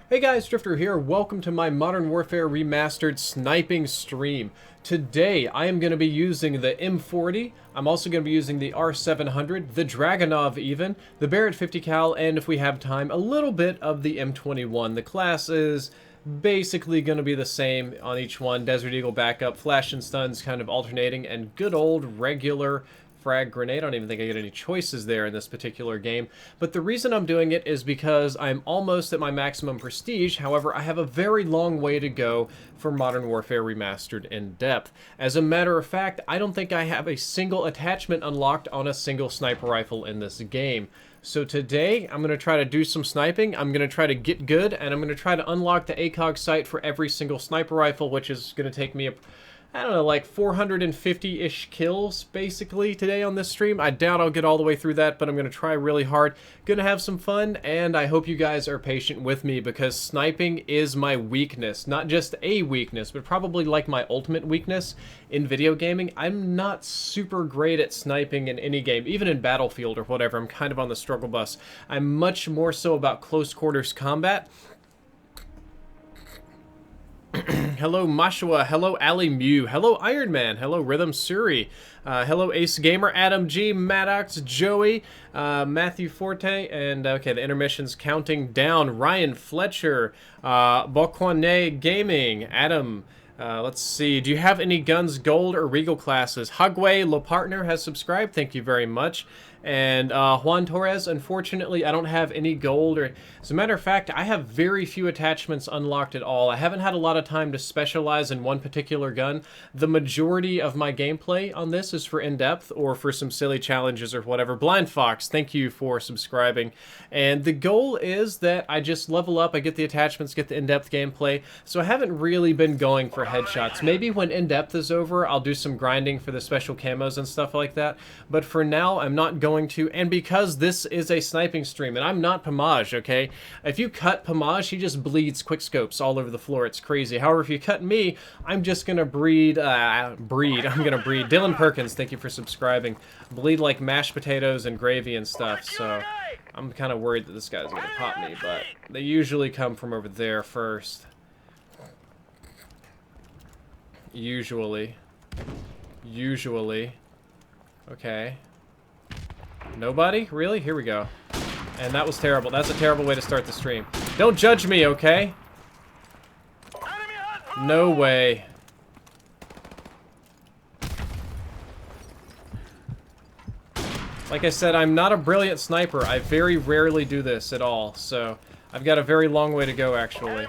Hey guys, Drifter here. Welcome to my Modern Warfare Remastered sniping stream. Today, I am going to be using the M40. I'm also going to be using the R700, the Dragunov even, the Barrett 50 cal, and if we have time, a little bit of the M21. The class is basically going to be the same on each one. Desert Eagle backup, flash and stuns kind of alternating, and good old regular frag grenade. I don't even think I get any choices there in this particular game. But the reason I'm doing it is because I'm almost at my maximum prestige. However, I have a very long way to go for Modern Warfare Remastered in depth. As a matter of fact, I don't think I have a single attachment unlocked on a single sniper rifle in this game. So today, I'm going to try to do some sniping, I'm going to try to get good, and I'm going to try to unlock the ACOG sight for every single sniper rifle, which is going to take me I don't know, like 450-ish kills, basically, today on this stream. I doubt I'll get all the way through that, but I'm going to try really hard. Gonna have some fun, and I hope you guys are patient with me, because sniping is my weakness. Not just a weakness, but probably like my ultimate weakness in video gaming. I'm not super great at sniping in any game, even in Battlefield or whatever. I'm kind of on the struggle bus. I'm much more so about close quarters combat. Hello Mashua, hello Ali Mew, hello Iron Man, hello Rhythm Suri, hello Ace Gamer, Adam G, Maddox, Joey, Matthew Forte, and okay, the intermission's counting down. Ryan Fletcher, Bokwane Gaming, Adam. Let's see, do you have any Guns Gold or Regal classes? Hugway LePartner has subscribed, thank you very much. And Juan Torres, unfortunately, I don't have any gold. As a matter of fact, I have very few attachments unlocked at all. I haven't had a lot of time to specialize in one particular gun. The majority of my gameplay on this is for in-depth or for some silly challenges or whatever. Blind Fox, thank you for subscribing. And the goal is that I just level up, I get the attachments, get the in-depth gameplay. So I haven't really been going for headshots. Maybe when in-depth is over, I'll do some grinding for the special camos and stuff like that. But for now, I'm not going to, and because this is a sniping stream, and I'm not Pomage, okay? If you cut Pomage, he just bleeds quickscopes all over the floor. It's crazy. However, if you cut me, I'm just gonna breed. Dylan Perkins, thank you for subscribing. Bleed like mashed potatoes and gravy and stuff, so I'm kind of worried that this guy's gonna pop me, but they usually come from over there first. Usually. Okay. Nobody? Really? Here we go. And that was terrible. That's a terrible way to start the stream. Don't judge me, okay? No way. Like I said, I'm not a brilliant sniper. I very rarely do this at all, so I've got a very long way to go, actually.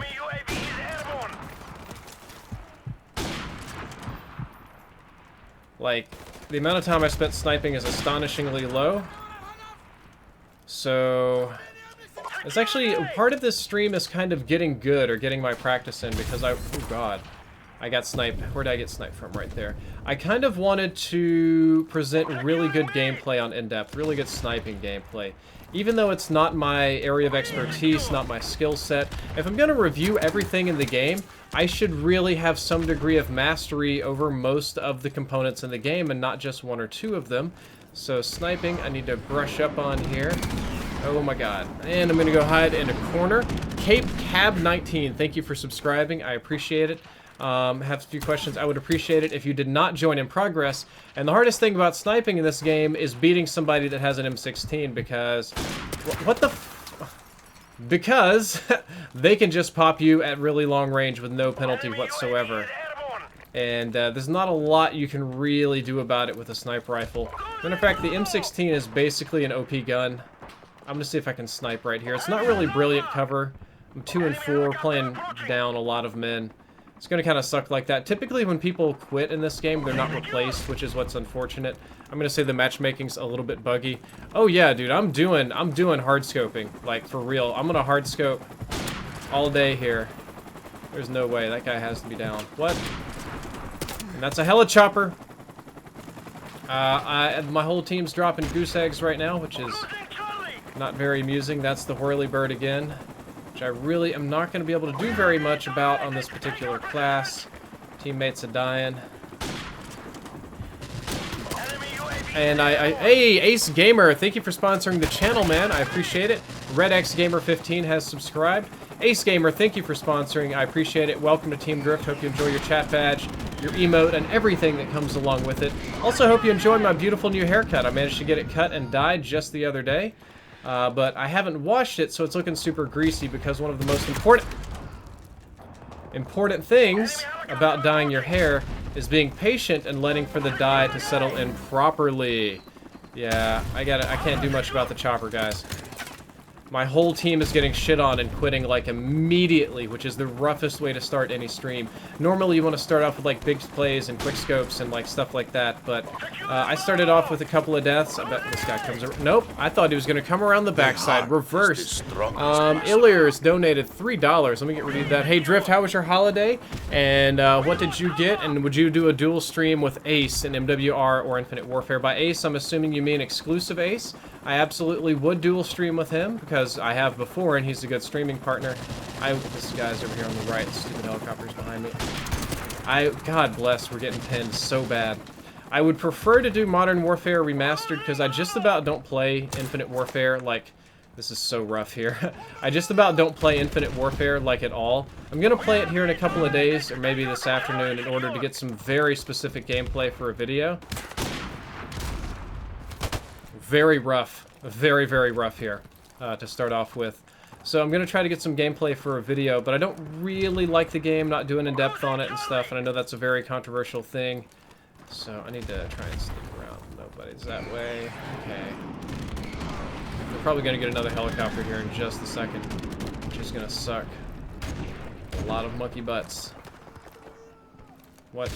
Like, the amount of time I spent sniping is astonishingly low. So, it's actually, part of this stream is kind of getting good, or getting my practice in, because oh god. I got sniped. Where did I get sniped from? Right there. I kind of wanted to present really good gameplay on in-depth, really good sniping gameplay. Even though it's not my area of expertise, not my skill set, if I'm going to review everything in the game, I should really have some degree of mastery over most of the components in the game and not just one or two of them. So sniping, I need to brush up on here. Oh my god. And I'm going to go hide in a corner. Cape Cab 19, thank you for subscribing. I appreciate it. Have a few questions. I would appreciate it if you did not join in progress. And the hardest thing about sniping in this game is beating somebody that has an M16 because... What the because they can just pop you at really long range with no penalty whatsoever. And there's not a lot you can really do about it with a sniper rifle. Matter of fact, the M16 is basically an OP gun. I'm gonna see if I can snipe right here. It's not really brilliant cover. I'm 2 and 4, playing down a lot of men. It's gonna kind of suck like that. Typically when people quit in this game, they're not replaced, which is what's unfortunate. I'm gonna say the matchmaking's a little bit buggy. Oh yeah, dude, I'm doing hard scoping, like for real. I'm gonna hard scope all day here. There's no way, that guy has to be down. What? And that's a helichopper. My whole team's dropping goose eggs right now, which is not very amusing. That's the whirly bird again. I really am not going to be able to do very much about on this particular class. Teammates are dying. And hey, Ace Gamer, thank you for sponsoring the channel, man. I appreciate it. RedXGamer15 has subscribed. Ace Gamer, thank you for sponsoring. I appreciate it. Welcome to Team Drift. Hope you enjoy your chat badge, your emote, and everything that comes along with it. Also, hope you enjoy my beautiful new haircut. I managed to get it cut and dyed just the other day, but I haven't washed it, so it's looking super greasy because one of the most important things about dyeing your hair is being patient and letting for the dye to settle in properly. Yeah, I can't do much about the chopper, guys. My whole team is getting shit on and quitting, like, immediately, which is the roughest way to start any stream. Normally, you want to start off with, like, big plays and quick scopes and, like, stuff like that, but I started off with a couple of deaths. I bet this guy comes around. Nope, I thought he was going to come around the backside. Reverse. Illiers donated $3. Let me get rid of that. Hey, Drift, how was your holiday? And what did you get? And would you do a dual stream with Ace in MWR or Infinite Warfare? By Ace, I'm assuming you mean exclusive Ace. I absolutely would dual stream with him, because I have before, and he's a good streaming partner. This guy's over here on the right. Stupid helicopter's behind me. God bless, we're getting pinned so bad. I would prefer to do Modern Warfare Remastered, because I just about don't play Infinite Warfare, like, this is so rough here. I just about don't play Infinite Warfare, like, at all. I'm gonna play it here in a couple of days, or maybe this afternoon, in order to get some very specific gameplay for a video. Very rough. Very, very rough here to start off with. So I'm going to try to get some gameplay for a video, but I don't really like the game, not doing in-depth on it and stuff, and I know that's a very controversial thing. So I need to try and sneak around. Nobody's that way. Okay. We're probably going to get another helicopter here in just a second, which is going to suck. A lot of monkey butts. What?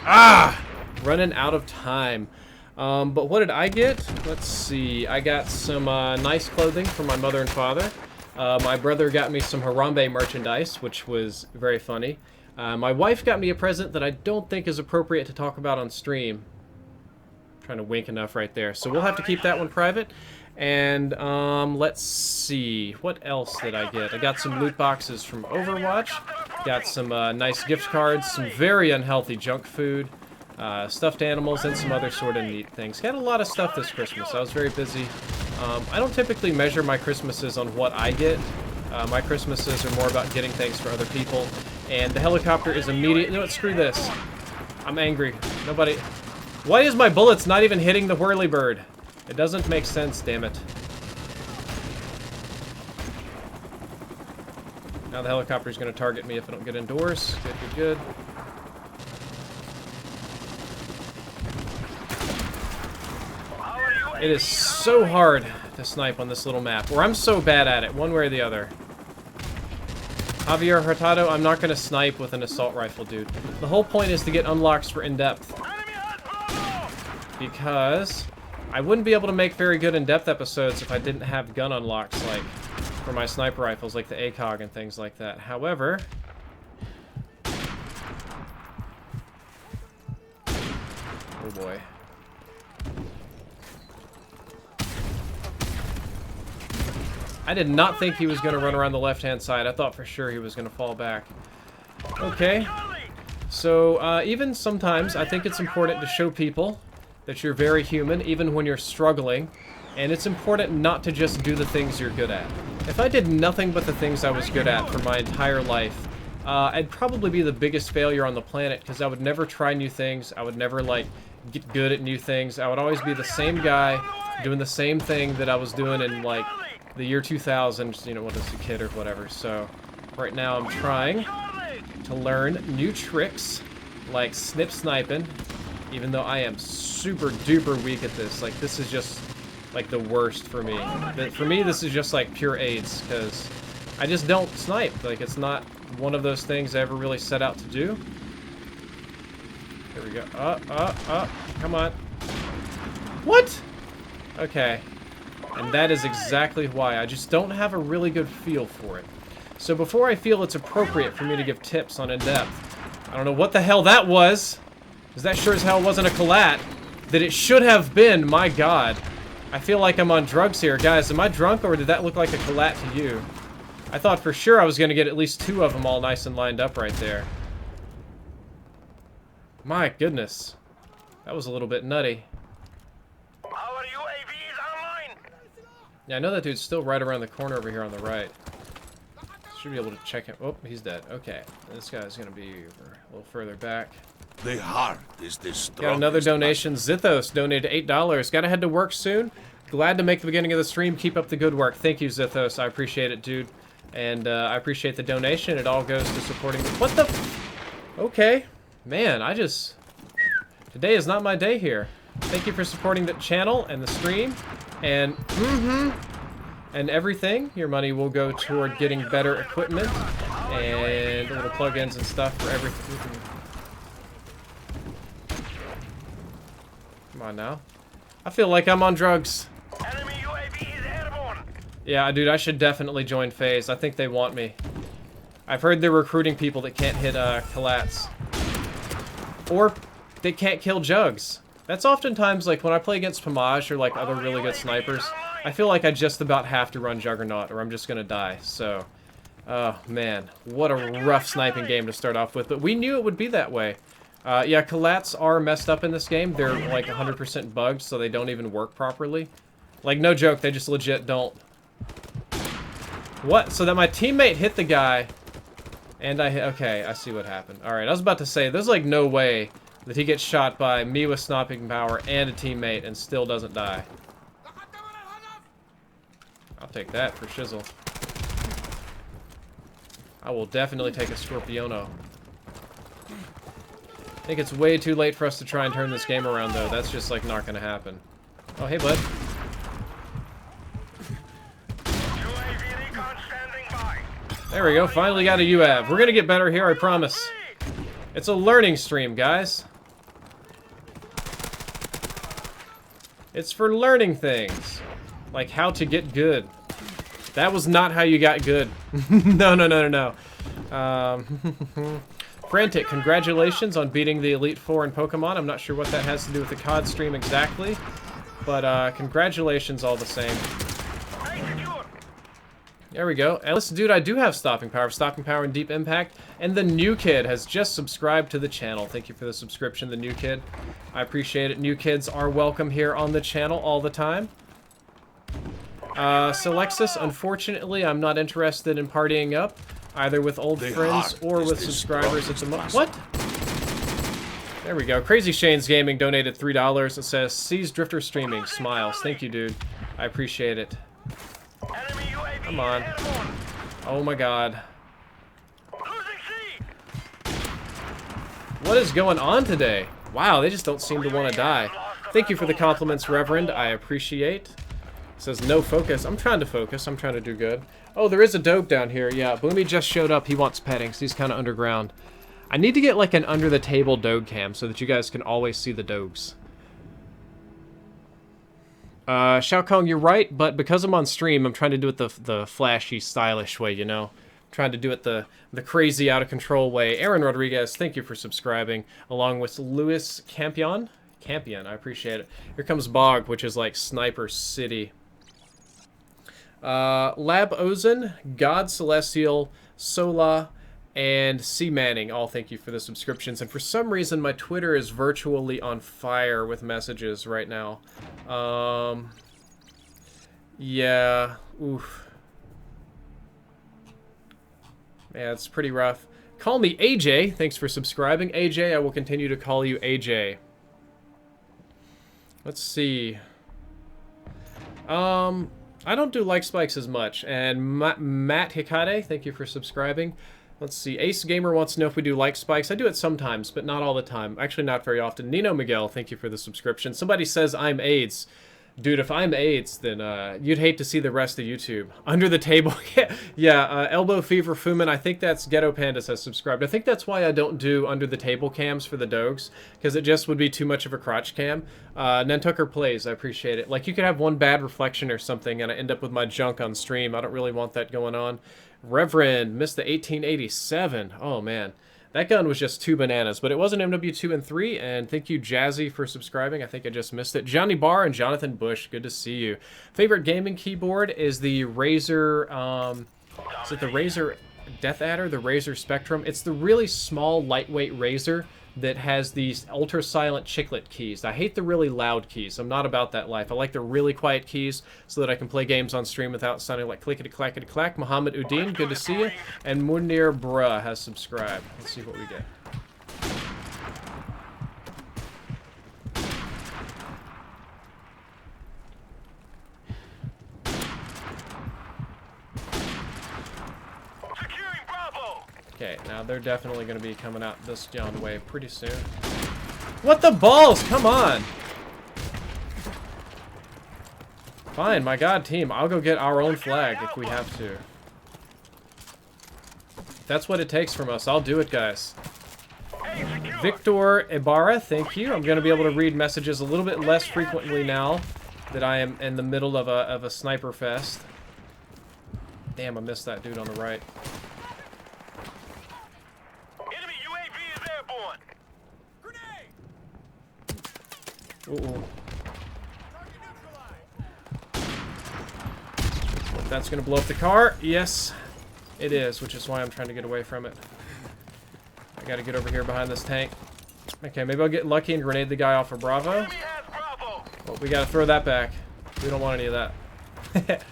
Ah! Running out of time. But what did I get? Let's see. I got some nice clothing from my mother and father. My brother got me some Harambe merchandise, which was very funny. My wife got me a present that I don't think is appropriate to talk about on stream. I'm trying to wink enough right there. So we'll have to keep that one private. And let's see. What else did I get? I got some loot boxes from Overwatch. Got some nice gift cards, some very unhealthy junk food. Stuffed animals, and some other sort of neat things. Got a lot of stuff this Christmas. I was very busy. I don't typically measure my Christmases on what I get. My Christmases are more about getting things for other people. And the helicopter is immediate. You know what? Screw this. I'm angry. Nobody... Why is my bullets not even hitting the whirlybird? It doesn't make sense, damn it. Now the helicopter's going to target me if I don't get indoors. Good, good, good. It is so hard to snipe on this little map, or I'm so bad at it, one way or the other. Javier Hurtado, I'm not going to snipe with an assault rifle, dude. The whole point is to get unlocks for in-depth. Because I wouldn't be able to make very good in-depth episodes if I didn't have gun unlocks, like, for my sniper rifles, like the ACOG and things like that. However... Oh boy. I did not think he was going to run around the left-hand side. I thought for sure he was going to fall back. Okay. So, even sometimes, I think it's important to show people that you're very human, even when you're struggling. And it's important not to just do the things you're good at. If I did nothing but the things I was good at for my entire life, I'd probably be the biggest failure on the planet, because I would never try new things. I would never, like, get good at new things. I would always be the same guy, doing the same thing that I was doing in, like, the year 2000, you know, when I was a kid or whatever. So right now I'm trying to learn new tricks like sniping, even though I am super duper weak at this. Like, this is just like the worst for me. But for me, this is just like pure AIDS, because I just don't snipe. Like, it's not one of those things I ever really set out to do. Here we go. Come on. What? Okay. And that is exactly why. I just don't have a really good feel for it. So before I feel it's appropriate for me to give tips on in-depth, I don't know what the hell that was, because that sure as hell wasn't a collat that it should have been. My god. I feel like I'm on drugs here. Guys, am I drunk, or did that look like a collat to you? I thought for sure I was going to get at least 2 of them all nice and lined up right there. My goodness. That was a little bit nutty. Yeah, I know that dude's still right around the corner over here on the right. Should be able to check him. Oh, he's dead. Okay. This guy's going to be a little further back. The heart is the strongest. Got another donation. Zithos donated $8. Got to head to work soon. Glad to make the beginning of the stream. Keep up the good work. Thank you, Zithos. I appreciate it, dude. And I appreciate the donation. It all goes to supporting... What the... Okay. Man, today is not my day here. Thank you for supporting the channel and the stream. And... and everything. Your money will go toward getting better equipment and little plugins and stuff for everything. Come on now. I feel like I'm on drugs. Enemy UAV is airborne. Yeah, dude, I should definitely join FaZe. I think they want me. I've heard they're recruiting people that can't hit collats. Or they can't kill jugs. That's oftentimes, like, when I play against Pomage or, like, other really good snipers, I feel like I just about have to run Juggernaut or I'm just gonna die, so... Oh, man. What a rough sniping game to start off with, but we knew it would be that way. Yeah, collats are messed up in this game. They're, like, 100% bugged, so they don't even work properly. Like, no joke, they just legit don't. What? So that my teammate hit the guy, and I hit... Okay, I see what happened. Alright, I was about to say, there's, like, no way that he gets shot by me with sniping power and a teammate and still doesn't die. I'll take that for shizzle. I will definitely take a Scorpiono. I think it's way too late for us to try and turn this game around, though. That's just, like, not gonna happen. Oh, hey, bud. UAV recon standing by. There we go. Finally got a UAV. We're gonna get better here, I promise. It's a learning stream, guys. It's for learning things. Like how to get good. That was not how you got good. No. Frantic, congratulations on beating the Elite Four in Pokemon. I'm not sure what that has to do with the COD stream exactly. But congratulations all the same. There we go. And listen, dude, I do have Stopping Power and Deep Impact. And the new kid has just subscribed to the channel. Thank you for the subscription, the new kid. I appreciate it. New kids are welcome here on the channel all the time. Selexis, unfortunately, I'm not interested in partying up, either with old friends or with subscribers at the moment. What? There we go. Crazy Shane's Gaming donated $3. It says, sees Drifter streaming. Smiles. Thank you, dude. I appreciate it. Come on. Oh my god. What is going on today? Wow, they just don't seem to want to die. Thank you for the compliments, Reverend. I appreciate. It says no focus. I'm trying to focus. I'm trying to do good. Oh, there is a Doge down here. Yeah, Boomy just showed up. He wants petting, so he's kind of underground. I need to get like an under-the-table Doge cam so that you guys can always see the Doges. Shao Kong, you're right, but because I'm on stream, I'm trying to do it the flashy, stylish way, you know? I'm trying to do it the crazy, out-of-control way. Aaron Rodriguez, thank you for subscribing, along with Louis Campion. Campion, I appreciate it. Here comes Bog, which is like Sniper City. Lab Ozen, God Celestial, Sola, and C Manning, all thank you for the subscriptions. And for some reason, my Twitter is virtually on fire with messages right now. Yeah, oof. Yeah, it's pretty rough. Call me AJ. Thanks for subscribing. AJ, I will continue to call you AJ. Let's see. I don't do like spikes as much. And Matt Hikade, thank you for subscribing. Let's see. Ace Gamer wants to know if we do like spikes. I do it sometimes, but not all the time. Actually, not very often. Nino Miguel, thank you for the subscription. Somebody says I'm AIDS. Dude, if I'm AIDS, then you'd hate to see the rest of YouTube. Under the table. Yeah, Elbow Fever Fumin, I think that's Ghetto Pandas has subscribed. I think that's why I don't do under the table cams for the Dogs, because it just would be too much of a crotch cam. Nantucker Plays, I appreciate it. Like, you could have one bad reflection or something, and I end up with my junk on stream. I don't really want that going on. Reverend, missed the 1887. Oh, man. That gun was just 2 bananas, but it was an MW2 and 3, and thank you, Jazzy, for subscribing. I think I just missed it. Johnny Barr and Jonathan Bush, good to see you. Favorite gaming keyboard is the Razer, is it the Razer Death Adder, the Razer Spectrum? It's the really small, lightweight Razer that has these ultra-silent chiclet keys. I hate the really loud keys. I'm not about that life. I like the really quiet keys so that I can play games on stream without sounding like clickety-clackety-clack. Muhammad Udin, good to see you. And Munir Bruh has subscribed. Let's see what we get. Okay, now they're definitely going to be coming out this John way pretty soon. What the balls? Come on! Fine, my god, team. I'll go get our own flag if we have to. If that's what it takes from us, I'll do it, guys. Victor Ibarra, thank you. I'm going to be able to read messages a little bit less frequently now that I am in the middle of a sniper fest. Damn, I missed that dude on the right. Uh-oh. That's gonna blow up the car. Yes, it is, which is why I'm trying to get away from it. I gotta get over here behind this tank. Okay, maybe I'll get lucky and grenade the guy off of Bravo. Well, we gotta throw that back. We don't want any of that.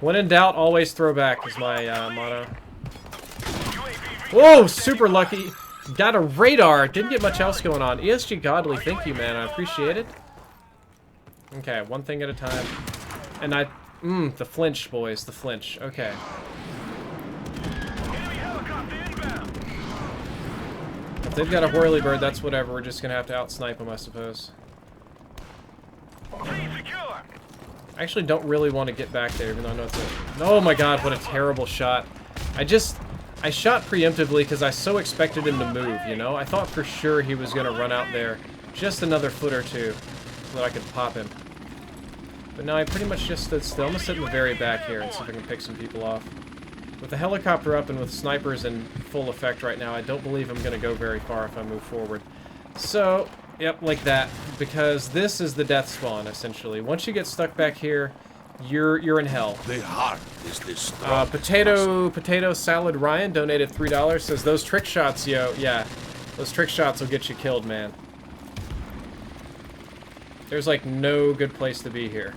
When in doubt, always throw back is my motto. Whoa, super lucky. Got a radar. Didn't get much else going on. ESG Godly, thank you, man. I appreciate it. Okay, one thing at a time. And the flinch, boys. The flinch. Okay. If they've got a whirlybird, that's whatever. We're just going to have to out-snipe them, I suppose. I actually don't really want to get back there, even though I know it's a... Oh my god, what a terrible shot. I shot preemptively because I so expected him to move, you know? I thought for sure he was going to run out there just another foot or two so that I could pop him. But now I pretty much just stood still. I'm going to sit in the very back here and see if I can pick some people off. With the helicopter up and with snipers in full effect right now, I don't believe I'm going to go very far if I move forward. So, yep, like that. Because this is the death spawn, essentially. Once you get stuck back here, you're in hell. The heart is this strong. Potato Salad Ryan donated $3. Says those trick shots, yo. Yeah, those trick shots will get you killed, man. There's like no good place to be here.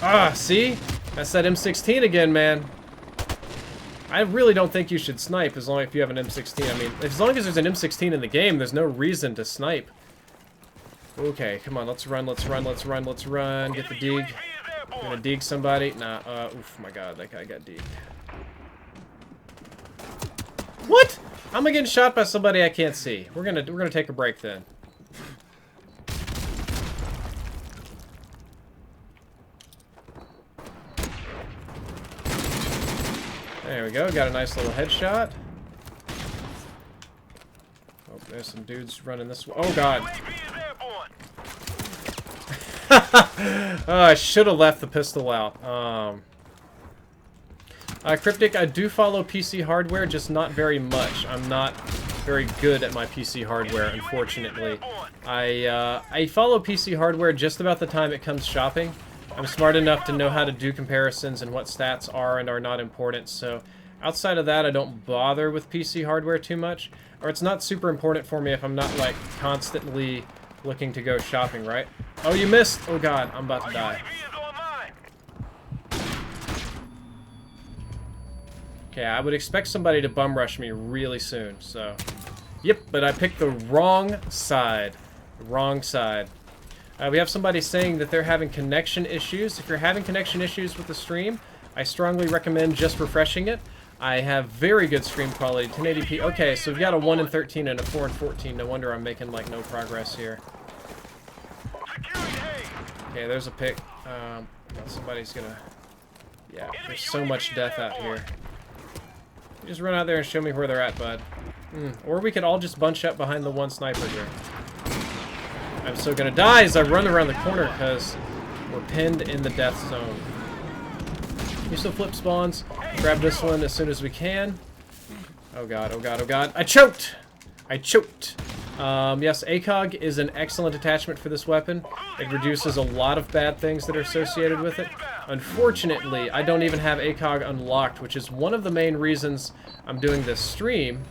Ah, see? That's that M16 again, man. I really don't think you should snipe as long as you have an M16. I mean, as long as there's an M16 in the game, there's no reason to snipe. Okay, come on, let's run, let's run, let's run, let's run. Get the dig. I'm gonna dig somebody. Nah, oof, my god, that guy got digged. What? How am I getting shot by somebody I can't see? We're gonna take a break then. There we go, got a nice little headshot. Oh, there's some dudes running this way. Oh god. Oh, I should have left the pistol out. Cryptic, I do follow PC hardware, just not very much. I'm not very good at my PC hardware, unfortunately. I follow PC hardware just about the time it comes shopping. I'm smart enough to know how to do comparisons and what stats are and are not important, so outside of that, I don't bother with PC hardware too much. Or it's not super important for me if I'm not, like, constantly looking to go shopping, right? Oh, you missed! Oh god, I'm about to die. Okay, I would expect somebody to bum rush me really soon, so... Yep, but I picked the wrong side. The wrong side. We have somebody saying that they're having connection issues. If you're having connection issues with the stream, I strongly recommend just refreshing it. I have very good stream quality, 1080p. Okay, so we've got a 1 in 13 and a 4 in 14. No wonder I'm making, like, no progress here. Okay, there's a pick. Somebody's gonna... Yeah, there's so much death out here. Just run out there and show me where they're at, bud. Or we could all just bunch up behind the one sniper here. I'm so gonna die as I run around the corner because we're pinned in the death zone. Use the flip spawns. Grab this one as soon as we can. Oh god, oh god, oh god. I choked! I choked. Yes, ACOG is an excellent attachment for this weapon. It reduces a lot of bad things that are associated with it. Unfortunately, I don't even have ACOG unlocked, which is one of the main reasons I'm doing this stream,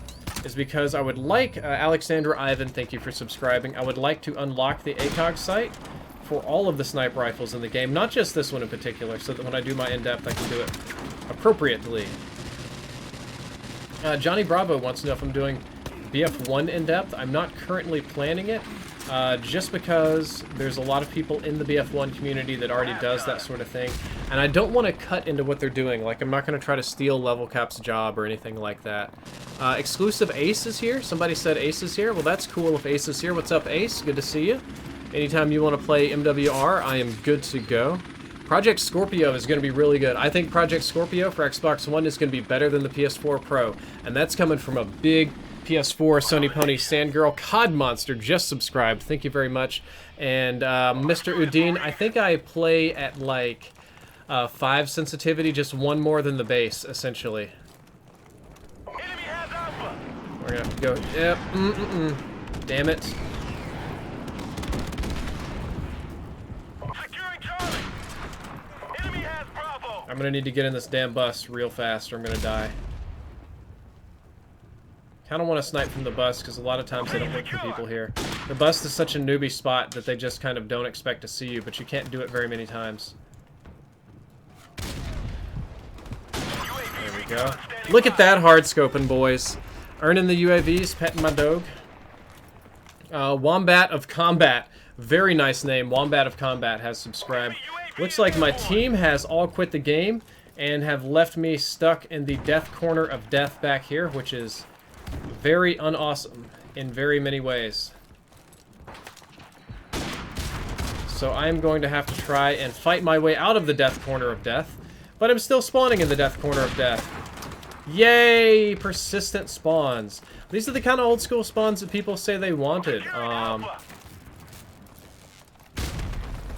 is because I would like, Alexandra Ivan, thank you for subscribing, I would like to unlock the ACOG site for all of the sniper rifles in the game, not just this one in particular, so that when I do my in-depth, I can do it appropriately. Johnny Bravo wants to know if I'm doing BF1 in-depth. I'm not currently planning it, just because there's a lot of people in the BF1 community that already does that sort of thing, and I don't want to cut into what they're doing. Like, I'm not going to try to steal Level Cap's job or anything like that. Exclusive Ace is here. Somebody said Ace is here. Well, that's cool if Ace is here. What's up, Ace? Good to see you. Anytime you want to play MWR, I am good to go. Project Scorpio is going to be really good. I think Project Scorpio for Xbox One is going to be better than the PS4 Pro, and that's coming from a big PS4 Sony Pony Sandgirl. COD Monster just subscribed. Thank you very much. And Mr. Udine, I think I play at like 5 sensitivity, just one more than the base, essentially. Enemy has Alpha. We're gonna have to go. Yep. Damn it. Securing Charlie. Enemy has Bravo. I'm gonna need to get in this damn bus real fast, or I'm gonna die. Kind of want to snipe from the bus because a lot of times they don't look for people here. The bus is such a newbie spot that they just kind of don't expect to see you, but you can't do it very many times. There we go. Look at that hard scoping, boys. Earning the UAVs, petting my dog. Wombat of Combat. Very nice name. Wombat of Combat has subscribed. Looks like my team has all quit the game and have left me stuck in the death corner of death back here, which is very unawesome in very many ways. So I'm going to have to try and fight my way out of the death corner of death, but I'm still spawning in the death corner of death. Yay! Persistent spawns. These are the kind of old school spawns that people say they wanted.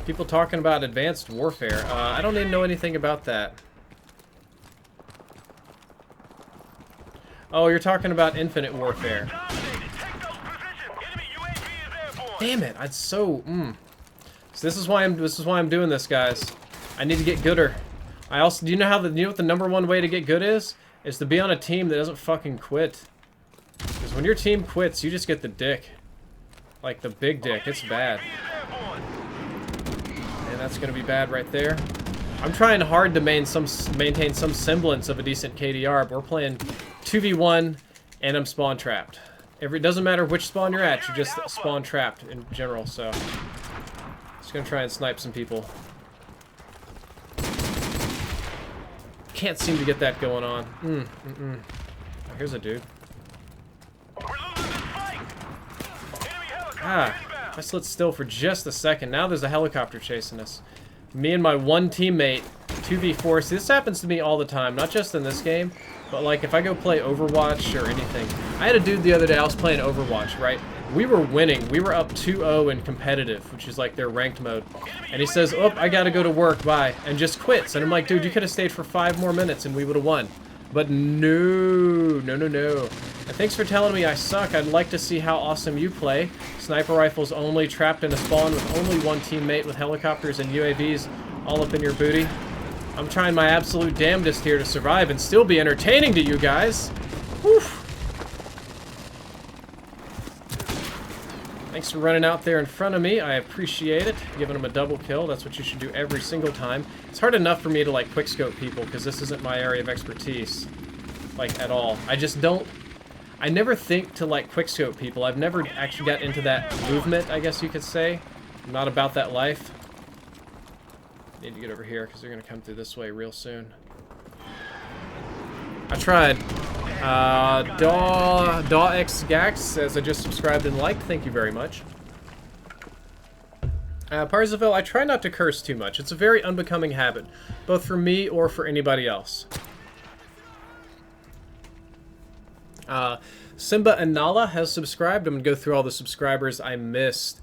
People talking about Advanced Warfare. I don't even know anything about that. Oh, you're talking about Infinite Warfare. Damn it! I'd so. So this is why I'm doing this, guys. I need to get gooder. I also, do you know what the #1 way to get good is? Is to be on a team that doesn't fucking quit. Because when your team quits, you just get the dick. Like the big dick. It's bad. And that's gonna be bad right there. I'm trying hard to maintain some semblance of a decent KDR, but we're playing 2v1, and I'm spawn trapped. It doesn't matter which spawn you're at, you're just spawn trapped in general, so. Just gonna try and snipe some people. Can't seem to get that going on. Oh, here's a dude. I slid still for just a second. Now there's a helicopter chasing us. Me and my one teammate, 2v4. See, this happens to me all the time, not just in this game, but like if I go play Overwatch or anything. I had a dude the other day, I was playing Overwatch, right? We were winning. We were up 2-0 in competitive, which is like their ranked mode. And he says, oh, I gotta go to work, bye. And just quits. And I'm like, dude, you could have stayed for 5 more minutes and we would have won. But no. And thanks for telling me I suck. I'd like to see how awesome you play. Sniper rifles only, trapped in a spawn with only one teammate with helicopters and UAVs all up in your booty. I'm trying my absolute damnedest here to survive and still be entertaining to you guys. Whew. Thanks for running out there in front of me. I appreciate it. Giving them a double kill. That's what you should do every single time. It's hard enough for me to like quickscope people because this isn't my area of expertise. Like at all. I never think to like quickscope people. I've never actually got into that movement, I guess you could say. I'm not about that life. Need to get over here because they're going to come through this way real soon. I tried. DawXGax says I just subscribed and liked. Thank you very much. Parzaville, I try not to curse too much. It's a very unbecoming habit, both for me or for anybody else. Simba and Nala has subscribed. I'm going to go through all the subscribers I missed.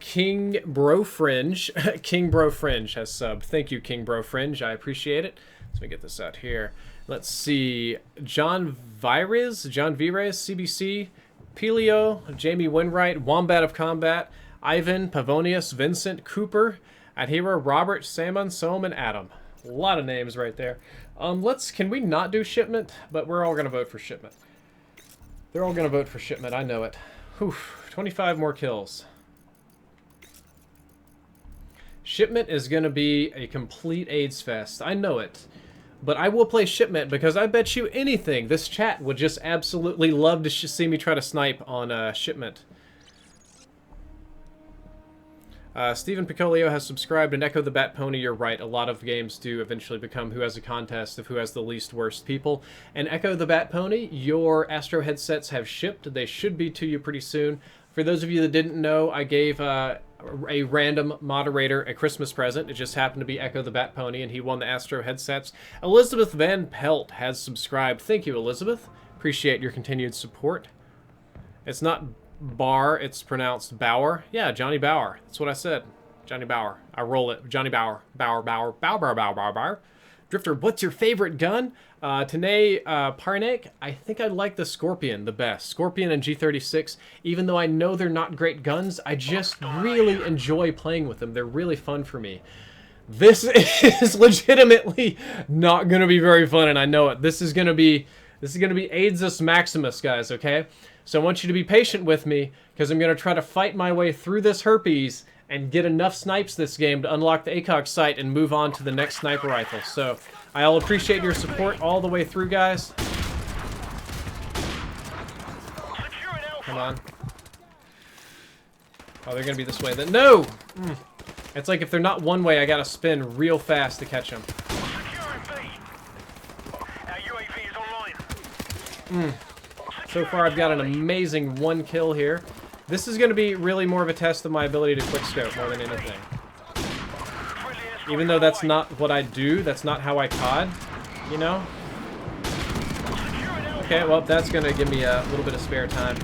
King Bro Fringe. King Bro Fringe has subbed. Thank you, King Bro Fringe. I appreciate it. Let me get this out here. Let's see. John Vires, CBC, Pelio, Jamie Winwright, Wombat of Combat, Ivan, Pavonius, Vincent, Cooper, Adhira, Robert, Salmon, Soam, and Adam. A lot of names right there. Can we not do shipment? But we're all gonna vote for shipment. They're all gonna vote for shipment, I know it. Whew, 25 more kills. Shipment is gonna be a complete AIDS fest, I know it. But I will play shipment because I bet you anything, this chat would just absolutely love to see me try to snipe on shipment. Stephen Piccolio has subscribed, and Echo the Bat Pony, you're right. A lot of games do eventually become who has a contest of who has the least worst people. And Echo the Bat Pony, your Astro headsets have shipped. They should be to you pretty soon. For those of you that didn't know, I gave a random moderator a Christmas present. It just happened to be Echo the Bat Pony, and he won the Astro headsets. Elizabeth Van Pelt has subscribed. Thank you, Elizabeth. Appreciate your continued support. It's not Bar, it's pronounced Bauer. Yeah, Johnny Bauer. That's what I said. Johnny Bauer. I roll it. Johnny Bauer. Bauer. Drifter, what's your favorite gun? Tanae Parnek, I think I like the Scorpion the best. Scorpion and G36, even though I know they're not great guns, I just really enjoy playing with them. They're really fun for me. This is legitimately not going to be very fun, and I know it. This is going to be Aidsus Maximus, guys, okay? So I want you to be patient with me, because I'm going to try to fight my way through this herpes and get enough snipes this game to unlock the ACOG sight and move on to the next sniper rifle. So I'll appreciate your support all the way through, guys. Come on. Oh, they're going to be this way. Then no! It's like if they're not one way, I got to spin real fast to catch them. So far, I've got an amazing 1 kill here. This is going to be really more of a test of my ability to quickscope more than anything. Even though that's not what I do, that's not how I COD, you know? Okay, well, that's going to give me a little bit of spare time.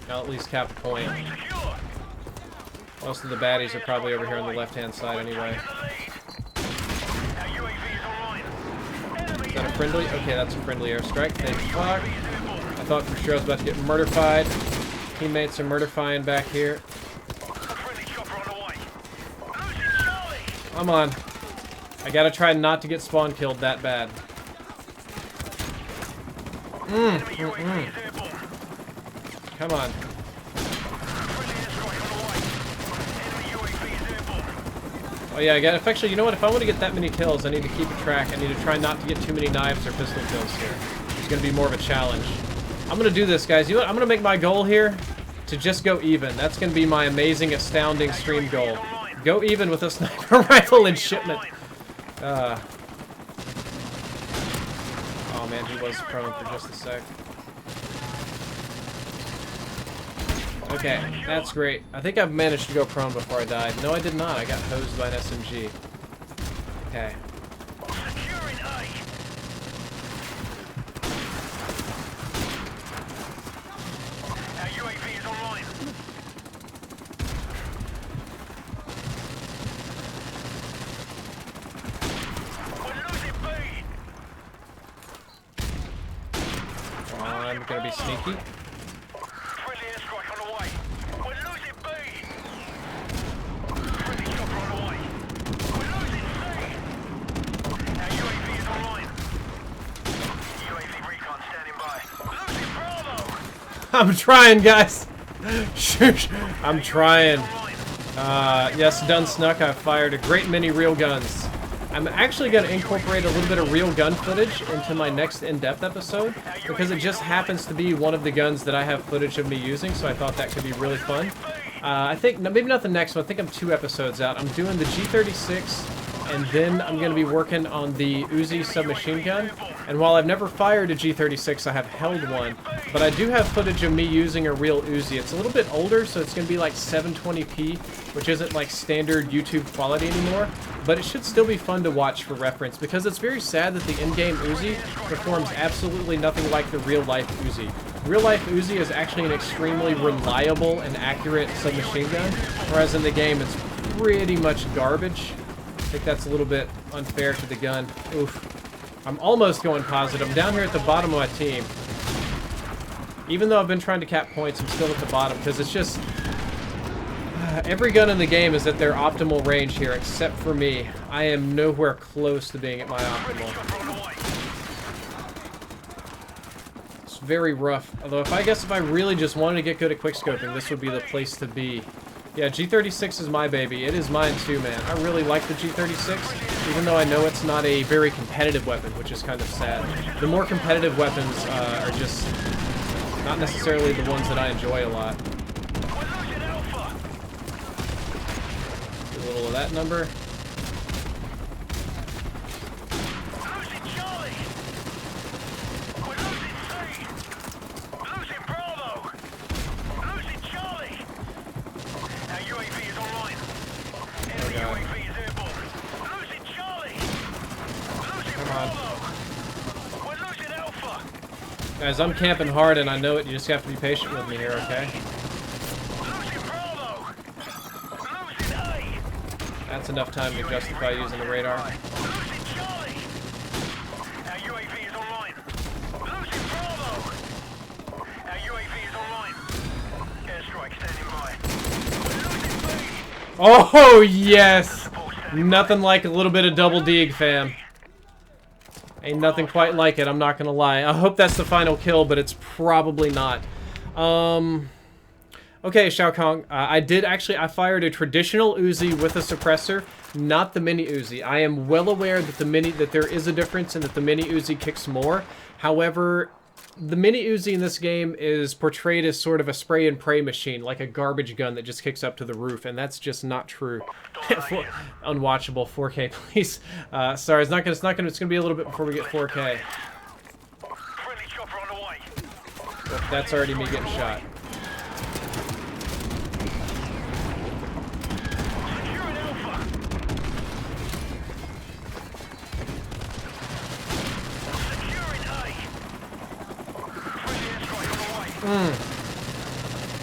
I'll at least cap the point. Most of the baddies are probably over here on the left-hand side anyway. Is that a friendly? Okay, that's a friendly airstrike. Thank fuck. I thought for sure I was about to get murder-fied. Teammates are murder-fying back here. Come on. I gotta try not to get spawn killed that bad. Come on. Oh yeah, I got. Actually, you know what? If I want to get that many kills, I need to keep a track. I need to try not to get too many knives or pistol kills here. It's gonna be more of a challenge. I'm gonna do this, guys. You know what? I'm gonna make my goal here to just go even. That's gonna be my amazing, astounding stream goal. Go even with a sniper rifle and shipment. Oh man, he was prone for just a sec. Okay, that's great. I think I've managed to go prone before I died. No, I did not. I got hosed by an SMG. Okay. Come on, I'm gonna be sneaky. I'm trying, guys. I'm trying. Yes, done snuck. I've fired a great many real guns. I'm actually going to incorporate a little bit of real gun footage into my next in-depth episode because it just happens to be one of the guns that I have footage of me using, so I thought that could be really fun. I think, maybe not the next one, I think I'm 2 episodes out. I'm doing the G36, and then I'm going to be working on the Uzi submachine gun. And while I've never fired a G36, I have held one, but I do have footage of me using a real Uzi. It's a little bit older, so it's going to be like 720p, which isn't like standard YouTube quality anymore, but it should still be fun to watch for reference, because it's very sad that the in-game Uzi performs absolutely nothing like the real-life Uzi. Real-life Uzi is actually an extremely reliable and accurate submachine gun, whereas in the game it's pretty much garbage. I think that's a little bit unfair to the gun. Oof. I'm almost going positive. I'm down here at the bottom of my team. Even though I've been trying to cap points, I'm still at the bottom because it's just... every gun in the game is at their optimal range here, except for me. I am nowhere close to being at my optimal. It's very rough. Although, I guess if I really just wanted to get good at quickscoping, this would be the place to be. Yeah, G36 is my baby. It is mine too, man. I really like the G36, even though I know it's not a very competitive weapon, which is kind of sad. The more competitive weapons are just not necessarily the ones that I enjoy a lot. A little of that number. Guys, I'm camping hard and I know it. You just have to be patient with me here, okay? That's enough time to justify using the radar. Oh, yes! Nothing like a little bit of double dig, fam. Ain't nothing quite like it, I'm not gonna lie. I hope that's the final kill, but it's probably not. Okay, Shao Kong. I fired a traditional Uzi with a suppressor, not the mini Uzi. I am well aware that there is a difference and that the mini Uzi kicks more. However, the mini Uzi in this game is portrayed as sort of a spray and pray machine, like a garbage gun that just kicks up to the roof, and that's just not true. Unwatchable. 4K, please. Sorry, it's gonna be a little bit before we get 4K. But that's already me getting shot.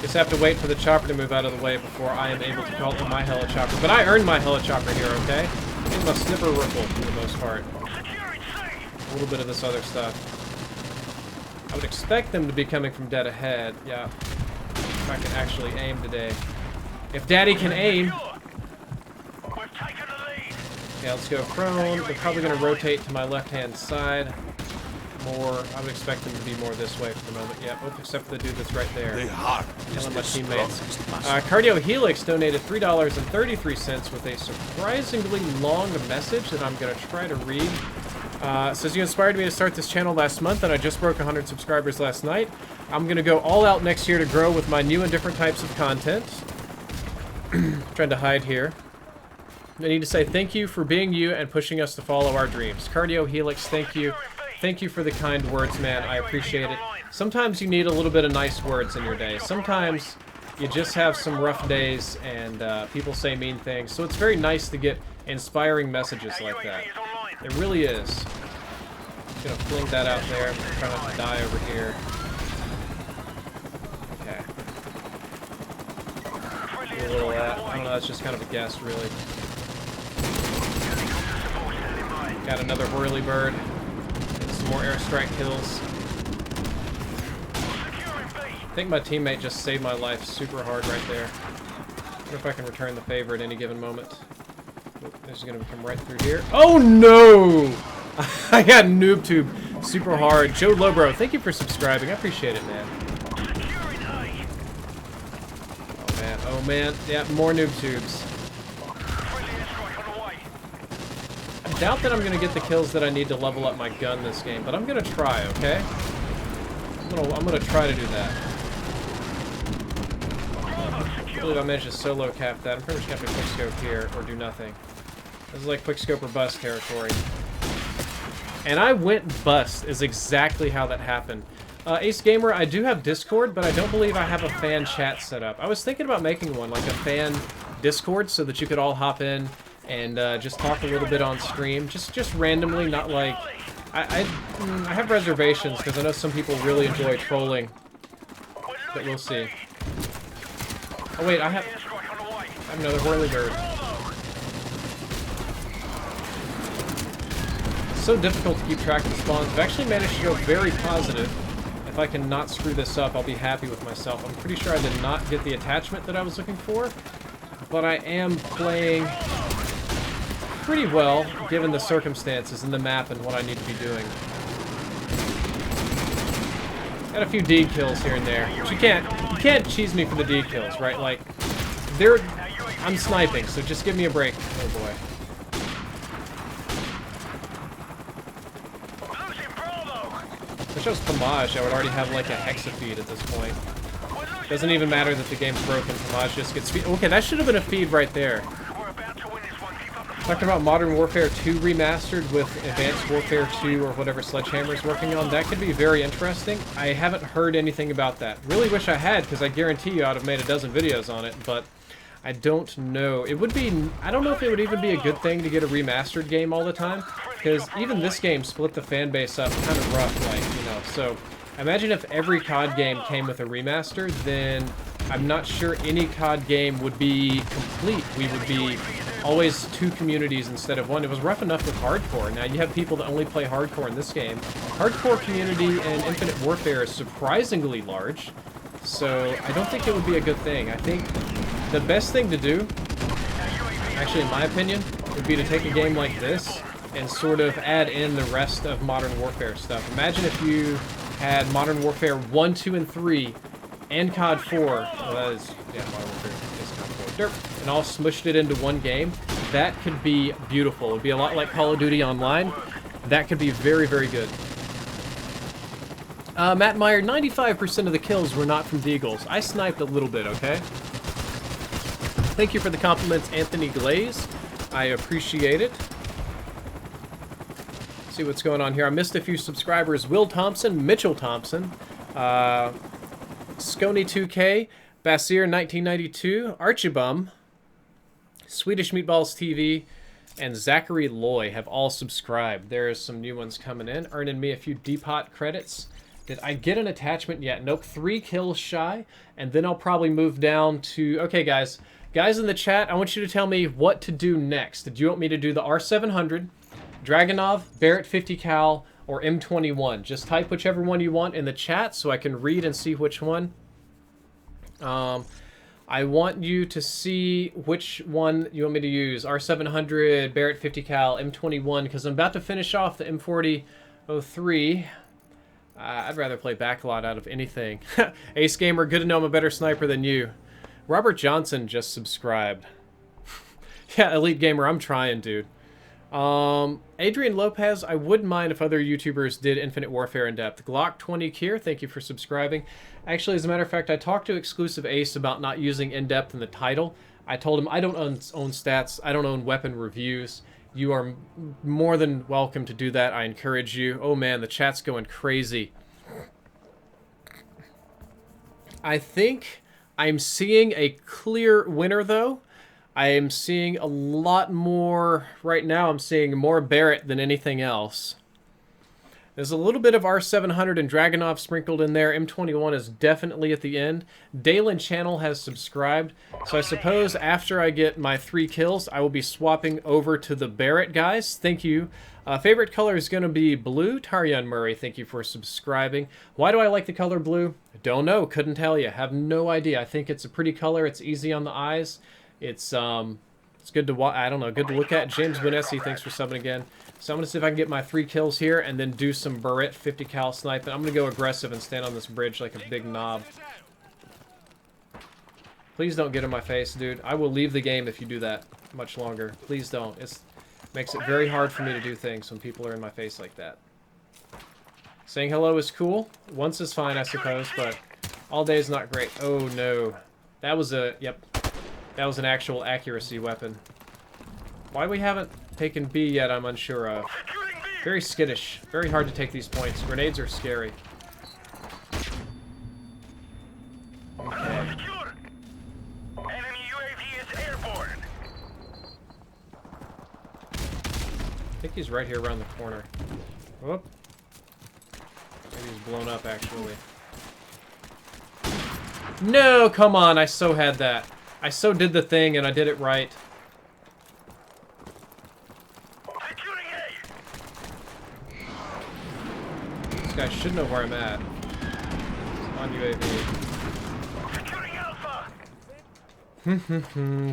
Just have to wait for the chopper to move out of the way before I am able to call it my helichopper. But I earned my helichopper here, okay? It's my snipper rifle for the most part. A little bit of this other stuff. I would expect them to be coming from dead ahead. Yeah. If I can actually aim today. If Daddy can aim. Okay, let's go prone. They're probably going to rotate to my left-hand side. More, I would expect them to be more this way for the moment. Yeah, except for the dude that's right there. Killing my teammates. Cardio Helix donated $3.33 with a surprisingly long message that I'm going to try to read. Says, you inspired me to start this channel last month and I just broke 100 subscribers last night. I'm going to go all out next year to grow with my new and different types of content. Trying to hide here. I need to say thank you for being you and pushing us to follow our dreams. Cardio Helix, thank you. Thank you for the kind words, man. I appreciate it. Sometimes you need a little bit of nice words in your day. Sometimes you just have some rough days and people say mean things. So it's very nice to get inspiring messages like that. It really is. Just gonna fling that out there. I'm trying not to die over here. Okay. Do a little of that. I don't know, that's just kind of a guess, really. Got another whirly bird. More airstrike kills. I think my teammate just saved my life super hard right there. I wonder if I can return the favor at any given moment. Oh, this is gonna come right through here. Oh no! I got noob tube super hard. Joe Lobro, thank you for subscribing. I appreciate it, man. Oh man. Yeah, more noob tubes. I doubt that I'm going to get the kills that I need to level up my gun this game, but I'm going to try, okay? I'm going to try to do that. I believe I managed to solo cap that. I'm pretty much going to have to quickscope here or do nothing. This is like quickscope or bust territory. And I went bust is exactly how that happened. Ace Gamer, I do have Discord, but I don't believe I have a fan chat set up. I was thinking about making one, like a fan Discord, so that you could all hop in and just talk a little bit on stream, just randomly, not like... I have reservations, because I know some people really enjoy trolling, but we'll see. Oh wait, I have another whirly bird. It's so difficult to keep track of the spawns. I've actually managed to go very positive at If I can not screw this up, I'll be happy with myself. I'm pretty sure I did not get the attachment that I was looking for, but I am playing pretty well, given the circumstances and the map and what I need to be doing. Got a few deed kills here and there. But you can't cheese me for the deed kills, right? Like, I'm sniping, so just give me a break. Oh boy. If I chose Pomage, I would already have like a hexa feed at this point. Doesn't even matter that the game's broken. Pomage just gets feed. Okay, that should have been a feed right there. Talking about Modern Warfare 2 Remastered with Advanced Warfare 2 or whatever Sledgehammer's working on. That could be very interesting. I haven't heard anything about that. Really wish I had, because I guarantee you I'd have made a dozen videos on it, but I don't know. It would be... I don't know if it would even be a good thing to get a remastered game all the time, because even this game split the fan base up kind of rough, like, you know. So, imagine if every COD game came with a remaster, then I'm not sure any COD game would be complete. We would be always two communities instead of one. It was rough enough with hardcore. Now you have people that only play hardcore in this game. Hardcore community in Infinite Warfare is surprisingly large, so I don't think it would be a good thing. I think the best thing to do, actually in my opinion, would be to take a game like this and sort of add in the rest of Modern Warfare stuff. Imagine if you had Modern Warfare 1, 2, and 3 and COD 4. Well, that is, yeah, Modern Warfare is COD 4. Derp. And all smushed it into one game. That could be beautiful. It would be a lot like Call of Duty Online. That could be very, very good. Matt Meyer, 95% of the kills were not from Deagles. I sniped a little bit, okay? Thank you for the compliments, Anthony Glaze. I appreciate it. Let's see what's going on here. I missed a few subscribers. Will Thompson, Mitchell Thompson, Scony2K, Basir 1992, Archibum, Swedish Meatballs TV, and Zachary Loy have all subscribed. There's some new ones coming in, earning me a few Depot credits. Did I get an attachment yet? Nope, 3 kills shy, and then I'll probably move down to... Okay, guys. Guys in the chat, I want you to tell me what to do next. Did you want me to do the R700, Dragunov, Barrett 50 cal, or M21? Just type whichever one you want in the chat so I can read and see which one. I want you to see which one you want me to use. R700, Barrett 50 cal, M21, because I'm about to finish off the M4003. I'd rather play Backlot out of anything. Ace Gamer, good to know I'm a better sniper than you. Robert Johnson just subscribed. Yeah, Elite Gamer, I'm trying, dude. Adrian Lopez, I wouldn't mind if other YouTubers did Infinite Warfare in depth. Glock 20 Kier, thank you for subscribing. Actually, as a matter of fact, I talked to Exclusive Ace about not using in depth in the title. I told him I don't own stats, I don't own weapon reviews. You are more than welcome to do that. I encourage you. Oh man, the chat's going crazy. I think I'm seeing a clear winner though. I am seeing a lot more, right now I'm seeing more Barrett than anything else. There's a little bit of R700 and Dragunov sprinkled in there. M21 is definitely at the end. Dalen Channel has subscribed. So I suppose after I get my 3 kills, I will be swapping over to the Barrett guys. Thank you. Favorite color is going to be blue. Tarion Murray, thank you for subscribing. Why do I like the color blue? I don't know. Couldn't tell you. Have no idea. I think it's a pretty color. It's easy on the eyes. It's good to watch. I don't know. Good to look at. James Bonessi, thanks for subbing again. So I'm going to see if I can get my 3 kills here and then do some Barrett 50 cal sniping. I'm going to go aggressive and stand on this bridge like a big knob. Please don't get in my face, dude. I will leave the game if you do that much longer. Please don't. It makes it very hard for me to do things when people are in my face like that. Saying hello is cool. Once is fine, I suppose, but all day is not great. Oh, no. That was a... Yep. That was an actual accuracy weapon. Why we haven't taken B yet, I'm unsure of. Very skittish. Very hard to take these points. Grenades are scary. Okay. I think he's right here around the corner. Whoop. Maybe he's blown up, actually. No, come on. I so had that. I so did the thing, and I did it right. This guy should know where I'm at. on UAV. Securing Alpha.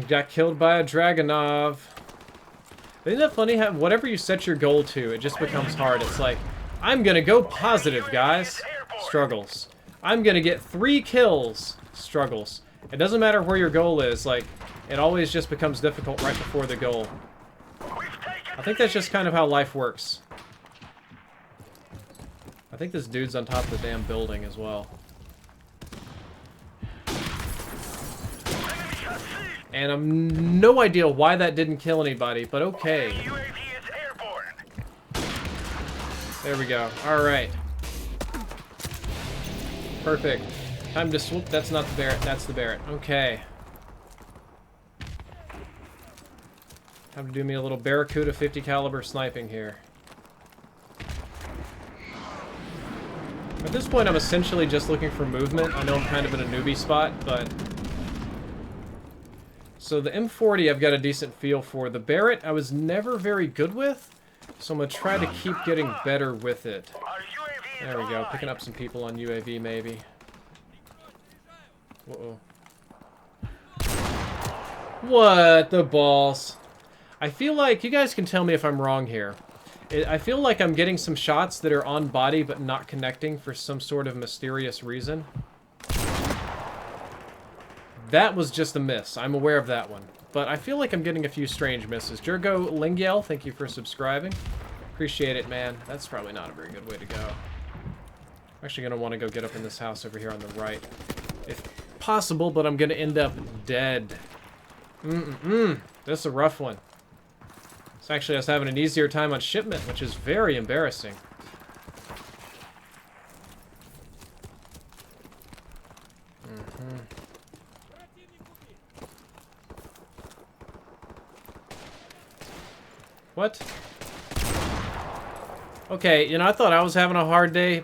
Got killed by a Dragunov. Isn't that funny how whatever you set your goal to, it just becomes hard. It's like, I'm gonna go positive, guys. Struggles. I'm gonna get 3 kills. Struggles. It doesn't matter where your goal is, like, it always just becomes difficult right before the goal. I think that's just kind of how life works. I think this dude's on top of the damn building as well. And I'm no idea why that didn't kill anybody, but okay. UAV is airborne. There we go. Alright. Perfect. Time to swoop. That's not the Barrett. That's the Barrett. Okay. Time to do me a little Barracuda 50 caliber sniping here. At this point, I'm essentially just looking for movement. I know I'm kind of in a newbie spot, but... So the M40 I've got a decent feel for. The Barrett I was never very good with, so I'm going to try to keep getting better with it. Our UAV is There we go, online. picking up some people on UAV maybe. Uh-oh. What the balls? I feel like, you guys can tell me if I'm wrong here. I feel like I'm getting some shots that are on body but not connecting for some sort of mysterious reason. That was just a miss. I'm aware of that one. But I feel like I'm getting a few strange misses. Jurgo Lingyel, thank you for subscribing. Appreciate it, man. That's probably not a very good way to go. I'm actually going to want to go get up in this house over here on the right. If possible, but I'm going to end up dead. This is a rough one. So actually, I was having an easier time on shipment, which is very embarrassing. What? Okay, you know, I thought I was having a hard day.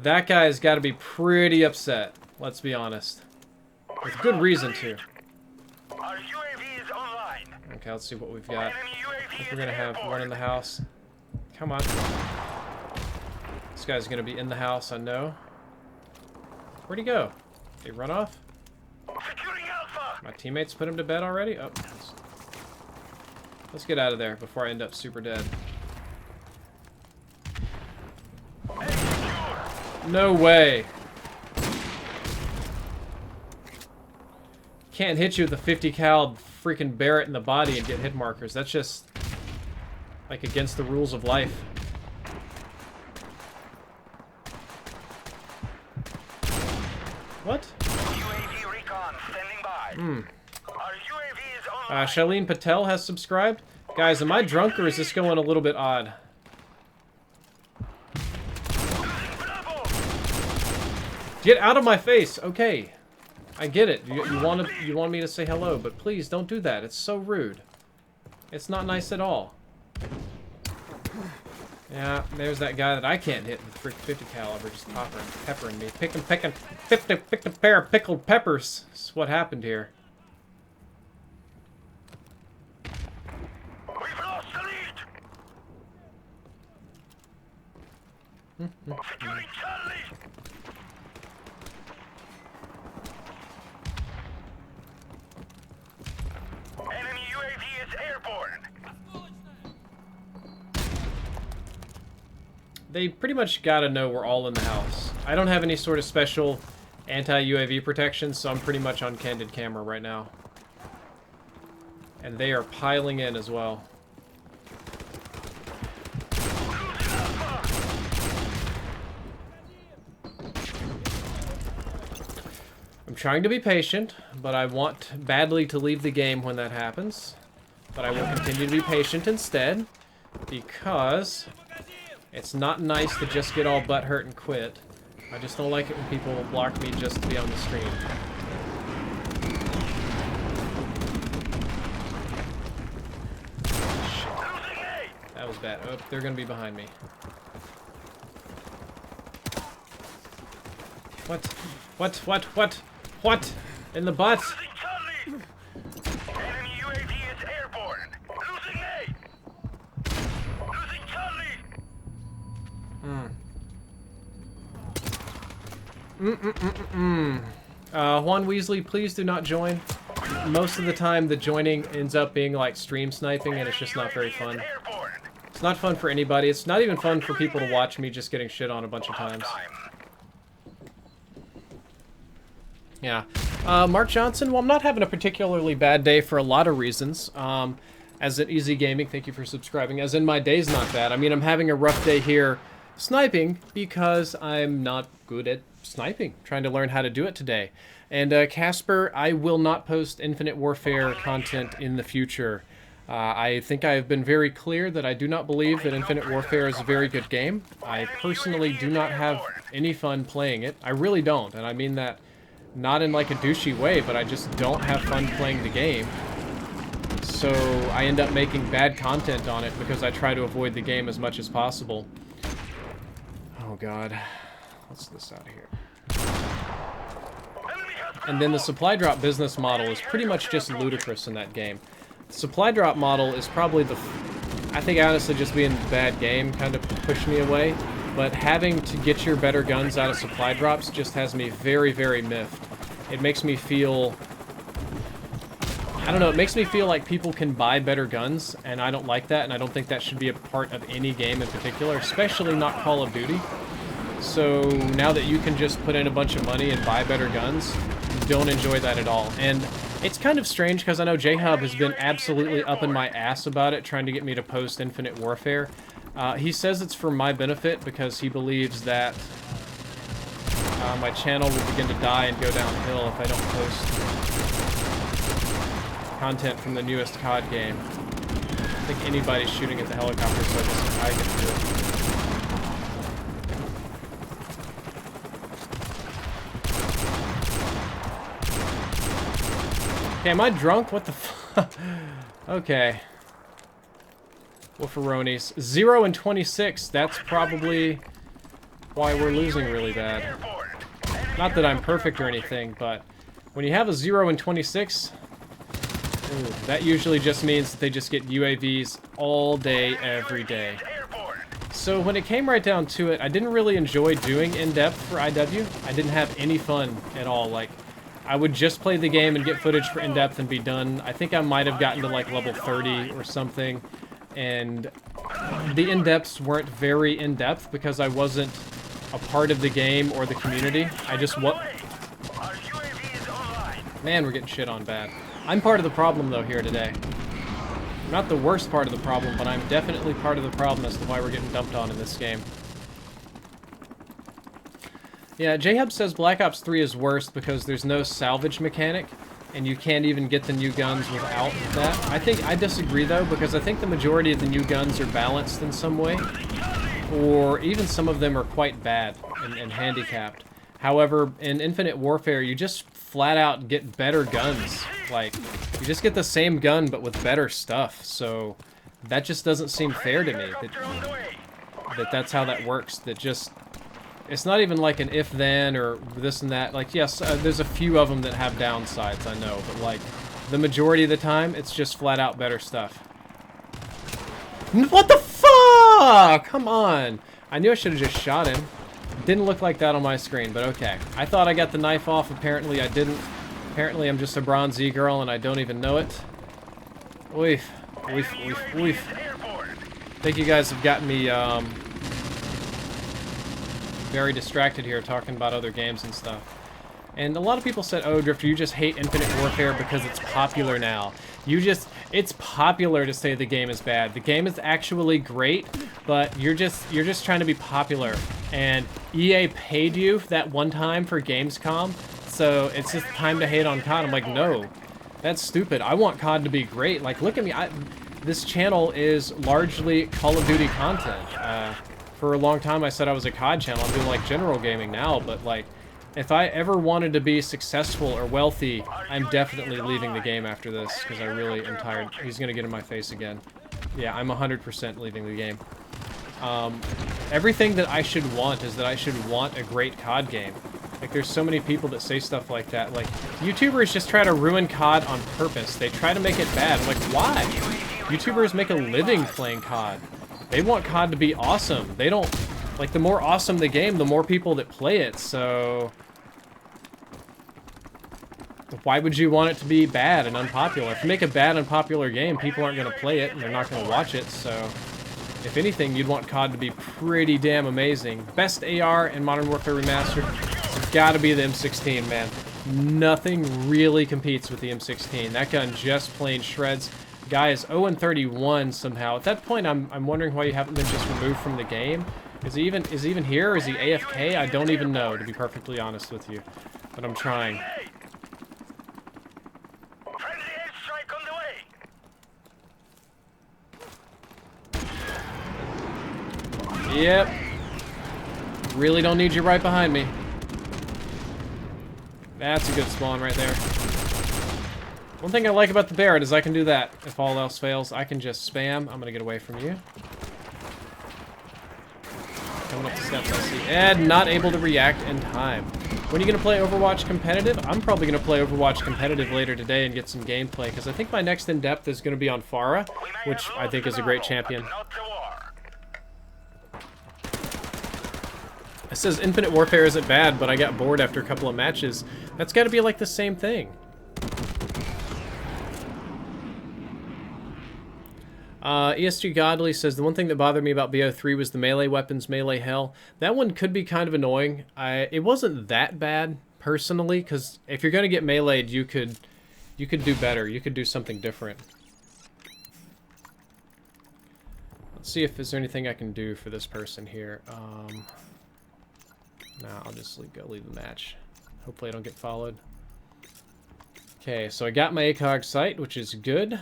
That guy's got to be pretty upset, let's be honest. With good reason, too. Our UAV is online. Okay, let's see what we've got. Enemy UAV We're is going to have airborne. one in the house. Come on. This guy's going to be in the house, I know. Where'd he go? Did he run off? Securing Alpha. My teammates put him to bed already? Oh, let's get out of there before I end up super dead. No way. Can't hit you with a 50 cal freaking Barrett in the body and get hit markers. That's just like against the rules of life. What? UAV recon standing by. Our UAV is online. Shailene Patel has subscribed. Guys, am I drunk or is this going a little bit odd? Bravo. Get out of my face. Okay. I get it. You want me to say hello, but please don't do that. It's so rude. It's not nice at all. Yeah, there's that guy that I can't hit with freaking 50 caliber just peppering me. Picked a pair of pickled peppers. That's what happened here. We've lost the lead. Securing Charlie. Enemy UAV is airborne. They pretty much gotta know we're all in the house. I don't have any sort of special anti-UAV protection, so I'm pretty much on candid camera right now. And they are piling in as well. I'm trying to be patient, but I want badly to leave the game when that happens. But I will continue to be patient instead, because it's not nice to just get all butthurt and quit. I just don't like it when people block me just to be on the stream. That was bad. Oh, they're gonna be behind me. What? In the butt? Losing Charlie. Enemy UAV is airborne. Losing A. Losing Charlie. Juan Weasley, please do not join. Most of the time, the joining ends up being like stream sniping, and it's just not very fun. It's not fun for anybody. It's not even fun for people to watch me just getting shit on a bunch of times. Yeah. Mark Johnson, well, I'm not having a particularly bad day for a lot of reasons. As at Easy Gaming, thank you for subscribing. As in, my day's not bad. I mean, I'm having a rough day here sniping because I'm not good at sniping. Trying to learn how to do it today. And Casper, I will not post Infinite Warfare content in the future. I think I have been very clear that I do not believe that Infinite Warfare is a very good game. I personally do not have any fun playing it. I really don't, and I mean that not in like a douchey way, but I just don't have fun playing the game. So I end up making bad content on it because I try to avoid the game as much as possible. Oh god. What's this out here? And then the supply drop business model is pretty much just ludicrous in that game. The supply drop model is probably the... I think honestly just being a bad game kind of pushed me away. But having to get your better guns out of supply drops just has me very, very miffed. It makes me feel... I don't know, it makes me feel like people can buy better guns, and I don't like that, and I don't think that should be a part of any game in particular, especially not Call of Duty. So now that you can just put in a bunch of money and buy better guns, don't enjoy that at all. And it's kind of strange because I know J-Hub has been absolutely up in my ass about it, trying to get me to post Infinite Warfare. He says it's for my benefit because he believes that my channel will begin to die and go downhill if I don't post content from the newest COD game. I think anybody's shooting at the helicopter, so I get to do it. Okay, am I drunk? What the fuck? Okay. Wolferonis. 0 and 26. That's probably why we're losing really bad. Not that I'm perfect or anything, but when you have a 0 and 26, that usually just means that they just get UAVs all day, every day. So when it came right down to it, I didn't really enjoy doing in-depth for IW. I didn't have any fun at all. Like, I would just play the game and get footage for in-depth and be done. I think I might have gotten to like level 30 or something. And the in-depths weren't very in-depth because I wasn't a part of the game or the community. I just Man, we're getting shit on bad. I'm part of the problem though here today. Not the worst part of the problem, but I'm definitely part of the problem as to why we're getting dumped on in this game. Yeah, J-Hub says Black Ops 3 is worse because there's no salvage mechanic, and you can't even get the new guns without that. I disagree though, because I think the majority of the new guns are balanced in some way, or even some of them are quite bad and handicapped. However, in Infinite Warfare, you just flat out get better guns. Like, you just get the same gun, but with better stuff, so that just doesn't seem fair to me, that's how that works, that just... It's not even like an if-then or this and that. Like, yes, there's a few of them that have downsides, I know. But, like, the majority of the time, it's just flat-out better stuff. What the fuck? Come on. I knew I should have just shot him. Didn't look like that on my screen, but okay. I thought I got the knife off. Apparently, I didn't. Apparently, I'm just a bronze E-girl, and I don't even know it. Oof. Oof, oof, oof. I think you guys have gotten me, very distracted here talking about other games and stuff. And a lot of people said, oh, Drifter, you just hate Infinite Warfare because it's popular now. It's popular to say the game is bad. The game is actually great, but you're just trying to be popular. And EA paid you that one time for Gamescom, so it's just time to hate on COD. I'm like, no, that's stupid. I want COD to be great. Like, look at me. This channel is largely Call of Duty content. For a long time, I said I was a COD channel. I'm doing, like, general gaming now, but, like, if I ever wanted to be successful or wealthy, I'm definitely leaving the game after this, because I really am tired. He's gonna get in my face again. Yeah, I'm 100% leaving the game. Everything that I should want is that I should want a great COD game. Like, there's so many people that say stuff like that. Like, YouTubers just try to ruin COD on purpose. They try to make it bad. I'm like, why? YouTubers make a living playing COD. They want COD to be awesome. They don't... Like, the more awesome the game, the more people that play it, so... why would you want it to be bad and unpopular? If you make a bad, unpopular game, people aren't going to play it, and they're not going to watch it, so... If anything, you'd want COD to be pretty damn amazing. Best AR in Modern Warfare Remastered, it's got to be the M16, man. Nothing really competes with the M16. That gun just plain shreds. Guy is 0-31 somehow. At that point, I'm wondering why you haven't been just removed from the game. Is he even here? Is he AFK? I don't even know, to be perfectly honest with you. But I'm trying. Friendly airstrike on the way. Yep. Really don't need you right behind me. That's a good spawn right there. One thing I like about the Barrett is I can do that. If all else fails, I can just spam. I'm gonna get away from you. Coming up the steps, I see Ed, not able to react in time. When are you gonna play Overwatch competitive? I'm probably gonna play Overwatch competitive later today and get some gameplay, because I think my next in-depth is gonna be on Farah, which I think is a great champion. It says Infinite Warfare isn't bad, but I got bored after a couple of matches. That's gotta be like the same thing. ESG Godly says, the one thing that bothered me about BO3 was the melee weapons, melee hell. That one could be kind of annoying. It wasn't that bad, personally, because if you're going to get meleeed, you could do better. You could do something different. Let's see if there's anything I can do for this person here. No, I'll just go leave the match. Hopefully I don't get followed. Okay, so I got my ACOG sight, which is good.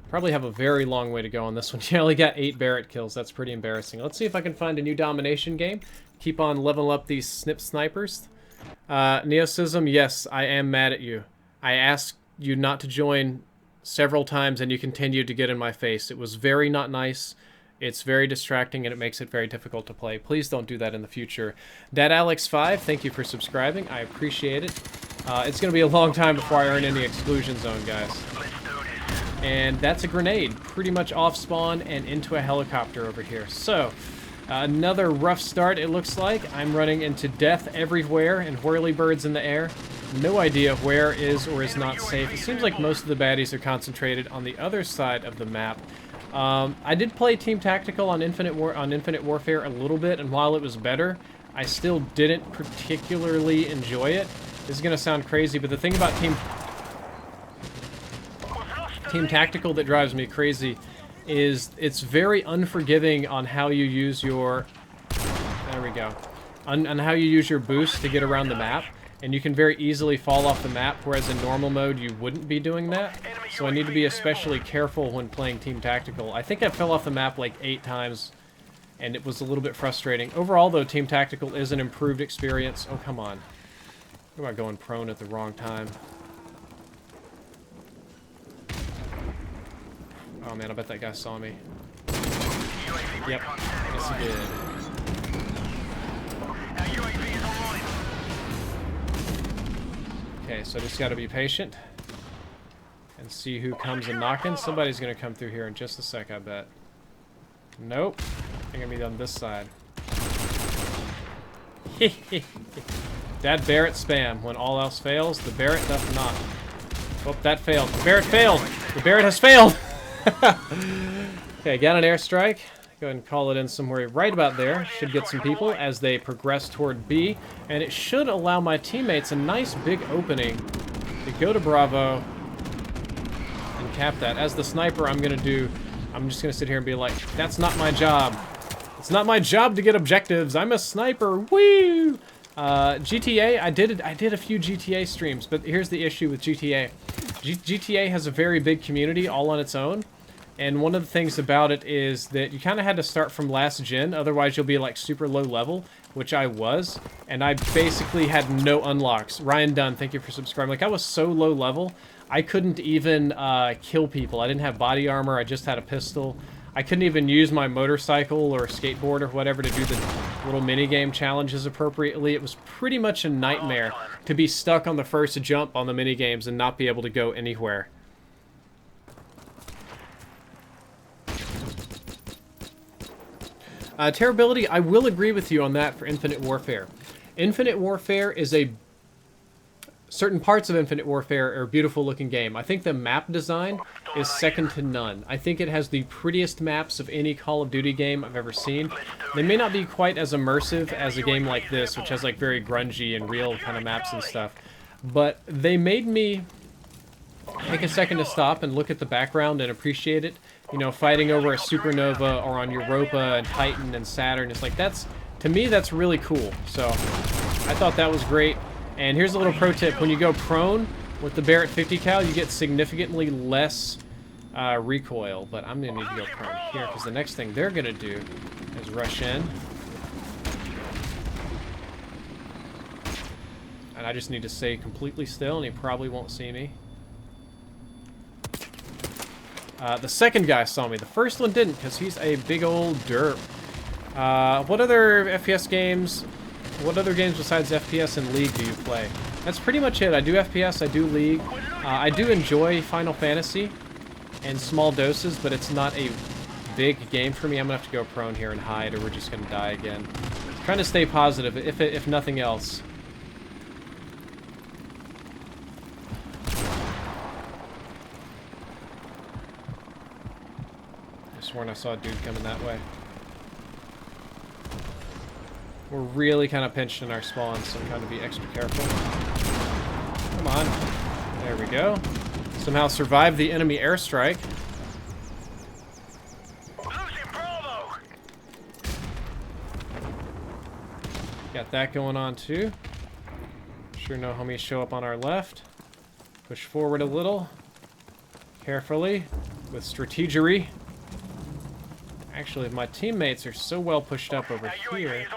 Probably have a very long way to go on this one. You only got 8 Barrett kills. That's pretty embarrassing. Let's see if I can find a new domination game. Keep on leveling up these snipers. Neosysm, yes, I am mad at you. I asked you not to join several times and you continued to get in my face. It was very not nice. It's very distracting and it makes it very difficult to play. Please don't do that in the future. DadAlex5, thank you for subscribing. I appreciate it. It's going to be a long time before I earn any exclusion zone, guys. And that's a grenade, pretty much off spawn and into a helicopter over here. So, another rough start it looks like. I'm running into death everywhere and whirlybirds in the air. No idea where is or is not safe. It seems like most of the baddies are concentrated on the other side of the map. I did play Team Tactical on Infinite Warfare a little bit, and while it was better, I still didn't particularly enjoy it. This is going to sound crazy, but the thing about Team Tactical that drives me crazy is it's very unforgiving on how you use your... There we go. On how you use your boost to get around the map. And you can very easily fall off the map, whereas in normal mode you wouldn't be doing that. So I need to be especially careful when playing Team Tactical. I think I fell off the map like 8 times, and it was a little bit frustrating. Overall, though, Team Tactical is an improved experience. Oh, come on. Why am I going prone at the wrong time? Oh man, I bet that guy saw me. Yep, yes he did. Okay, so just gotta be patient and see who comes and knocking. Somebody's gonna come through here in just a sec, I bet. Nope. They're gonna be on this side. That Barrett spam. When all else fails, the Barrett doth not. Oh, that failed. The Barrett failed! The Barrett has failed! Okay, got an airstrike. Go ahead and call it in somewhere right about there. Should get some people as they progress toward B. And it should allow my teammates a nice big opening to go to Bravo and cap that. As the sniper, I'm just gonna sit here and be like, that's not my job. It's not my job to get objectives. I'm a sniper. Woo! GTA, I did a few GTA streams, but here's the issue with GTA. GTA has a very big community all on its own. And one of the things about it is that you kind of had to start from last gen, otherwise you'll be like super low level, which I was, and I basically had no unlocks. Ryan Dunn, thank you for subscribing. Like, I was so low level, I couldn't even kill people. I didn't have body armor, I just had a pistol. I couldn't even use my motorcycle or skateboard or whatever to do the little minigame challenges appropriately. It was pretty much a nightmare to be stuck on the first jump on the minigames and not be able to go anywhere. Terribility, I will agree with you on that for Infinite Warfare. Infinite Warfare is a certain parts of Infinite Warfare are a beautiful looking game. I think the map design is second to none. I think it has the prettiest maps of any Call of Duty game I've ever seen. They may not be quite as immersive as a game like this, which has like very grungy and real kind of maps and stuff, but they made me take a second to stop and look at the background and appreciate it. You know, fighting over a supernova or on Europa and Titan and Saturn, it's like, that's, to me, that's really cool. So I thought that was great. And here's a little pro tip: when you go prone with the Barrett 50 cal, you get significantly less recoil. But I'm gonna need to go prone here because the next thing they're gonna do is rush in, and I just need to stay completely still, and he probably won't see me. The second guy saw me. The first one didn't, because he's a big old derp. What other FPS games, what other games besides FPS and League do you play? That's pretty much it. I do FPS, I do League. I do enjoy Final Fantasy in small doses, but it's not a big game for me. I'm going to have to go prone here and hide, or we're just going to die again. Trying to stay positive, if nothing else. I sworn I saw a dude coming that way. We're really kind of pinched in our spawn, so I'm trying to be extra careful. Come on. There we go. Somehow survived the enemy airstrike. Losing Bravo. Got that going on too. Sure no homies show up on our left. Push forward a little. Carefully. With strategery. Actually, my teammates are so well pushed up over here.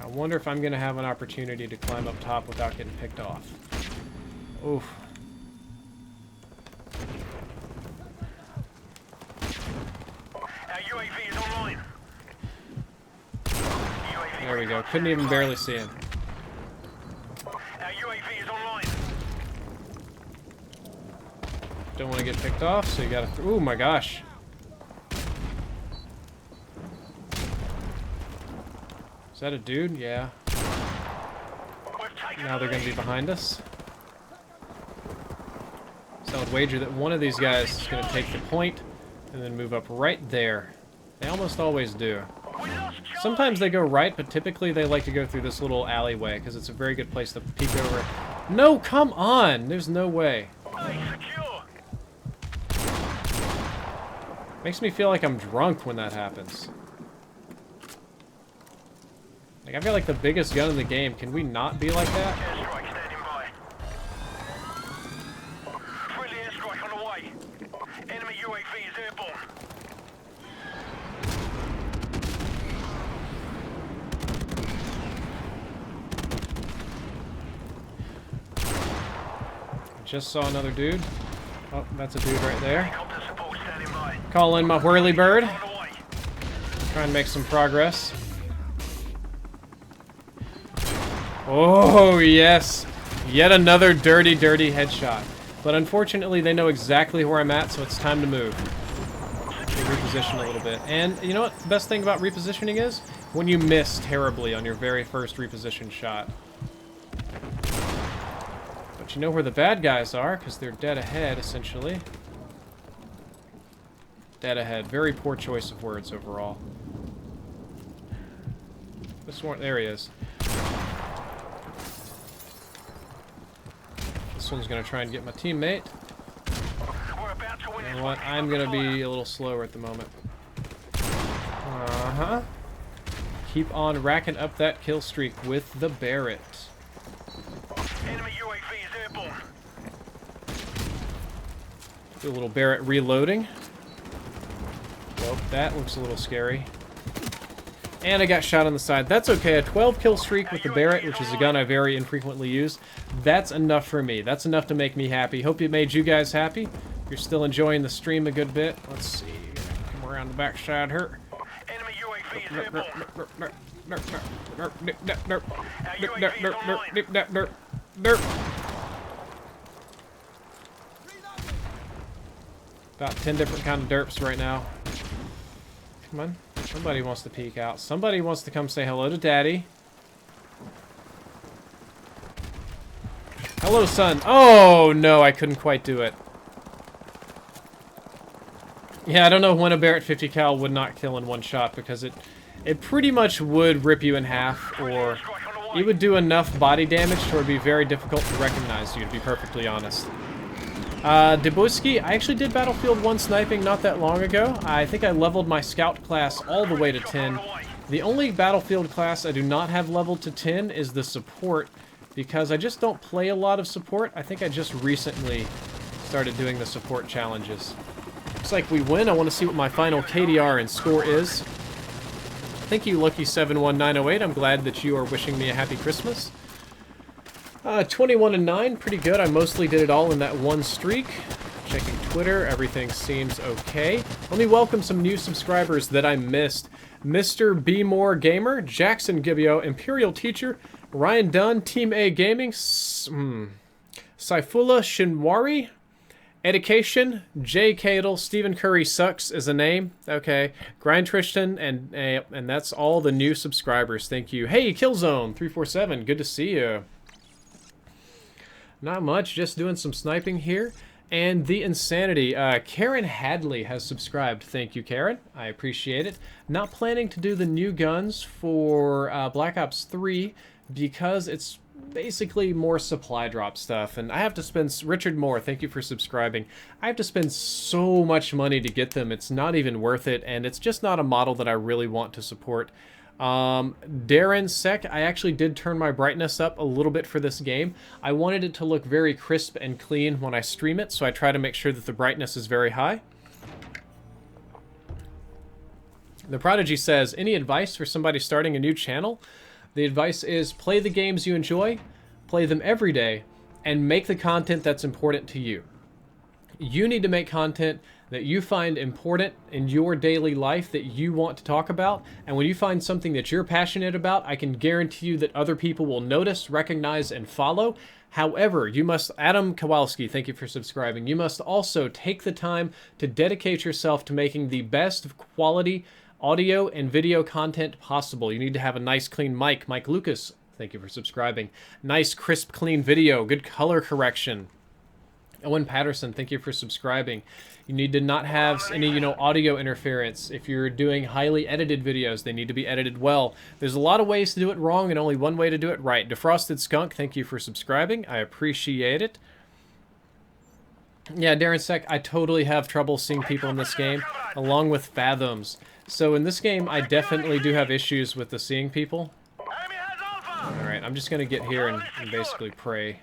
I wonder if I'm going to have an opportunity to climb up top without getting picked off. Oof. UAV is online. There we go. Couldn't even barely see him. UAV is online. Don't want to get picked off, so you got to... Ooh, my gosh. Is that a dude? Yeah. Now they're going to be behind us. So I would wager that one of these guys is going to take the point and then move up right there. They almost always do. Sometimes they go right, but typically they like to go through this little alleyway because it's a very good place to peek over. No, come on! There's no way. Makes me feel like I'm drunk when that happens. Like, I've got like the biggest gun in the game. Can we not be like that? Airstrike standing by. Friendly airstrike on the way. Enemy UAV is airborne. I just saw another dude. Oh, that's a dude right there. Helicopter support standing by. Call in my whirly bird. On the way. Try and make some progress. Oh, yes. Yet another dirty, dirty headshot. But unfortunately, they know exactly where I'm at, so it's time to move. Reposition a little bit. And you know what the best thing about repositioning is? When you miss terribly on your very first reposition shot. But you know where the bad guys are, because they're dead ahead, essentially. Dead ahead. Very poor choice of words overall. This one, there he is. This one's gonna try and get my teammate. We're about to win. You know what? I'm gonna be a little slower at the moment. Uh-huh. Keep on racking up that kill streak with the Barrett. Enemy UAV is airborne. Do a little Barrett reloading. Well, that looks a little scary. And I got shot on the side. That's okay. A 12 kill streak with the Barrett, which is a gun I very infrequently use. That's enough for me. That's enough to make me happy. Hope it made you guys happy. If you're still enjoying the stream a good bit. Let's see. Come around the backside here. Enemy UAV is airborne. About 10 different kind of derps right now. Come on. Somebody wants to peek out. Somebody wants to come say hello to Daddy. Hello, son. Oh, no, I couldn't quite do it. Yeah, I don't know when a Barrett 50 cal would not kill in one shot, because it pretty much would rip you in half, or it would do enough body damage to where it'd be very difficult to recognize you, to be perfectly honest. Debuski, I actually did Battlefield 1 sniping not that long ago. I think I leveled my scout class all the way to 10. The only Battlefield class I do not have leveled to 10 is the support, because I just don't play a lot of support. I think I just recently started doing the support challenges. Looks like we win. I want to see what my final KDR and score is. Thank you, Lucky71908. I'm glad that you are wishing me a happy Christmas. 21-9, pretty good. I mostly did it all in that one streak. Checking Twitter, everything seems okay. Let me welcome some new subscribers that I missed. Mr. B. Moore Gamer, Jackson Gibbio, Imperial Teacher, Ryan Dunn, Team A Gaming, Saifullah Shinwari, Education, Jay Cadle, Stephen Curry Sucks is a name. Okay. Grind Tristan, and that's all the new subscribers. Thank you. Hey, Killzone347, good to see you. Not much, just doing some sniping here. And the Insanity, Karen Hadley has subscribed. Thank you, Karen. I appreciate it. Not planning to do the new guns for Black Ops 3 because it's basically more supply drop stuff. And I have to spend... Richard Moore, thank you for subscribing. I have to spend so much money to get them. It's not even worth it, and it's just not a model that I really want to support. Darren Sec, I actually did turn my brightness up a little bit for this game. I wanted it to look very crisp and clean when I stream it, so I try to make sure that the brightness is very high. The Prodigy says, any advice for somebody starting a new channel? The advice is play the games you enjoy, play them every day, and make the content that's important to you. You need to make content that you find important in your daily life that you want to talk about. And when you find something that you're passionate about, I can guarantee you that other people will notice, recognize, and follow. However, you must, Adam Kowalski, thank you for subscribing. You must also take the time to dedicate yourself to making the best quality audio and video content possible. You need to have a nice clean mic. Mike Lucas, thank you for subscribing. Nice, crisp, clean video, good color correction. Owen Patterson, thank you for subscribing. You need to not have any, audio interference. If you're doing highly edited videos, they need to be edited well. There's a lot of ways to do it wrong and only one way to do it right. Defrosted Skunk, thank you for subscribing. I appreciate it. Yeah, Darren Sec, I totally have trouble seeing people in this game, along with Fathoms. So in this game, I definitely do have issues with the seeing people. Alright, I'm just going to get here and basically pray.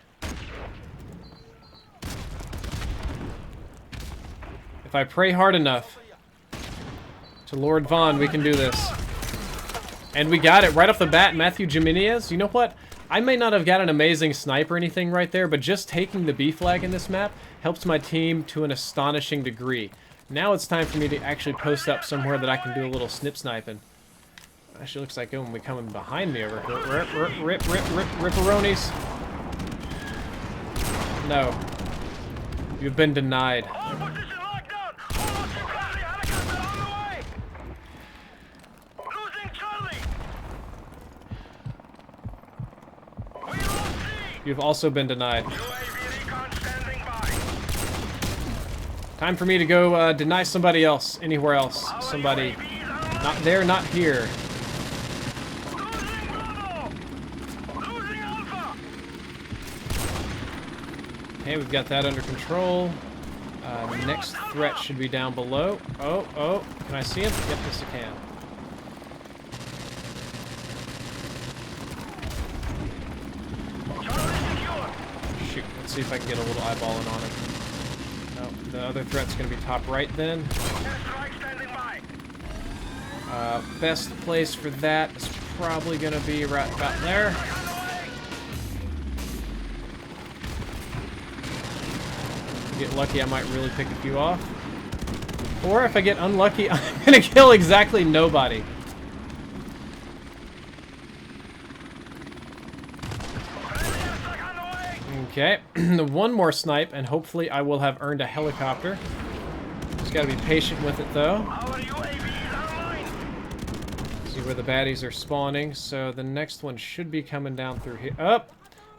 If I pray hard enough to Lord Vaughn, we can do this. And we got it right off the bat, Matthew Jimenez. You know what? I may not have got an amazing snipe or anything right there, but just taking the B flag in this map helps my team to an astonishing degree. Now it's time for me to actually post up somewhere that I can do a little snip sniping. Actually looks like it'll be coming behind me over here. Ripperonis. No. You've been denied. You've also been denied. Time for me to go deny somebody else, anywhere else. Somebody not there, not here. Okay, we've got that under control. The next threat should be down below. Oh, can I see him? Yep, yes I can. Shoot, let's see if I can get a little eyeballing on him. No, the other threat's gonna be top right then. Best place for that is probably gonna be right about there. Get lucky, I might really pick a few off. Or if I get unlucky, I'm gonna kill exactly nobody. Okay, one more snipe, and hopefully I will have earned a helicopter. Just gotta be patient with it, though. See where the baddies are spawning, so the next one should be coming down through here. Up!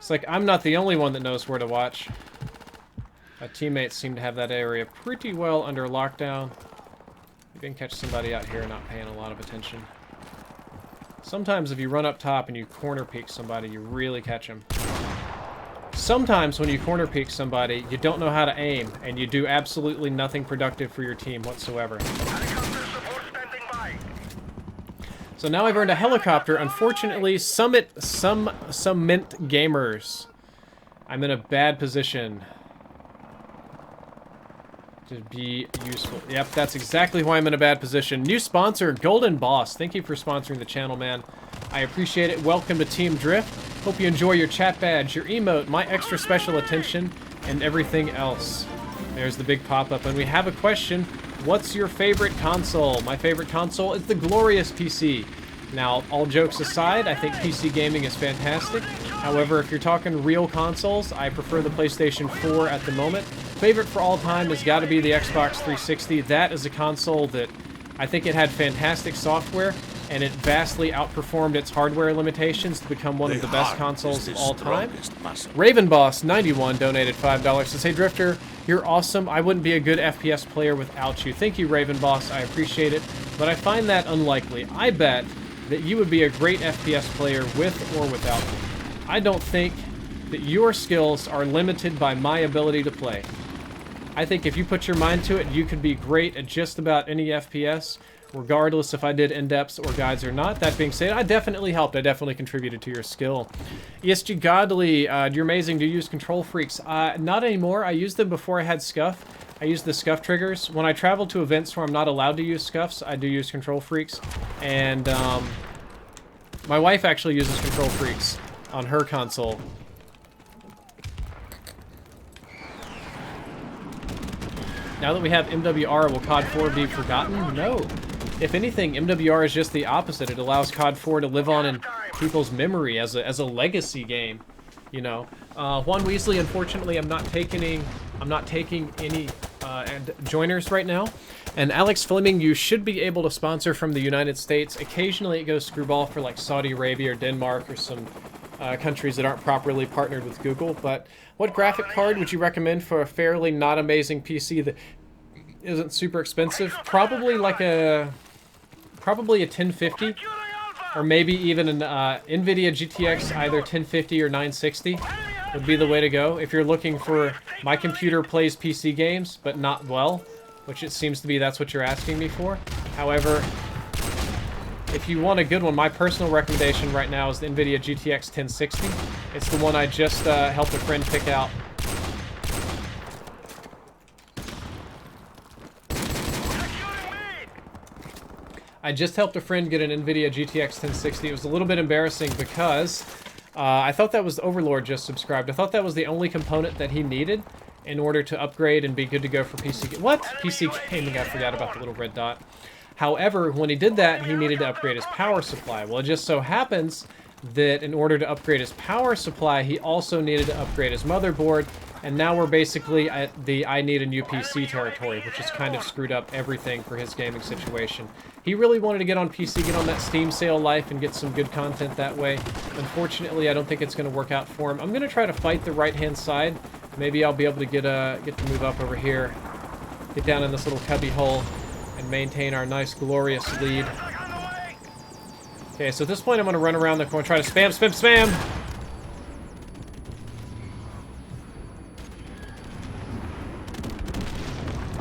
It's like I'm not the only one that knows where to watch. My teammates seem to have that area pretty well under lockdown. You can catch somebody out here not paying a lot of attention. Sometimes if you run up top and you corner peek somebody, you really catch them. Sometimes when you corner peek somebody, you don't know how to aim, and you do absolutely nothing productive for your team whatsoever. So now I've earned a helicopter. Unfortunately, Summit Gamers. I'm in a bad position to be useful. Yep, that's exactly why I'm in a bad position. New sponsor, Golden Boss. Thank you for sponsoring the channel, man. I appreciate it. Welcome to Team Drift. Hope you enjoy your chat badge, your emote, my extra special attention, and everything else. There's the big pop-up. And we have a question. What's your favorite console? My favorite console is the glorious PC. Now, all jokes aside, I think PC gaming is fantastic. However, if you're talking real consoles, I prefer the PlayStation 4 at the moment. Favorite for all time has got to be the Xbox 360. That is a console that I think it had fantastic software, and it vastly outperformed its hardware limitations to become one of the best consoles of all time. Ravenboss91 donated $5. Says, hey Drifter, you're awesome. I wouldn't be a good FPS player without you. Thank you, Ravenboss. I appreciate it, but I find that unlikely. I bet that you would be a great FPS player with or without me. I don't think that your skills are limited by my ability to play. I think if you put your mind to it, you could be great at just about any FPS, regardless if I did in-depths or guides or not. That being said, I definitely helped. I definitely contributed to your skill. ESG Godly, you're amazing. Do you use control freaks? Not anymore. I used them before I had Scuff. I use the Scuff triggers. When I travel to events where I'm not allowed to use Scuffs, I do use control freaks. And my wife actually uses control freaks on her console. Now that we have MWR, will COD 4 be forgotten? No. If anything, MWR is just the opposite. It allows COD 4 to live on in people's memory as a legacy game. You know, Juan Weasley. Unfortunately, I'm not taking any joiners right now. And Alex Fleming, you should be able to sponsor from the United States. Occasionally, it goes screwball for like Saudi Arabia or Denmark or some countries that aren't properly partnered with Google. But what graphic card would you recommend for a fairly not amazing PC that isn't super expensive? Probably a 1050, or maybe even an NVIDIA GTX, either 1050 or 960 would be the way to go. If you're looking for, my computer plays PC games, but not well, which it seems to be that's what you're asking me for. However, if you want a good one, my personal recommendation right now is the NVIDIA GTX 1060. It's the one I just helped a friend pick out. I just helped a friend get an NVIDIA GTX 1060. It was a little bit embarrassing because I thought that was Overlord just subscribed. I thought that was the only component that he needed in order to upgrade and be good to go for PC. What? PC gaming, I forgot about the little red dot. However, when he did that, he needed to upgrade his power supply. Well, it just so happens that in order to upgrade his power supply, he also needed to upgrade his motherboard, and now we're basically at the I need a new PC territory, which has kind of screwed up everything for his gaming situation. He really wanted to get on PC, get on that Steam sale life, and get some good content that way. Unfortunately, I don't think it's going to work out for him. I'm going to try to fight the right-hand side. Maybe I'll be able to get to move up over here, get down in this little cubby hole, and maintain our nice, glorious lead. Okay, so at this point, I'm going to run around the corner, try to spam, spam, spam!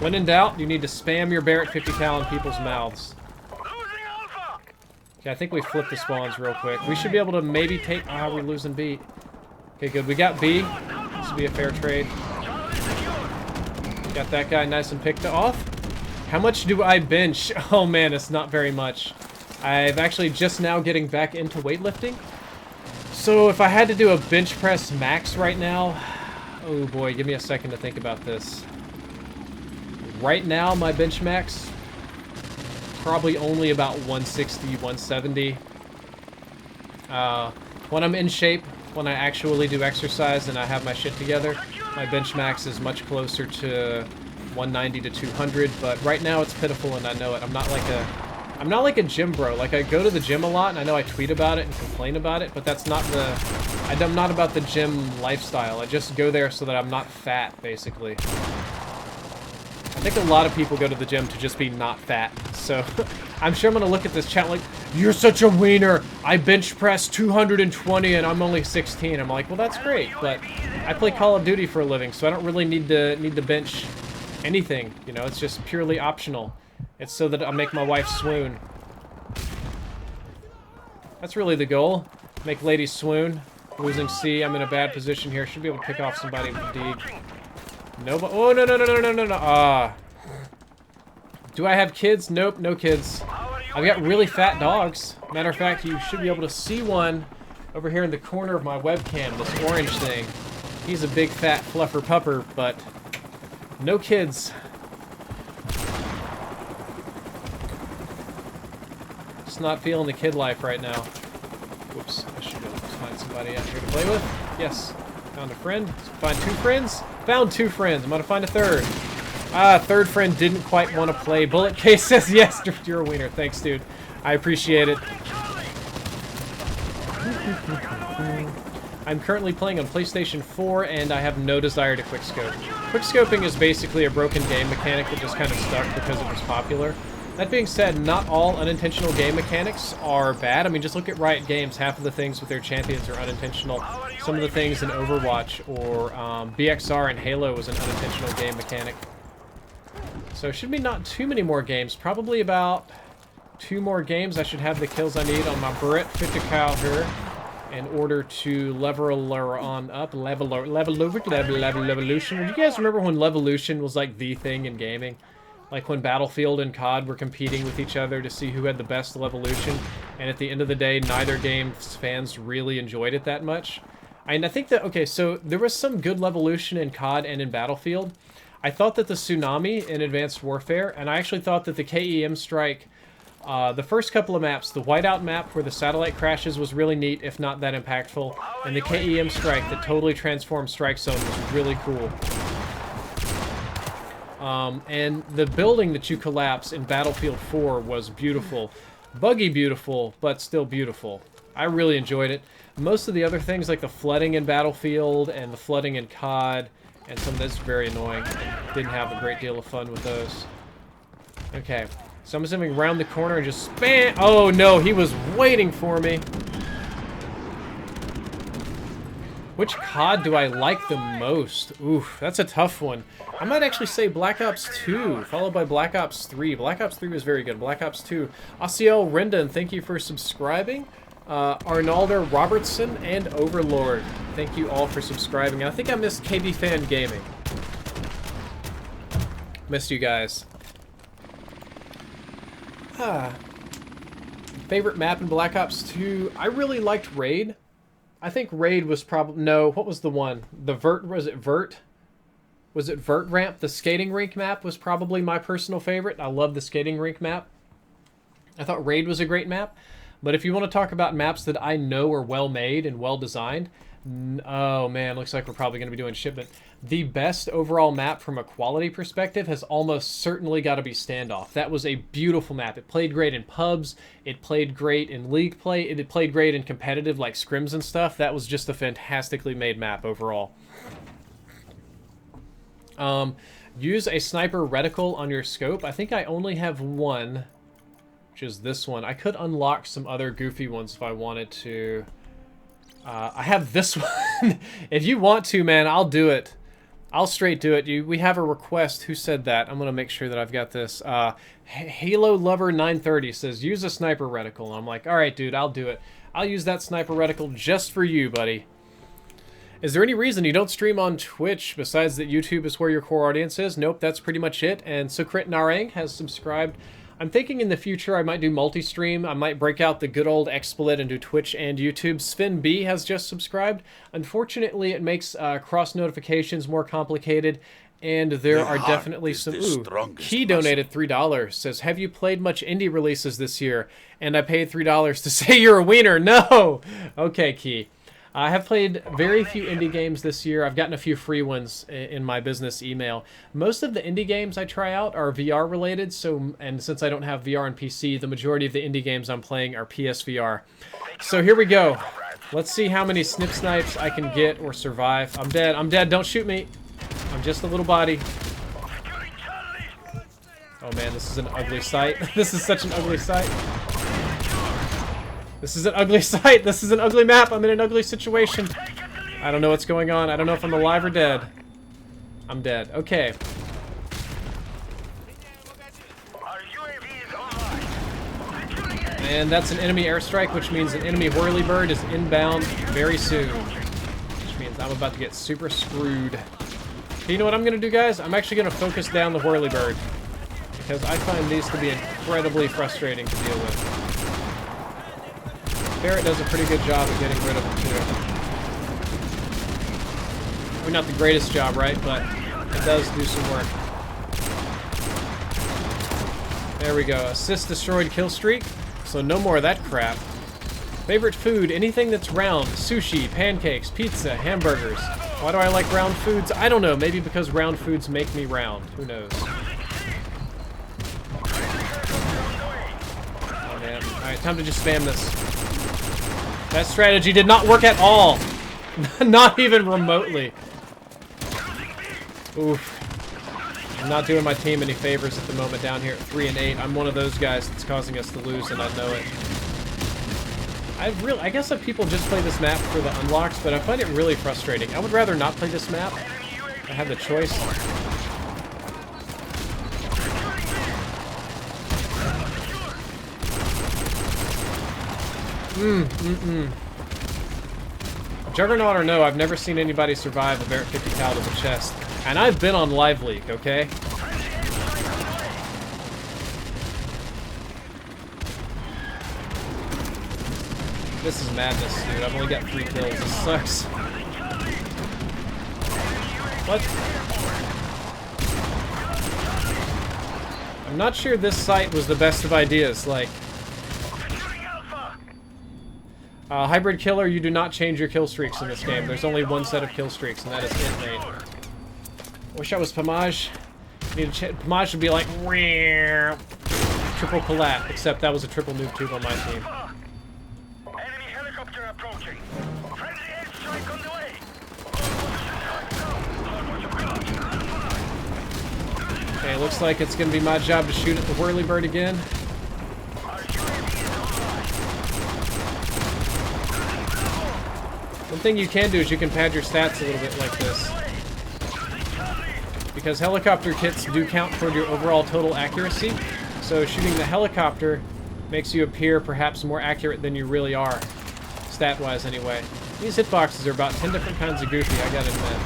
When in doubt, you need to spam your Barrett 50 cal in people's mouths. Okay, I think we flipped the spawns real quick. We should be able to maybe take... Ah, we're losing B. Okay, good. We got B. This will be a fair trade. Got that guy nice and picked off. How much do I bench? Oh man, it's not very much. I've actually just now getting back into weightlifting. So if I had to do a bench press max right now... Oh boy, give me a second to think about this. Right now, my bench max... probably only about 160, 170. When I'm in shape, when I actually do exercise and I have my shit together, my bench max is much closer to 190 to 200, but right now it's pitiful and I know it. I'm not like a I'm not like a gym bro. Like, I go to the gym a lot, and I know I tweet about it and complain about it, but that's not the... I'm not about the gym lifestyle. I just go there so that I'm not fat, basically. I think a lot of people go to the gym to just be not fat. So, I'm sure I'm going to look at this chat like, you're such a wiener. I bench press 220 and I'm only 16. I'm like, well, that's great, but I play Call of Duty for a living, so I don't really need to bench anything. You know, it's just purely optional. It's so that I'll make my wife swoon. That's really the goal. Make ladies swoon. Losing C. I'm in a bad position here. Should be able to pick off somebody with D. Nobody. Oh, no, no, no, no, no, no, no. Ah. Do I have kids? Nope, no kids. I've got really fat dogs. Matter of fact, you should be able to see one over here in the corner of my webcam, this orange thing. He's a big fat fluffer pupper, but no kids. Just not feeling the kid life right now. Whoops, I should be able to find somebody out here to play with. Yes, found a friend. Find 2 friends? Found 2 friends. I'm gonna find a third. Ah, third friend didn't quite want to play. Bullet Case says yes, you're a wiener. Thanks, dude. I appreciate it. I'm currently playing on PlayStation 4, and I have no desire to quickscope. Quickscoping is basically a broken game mechanic that just kind of stuck because it was popular. That being said, not all unintentional game mechanics are bad. I mean, just look at Riot Games. Half of the things with their champions are unintentional. Some of the things in Overwatch or BXR and Halo was an unintentional game mechanic. So it should be not too many more games. Probably about 2 more games. I should have the kills I need on my Brit 50 cal here in order to level on up. Levolution. Do you guys remember when Levolution was like the thing in gaming? Like when Battlefield and COD were competing with each other to see who had the best Levolution, and at the end of the day, neither game's fans really enjoyed it that much. And I think that, okay, so there was some good Levolution in COD and in Battlefield. I thought that the Tsunami in Advanced Warfare, and I actually thought that the KEM Strike, the first couple of maps, the Whiteout map where the satellite crashes was really neat, if not that impactful, and the KEM Strike that totally transformed Strike Zone was really cool. And the building that you collapse in Battlefield 4 was beautiful. Buggy beautiful, but still beautiful. I really enjoyed it. Most of the other things, like the flooding in Battlefield and the flooding in COD, and some of that's very annoying. Didn't have a great deal of fun with those. Okay, so I'm assuming around the corner and just spam. Oh no, he was waiting for me. Which COD do I like the most? Oof, that's a tough one. I might actually say Black Ops 2, followed by Black Ops 3. Black Ops 3 was very good. Black Ops 2. Asiel Rendon, thank you for subscribing. Arnaldo Robertson and Overlord, thank you all for subscribing. I think I missed KB Fan Gaming. Missed you guys. Favorite map in Black Ops 2? I really liked Raid. I think Raid was probably... No, what was the one? The Vert... Was it Vert? Was it Vert Ramp? The skating rink map was probably my personal favorite. I love the skating rink map. I thought Raid was a great map. But if you want to talk about maps that I know are well made and well designed... Oh man, looks like we're probably going to be doing Shipment. The best overall map from a quality perspective has almost certainly got to be Standoff. That was a beautiful map. It played great in pubs. It played great in league play. It played great in competitive like scrims and stuff. That was just a fantastically made map overall. Use a sniper reticle on your scope. I think I only have one, which is this one. I could unlock some other goofy ones if I wanted to. I have this one. If you want to, man, I'll do it. I'll straight do it. We have a request. Who said that? I'm going to make sure that I've got this. Halo Lover 930 says, use a sniper reticle. And I'm like, all right, dude, I'll do it. I'll use that sniper reticle just for you, buddy. Is there any reason you don't stream on Twitch besides that YouTube is where your core audience is? Nope, that's pretty much it. And Sukrit Narang has subscribed. I'm thinking in the future I might do multi-stream. I might break out the good old XSplit and do Twitch and YouTube. Sven B has just subscribed. Unfortunately, it makes cross notifications more complicated, and there are definitely some... Ooh, Key donated $3. Says, have you played much indie releases this year? And I paid $3 to say you're a wiener. No! Okay, Key. I have played very few indie games this year. I've gotten a few free ones in my business email. Most of the indie games I try out are VR related, and since I don't have VR on PC, the majority of the indie games I'm playing are PSVR. So here we go. Let's see how many snipes I can get or survive. I'm dead. I'm dead. Don't shoot me. I'm just a little body. Oh man, this is an ugly sight. This is such an ugly sight. This is an ugly sight. This is an ugly map. I'm in an ugly situation. I don't know what's going on. I don't know if I'm alive or dead. I'm dead. Okay. And that's an enemy airstrike, which means an enemy whirlybird is inbound very soon. Which means I'm about to get super screwed. Okay, you know what I'm going to do, guys? I'm actually going to focus down the whirlybird. Because I find these to be incredibly frustrating to deal with. Barrett does a pretty good job of getting rid of them, too. Maybe not the greatest job, right? But it does do some work. There we go. Assist destroyed kill streak. So no more of that crap. Favorite food, anything that's round. Sushi, pancakes, pizza, hamburgers. Why do I like round foods? I don't know. Maybe because round foods make me round. Who knows? Oh, man. Alright, time to just spam this. That strategy did not work at all. Not even remotely. Oof. I'm not doing my team any favors at the moment down here at 3 and 8. I'm one of those guys that's causing us to lose, and I know it. I guess that people just play this map for the unlocks, but I find it really frustrating. I would rather not play this map. I have the choice. Juggernaut or no, I've never seen anybody survive a Barrett 50 cal to the chest. And I've been on Live Leak, okay? This is madness, dude. I've only got 3 kills. This sucks. What? I'm not sure this site was the best of ideas. Like, Hybrid Killer, you do not change your kill streaks in this game. There's only one set of kill streaks, and that is it, mate. Wish I was Pomage. Pomage should be like, triple collab, except that was a triple noob tube on my team. Enemy helicopter approaching. Friendly airstrike on the way. Okay, looks like it's gonna be my job to shoot at the whirlybird again. One thing you can do is you can pad your stats a little bit like this. Because helicopter kits do count toward your overall total accuracy, so shooting the helicopter makes you appear perhaps more accurate than you really are, stat-wise anyway. These hitboxes are about 10 different kinds of goofy, I gotta admit.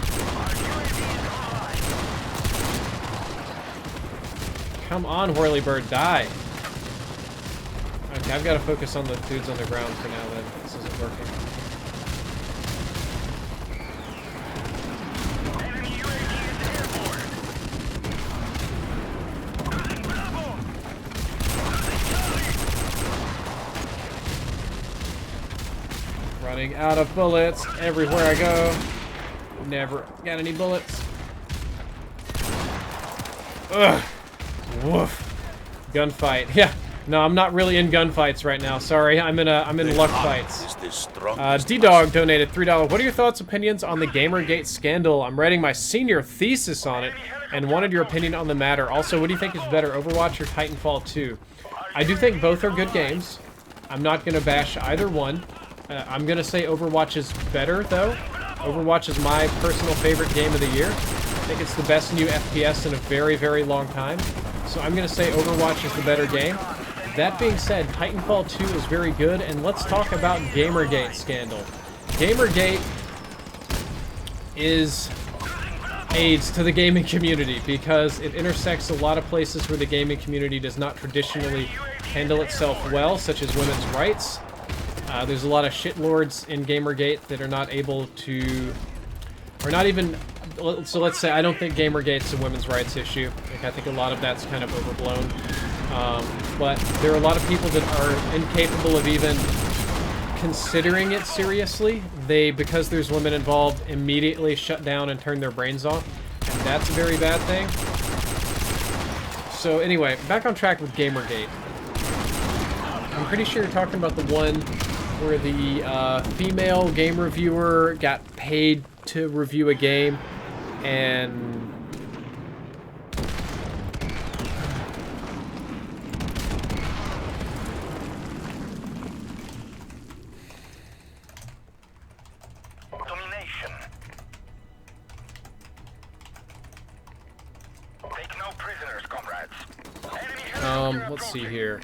Come on, whirlybird, die! Okay, I've got to focus on the dudes on the ground for now then. This isn't working. Running out of bullets everywhere I go. Never got any bullets. Ugh. Woof. Gunfight. Yeah. No, I'm not really in gunfights right now. Sorry, I'm in luck fights. D-Dog donated $3. What are your thoughts, opinions on the Gamergate scandal? I'm writing my senior thesis on it and wanted your opinion on the matter. Also, what do you think is better, Overwatch or Titanfall 2? I do think both are good games. I'm not going to bash either one. I'm going to say Overwatch is better, though. Overwatch is my personal favorite game of the year. I think it's the best new FPS in a very, very long time. So I'm going to say Overwatch is the better game. That being said, Titanfall 2 is very good, and let's talk about Gamergate scandal. Gamergate is AIDS to the gaming community because it intersects a lot of places where the gaming community does not traditionally handle itself well, such as women's rights. There's a lot of shitlords in Gamergate that are not able to, or not even, so let's say I don't think Gamergate's a women's rights issue. I think a lot of that's kind of overblown. But there are a lot of people that are incapable of even considering it seriously, they, because there's women involved, immediately shut down and turn their brains off, and that's a very bad thing. So anyway, back on track with Gamergate. I'm pretty sure you're talking about the one where the female game reviewer got paid to review a game, and Domination. Take no prisoners, comrades. let's see here.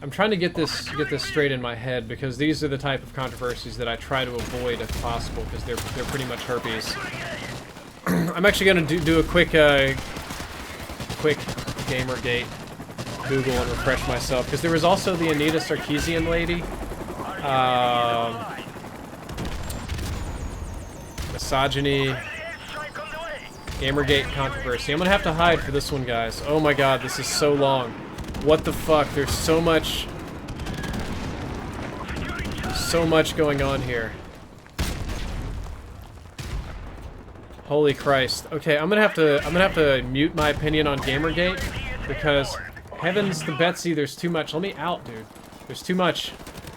I'm trying to get this straight in my head, because these are the type of controversies that I try to avoid if possible, because they're pretty much herpes. I'm actually going to do a quick Gamergate Google and refresh myself, because there was also the Anita Sarkeesian lady. Misogyny. Gamergate controversy. I'm going to have to hide for this one, guys. Oh my god, this is so long. What the fuck? There's so much going on here. Holy Christ. Okay, I'm gonna have to mute my opinion on Gamergate, because heavens to Betsy, there's too much. Let me out, dude. There's too much.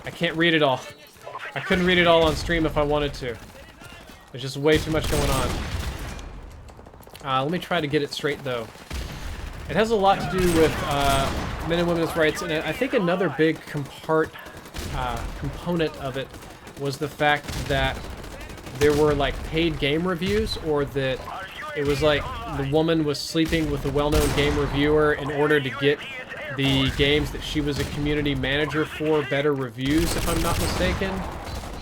I can't read it all. I couldn't read it all on stream if I wanted to. There's just way too much going on. Let me try to get it straight, though. It has a lot to do with men and women's rights, and I think another big component of it was the fact that there were, like, paid game reviews, or that it was like the woman was sleeping with a well-known game reviewer in order to get the games that she was a community manager for better reviews, if I'm not mistaken.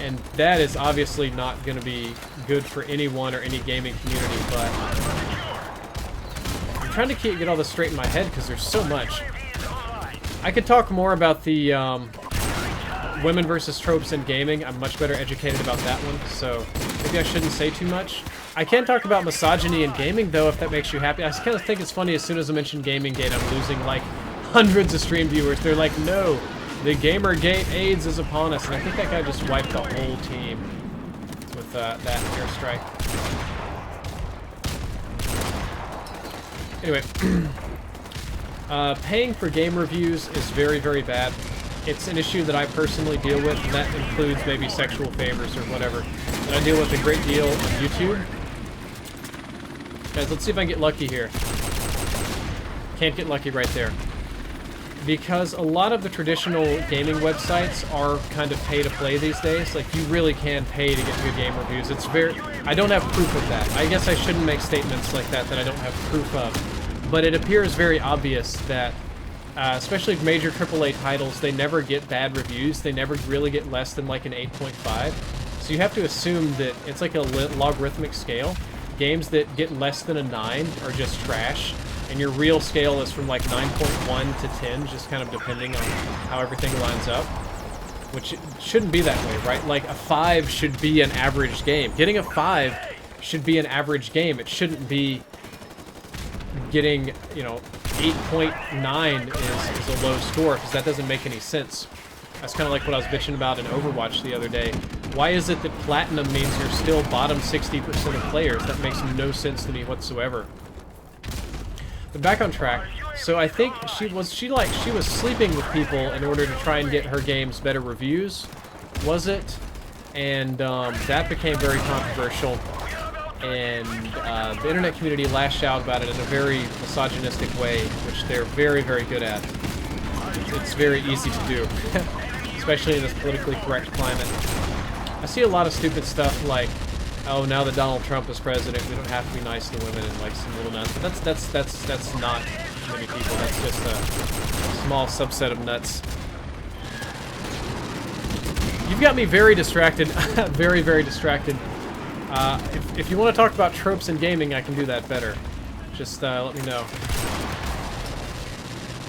And that is obviously not going to be good for anyone or any gaming community, but I'm trying to get all this straight in my head, because there's so much. I could talk more about the women versus tropes in gaming. I'm much better educated about that one, so maybe I shouldn't say too much. I can talk about misogyny in gaming, though, if that makes you happy. I kind of think it's funny, as soon as I mention Gamergate, I'm losing, like, hundreds of stream viewers. They're like, no, the Gamergate AIDS is upon us, and I think that guy just wiped the whole team with that airstrike. Anyway, paying for game reviews is very, very bad. It's an issue that I personally deal with, and that includes maybe sexual favors or whatever. And I deal with a great deal on YouTube. Guys, let's see if I can get lucky here. Can't get lucky right there. Because a lot of the traditional gaming websites are kind of pay-to-play these days. Like, you really can pay to get good game reviews. It's very... I don't have proof of that. I guess I shouldn't make statements like that I don't have proof of. But it appears very obvious that, especially major AAA titles, they never get bad reviews. They never really get less than, like, an 8.5. So you have to assume that it's like a logarithmic scale. Games that get less than a 9 are just trash. And your real scale is from like 9.1 to 10, just kind of depending on how everything lines up. Which shouldn't be that way, right? Like, a 5 should be an average game. Getting a 5 should be an average game. It shouldn't be getting, you know, 8.9 is a low score, because that doesn't make any sense. That's kind of like what I was bitching about in Overwatch the other day. Why is it that Platinum means you're still bottom 60% of players? That makes no sense to me whatsoever. But back on track. So I think she was sleeping with people in order to try and get her games better reviews, was it? And that became very controversial, and the internet community lashed out about it in a very misogynistic way, which they're very, very good at. It's very easy to do, especially in this politically correct climate. I see a lot of stupid stuff like, oh, now that Donald Trump is president, we don't have to be nice to women, and like some little nuts. But that's not many people. That's just a small subset of nuts. You've got me very distracted, very, very distracted. If you want to talk about tropes in gaming, I can do that better. Just let me know.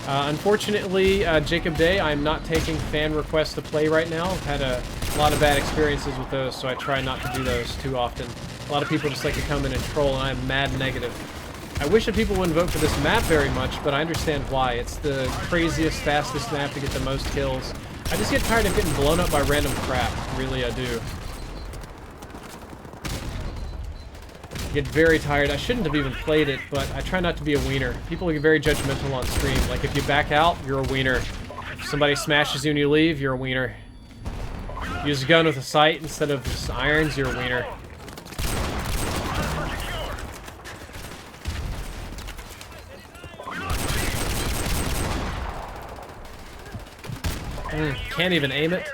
Unfortunately, Jacob Day, I'm not taking fan requests to play right now. I've had a lot of bad experiences with those, so I try not to do those too often. A lot of people just like to come in and troll, and I'm mad negative. I wish that people wouldn't vote for this map very much, but I understand why. It's the craziest, fastest map to get the most kills. I just get tired of getting blown up by random crap. Really, I do. Get very tired. I shouldn't have even played it, but I try not to be a wiener. People get very judgmental on stream. Like, if you back out, you're a wiener. If somebody smashes you and you leave, you're a wiener. Use a gun with a sight instead of just irons, you're a wiener. Can't even aim it.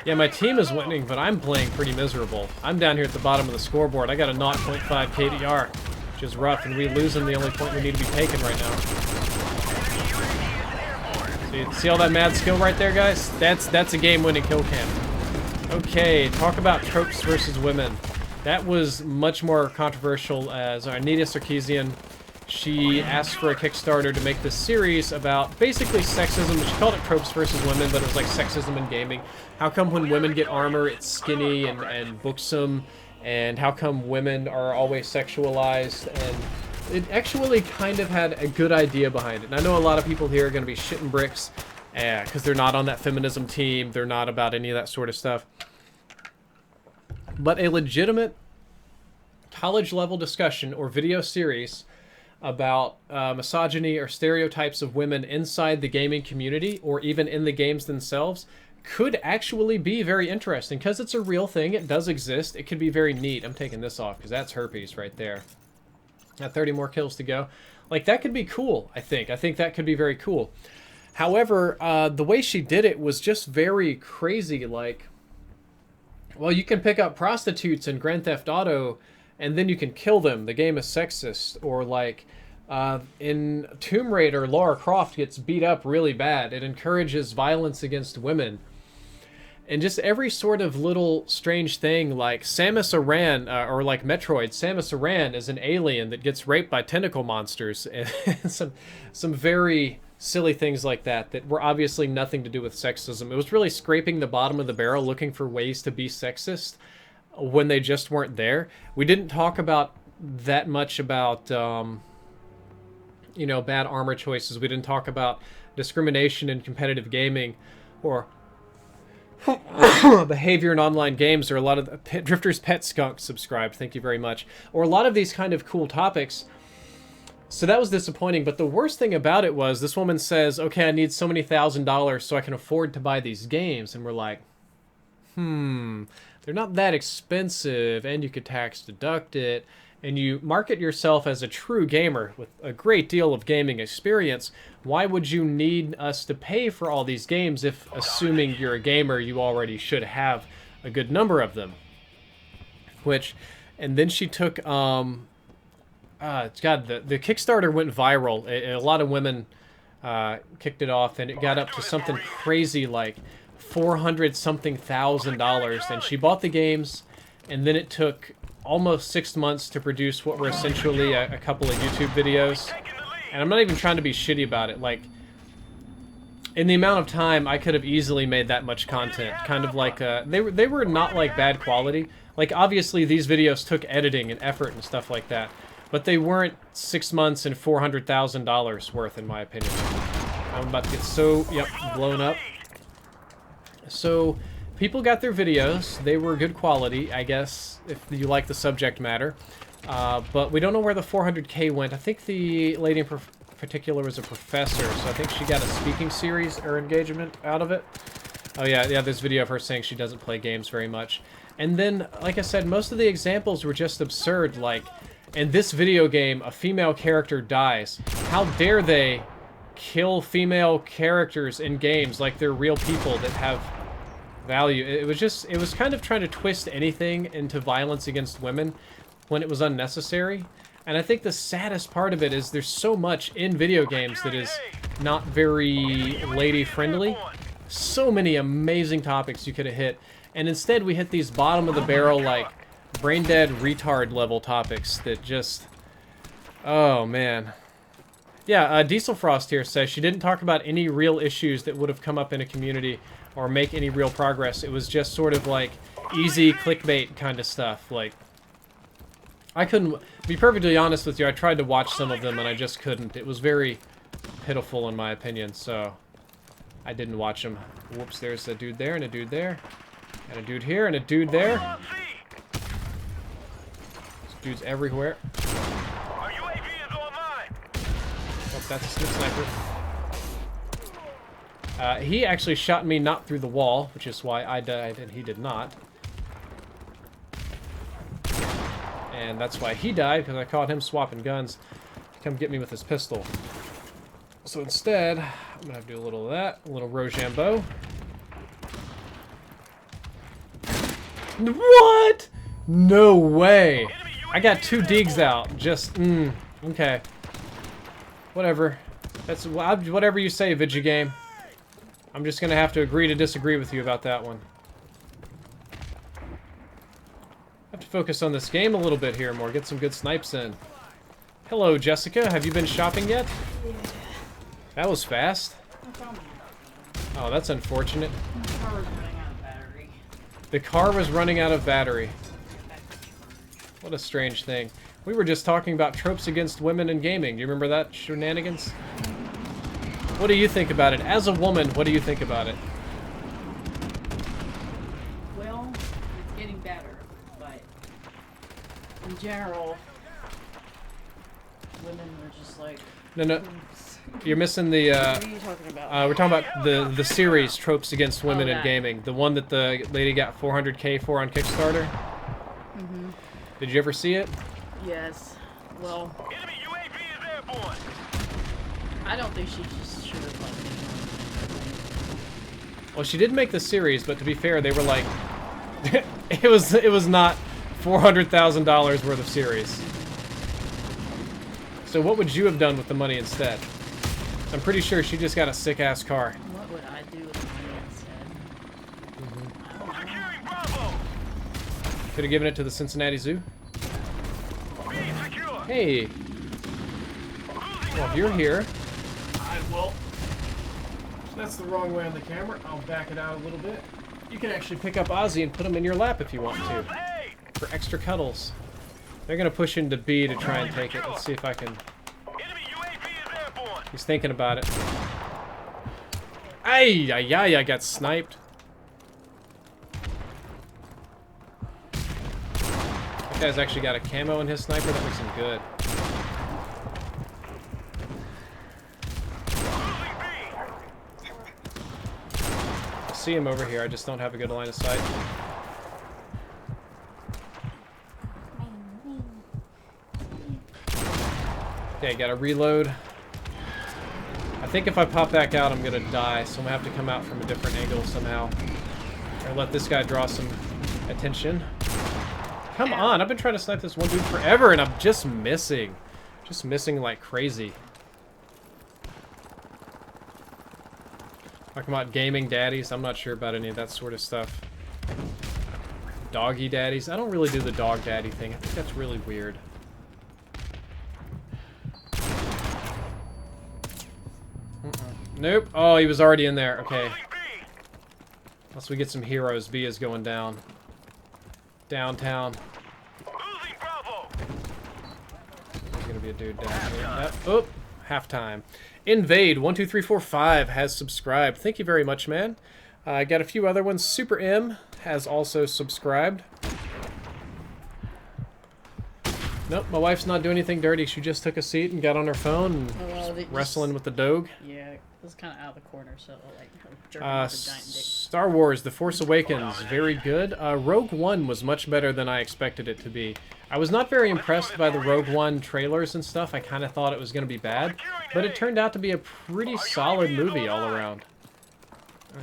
Yeah, my team is winning, but I'm playing pretty miserable. I'm down here at the bottom of the scoreboard. I got a 0.5 KDR, which is rough, and we losing the only point we need to be taking right now. See all that mad skill right there, guys? That's a game-winning kill cam. Okay, talk about tropes versus women. That was much more controversial as Anita Sarkeesian. She asked for a Kickstarter to make this series about basically sexism. She called it tropes versus women, but it was like sexism in gaming. How come when women get armor, it's skinny and buxom? And how come women are always sexualized? And it actually kind of had a good idea behind it. And I know a lot of people here are going to be shitting bricks because they're not on that feminism team. They're not about any of that sort of stuff. But a legitimate college-level discussion or video series about misogyny or stereotypes of women inside the gaming community or even in the games themselves could actually be very interesting because it's a real thing. It does exist. It could be very neat. I'm taking this off because that's herpes right there. Got 30 more kills to go. Like, that could be cool, I think. I think that could be very cool. However, the way she did it was just very crazy. Like, well, you can pick up prostitutes in Grand Theft Auto and then you can kill them. The game is sexist. Or like in Tomb Raider, Lara Croft gets beat up really bad. It encourages violence against women. And just every sort of little strange thing, like Samus Aran, or like Metroid, Samus Aran is an alien that gets raped by tentacle monsters. And some very silly things like that that were obviously nothing to do with sexism. It was really scraping the bottom of the barrel looking for ways to be sexist when they just weren't there. We didn't talk about that much about, you know, bad armor choices. We didn't talk about discrimination in competitive gaming or behavior in online games, or a lot of the Drifter's Pet Skunk subscribed. Thank you very much. Or a lot of these kind of cool topics. So that was disappointing. But the worst thing about it was this woman says, okay, I need so many $1,000 so I can afford to buy these games. And we're like, they're not that expensive, and you could tax deduct it, and you market yourself as a true gamer with a great deal of gaming experience. Why would you need us to pay for all these games if, assuming you're a gamer, you already should have a good number of them? And then she took, God, the Kickstarter went viral. A lot of women kicked it off, and it got up to something crazy like $400-something thousand, and she bought the games, and then it took almost 6 months to produce what were essentially a couple of YouTube videos. And I'm not even trying to be shitty about it. Like, in the amount of time, I could have easily made that much content. Kind of like, they were not like bad quality. Like, obviously these videos took editing and effort and stuff like that, but they weren't 6 months and $400,000 worth, in my opinion. I'm about to get so, blown up. So, people got their videos. They were good quality, I guess, if you like the subject matter. But we don't know where the 400K went. I think the lady in particular was a professor, so I think she got a speaking series or engagement out of it. Oh yeah, there's video of her saying she doesn't play games very much. And then, like I said, most of the examples were just absurd. Like, in this video game, a female character dies. How dare they kill female characters in games like they're real people that have value? It was kind of trying to twist anything into violence against women when it was unnecessary. And I think the saddest part of it is there's so much in video games that is not very lady-friendly. So many amazing topics you could have hit. And instead we hit these bottom-of-the-barrel, like, brain-dead retard-level topics that just... Oh, man. Yeah, Diesel Frost here says she didn't talk about any real issues that would have come up in a community or make any real progress. It was just sort of like easy clickbait kind of stuff. Like, I couldn't, to be perfectly honest with you, I tried to watch some of them and I just couldn't. It was very pitiful in my opinion, so. I didn't watch him. Whoops, there's a dude there and a dude there. And a dude here and a dude there. There's dudes everywhere. Our UAV is online. Oh, that's a snip sniper. He actually shot me not through the wall, which is why I died and he did not. And that's why he died, because I caught him swapping guns to come get me with his pistol. So instead, I'm going to have to do a little of that, a little Rochambeau. What? No way. I got 2 digs out. Just, okay. Whatever. That's whatever you say, Vigigame. I'm just going to have to agree to disagree with you about that one. Have to focus on this game a little bit here more. Get some good snipes in. Hello, Jessica. Have you been shopping yet? Yeah. That was fast. Oh, that's unfortunate. The car was running out of battery. What a strange thing. We were just talking about tropes against women in gaming. Do you remember that shenanigans? What do you think about it? As a woman, what do you think about it? Well, it's getting better, but in general, women are just like... No. You're missing the, What are you talking about? we're talking about the series Tropes Against Women in that. Gaming. The one that the lady got 400K for on Kickstarter. Mm-hmm. Did you ever see it? Yes. Well, Enemy UAV is airborne. I don't think she just should have let me. Well, she did make the series, but to be fair, they were like... it was not $400,000 worth of series. So what would you have done with the money instead? I'm pretty sure she just got a sick-ass car. What would I do with the money instead? Securing Bravo. Could have given it to the Cincinnati Zoo. B secure. Hey, well, if you're here... I will... That's the wrong way on the camera. I'll back it out a little bit. You can actually pick up Ozzy and put him in your lap if you want to. A. For extra cuddles. They're going to push into B to try and take it. Let's see if I can... Enemy UAV is airborne. He's thinking about it. Ay, ay, ay, I got sniped. That guy's actually got a camo in his sniper. That makes him good. I see him over here. I just don't have a good line of sight. Okay, gotta reload. I think if I pop back out, I'm gonna die, so I'm gonna have to come out from a different angle somehow. Or let this guy draw some attention. Come on, I've been trying to snipe this one dude forever, and I'm just missing. Just missing like crazy. Talking about gaming daddies, I'm not sure about any of that sort of stuff. Doggy daddies, I don't really do the dog daddy thing. I think that's really weird. Nope. Oh, he was already in there. Okay. Unless we get some heroes, B is going down. Downtown. Losing Bravo. There's gonna be a dude down here. Yep. Oh, halftime. Invade12345 has subscribed. Thank you very much, man. I got a few other ones. Super M has also subscribed. Nope, my wife's not doing anything dirty. She just took a seat and got on her phone and wrestling with the dog. Yeah, it was kind of out of the corner, so like her jerking off a giant dick. Star Wars: The Force Awakens, very good. Rogue One was much better than I expected it to be. I was not very impressed by the Rogue One trailers and stuff. I kind of thought it was going to be bad, but it turned out to be a pretty solid movie all around.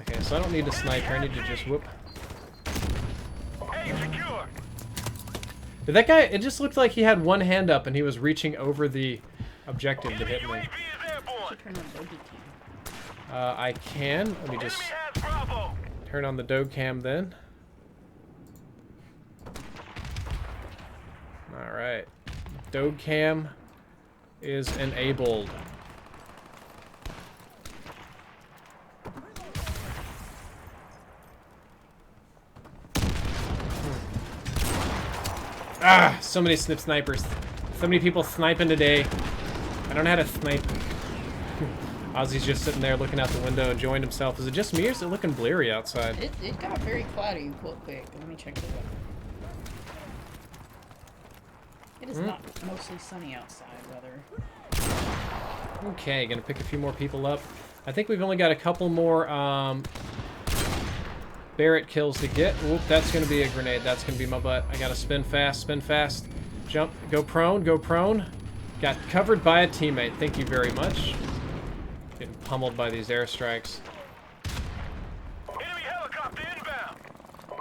Okay, so I don't need to snipe here. I need to just whoop. A secure. Did that guy? It just looked like he had one hand up and he was reaching over the objective to hit me. UAV is airborne. Turn on bogey cam. I can. Let me just Enemy has Bravo. turn on the dog cam then. Alright. Dog cam is enabled. Ah, so many snipers. So many people sniping today. I don't know how to snipe. Ozzy's just sitting there looking out the window, enjoying himself. Is it just me, or is it looking bleary outside? It got very cloudy real quick. Let me check the weather. It is not mostly sunny outside weather. Okay, gonna pick a few more people up. I think we've only got a couple more Barrett kills to get. Whoop, that's gonna be a grenade. That's gonna be my butt. I gotta spin fast, jump, go prone, go prone. Got covered by a teammate. Thank you very much. Getting pummeled by these airstrikes. Enemy helicopter inbound.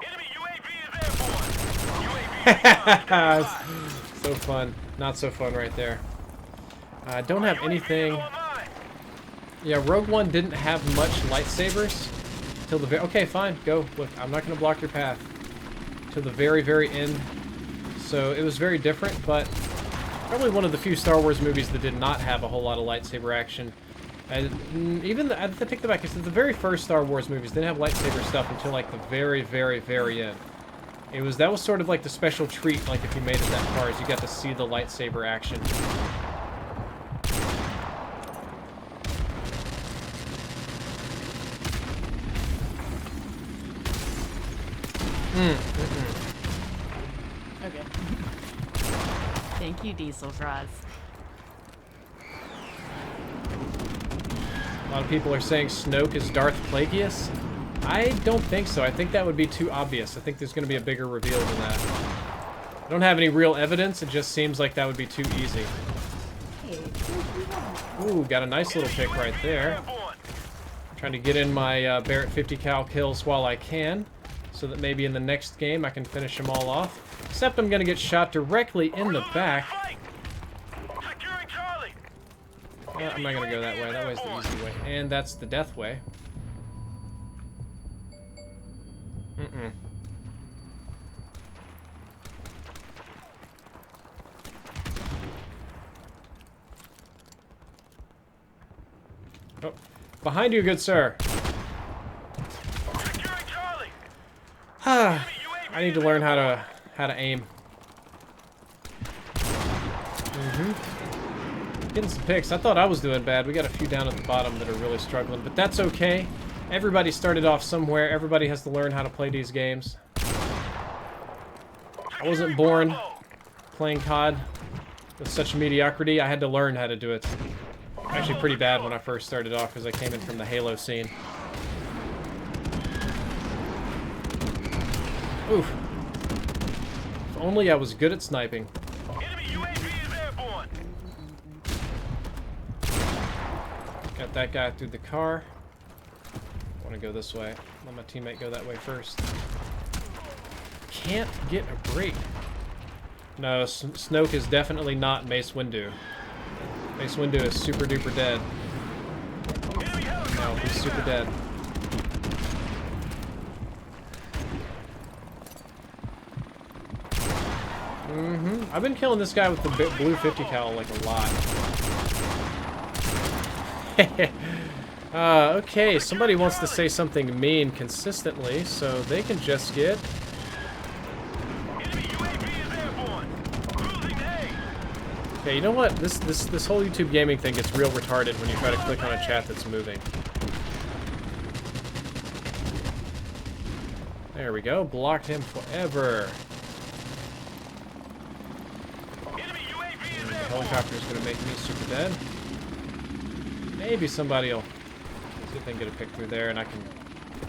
Enemy UAV is airborne. UAV So fun. Not so fun right there. I don't have anything. Yeah, Rogue One didn't have much lightsabers till the very. Okay, fine, go. Look, I'm not going to block your path till the very, very end. So it was very different, but probably one of the few Star Wars movies that did not have a whole lot of lightsaber action. And even I take that back. It's the very first Star Wars movies didn't have lightsaber stuff until like the very, very, very end. That was sort of like the special treat. Like if you made it that far, is you got to see the lightsaber action. Okay. Thank you, Diesel Frost. A lot of people are saying Snoke is Darth Plagueis. I don't think so. I think that would be too obvious. I think there's going to be a bigger reveal than that. I don't have any real evidence. It just seems like that would be too easy. Ooh, got a nice little pick right there. Trying to get in my Barrett 50 cal kills while I can, so that maybe in the next game I can finish them all off. Except I'm going to get shot directly in the back. I'm not going to go that way. That way's the easy way. And that's the death way. Oh, behind you, good sir. I need to learn how to aim. Getting some picks. I thought I was doing bad. We got a few down at the bottom that are really struggling, but that's okay. Everybody started off somewhere. Everybody has to learn how to play these games. I wasn't born playing COD with such mediocrity. I had to learn how to do it. Actually pretty bad when I first started off because I came in from the Halo scene. Oof. If only I was good at sniping. Got that guy through the car. I want to go this way. Let my teammate go that way first. Can't get a break. No, Snoke is definitely not Mace Windu. Mace Windu is super duper dead. No, he's super dead. I've been killing this guy with the blue 50 cal like a lot. Okay, somebody wants to say something mean consistently, so they can just get... Okay, you know what? This whole YouTube gaming thing gets real retarded when you try to click on a chat that's moving. There we go. Blocked him forever. The helicopter's gonna make me super dead. Maybe somebody will see if they can get a pick through there and I can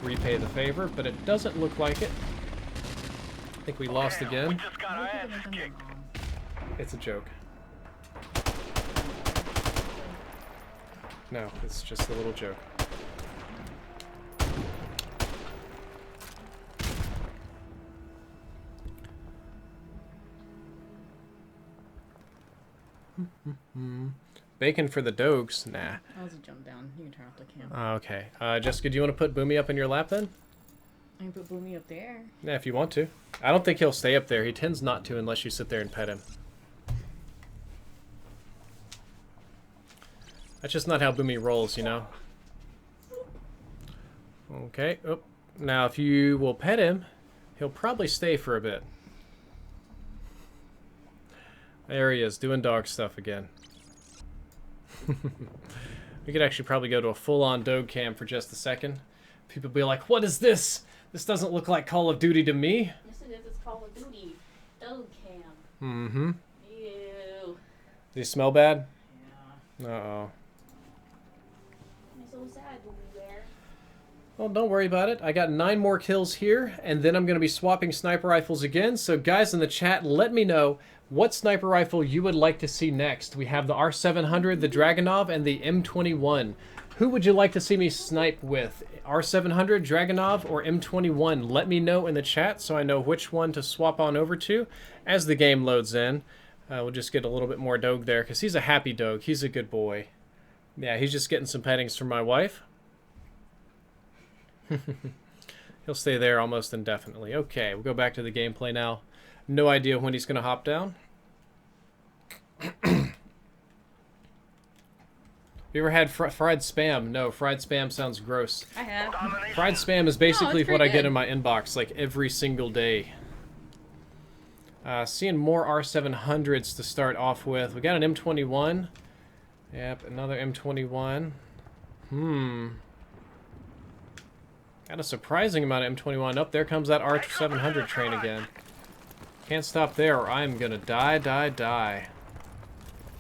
repay the favor, but it doesn't look like it. I think we lost again. It's a joke. No, it's just a little joke. Bacon for the dogs? Nah. That was a jump down. You can turn off the camera. Okay. Jessica, do you want to put Boomy up in your lap then? I can put Boomy up there. Yeah, if you want to. I don't think he'll stay up there. He tends not to unless you sit there and pet him. That's just not how Boomy rolls, you know? Okay. Oh. Now, if you will pet him, he'll probably stay for a bit. There he is, doing dog stuff again. We could actually probably go to a full-on Doge cam for just a second. People be like, what is this? This doesn't look like Call of Duty to me. Yes, it is. It's Call of Duty. Doge cam. Mm-hmm. Ew. They smell bad? Yeah. Uh-oh. I'm so sad, Booby Bear. Well, don't worry about it. I got 9 more kills here, and then I'm going to be swapping sniper rifles again. So guys in the chat, let me know what sniper rifle you would like to see next. We have the R700, the Dragunov, and the M21. Who would you like to see me snipe with? R700, Dragunov, or M21? Let me know in the chat so I know which one to swap on over to as the game loads in. We'll just get a little bit more Doge there, because he's a happy Doge. He's a good boy. Yeah, he's just getting some pettings from my wife. He'll stay there almost indefinitely. Okay, we'll go back to the gameplay now. No idea when he's going to hop down. You ever had fried spam? No, fried spam sounds gross. I have. Fried spam is basically it's what I pretty get good. in my inbox like every single day. Seeing more R700s to start off with. We got an M21. Yep, another M21. Got a surprising amount of M21. Up there comes that R700 train again. Can't stop there or I'm gonna die.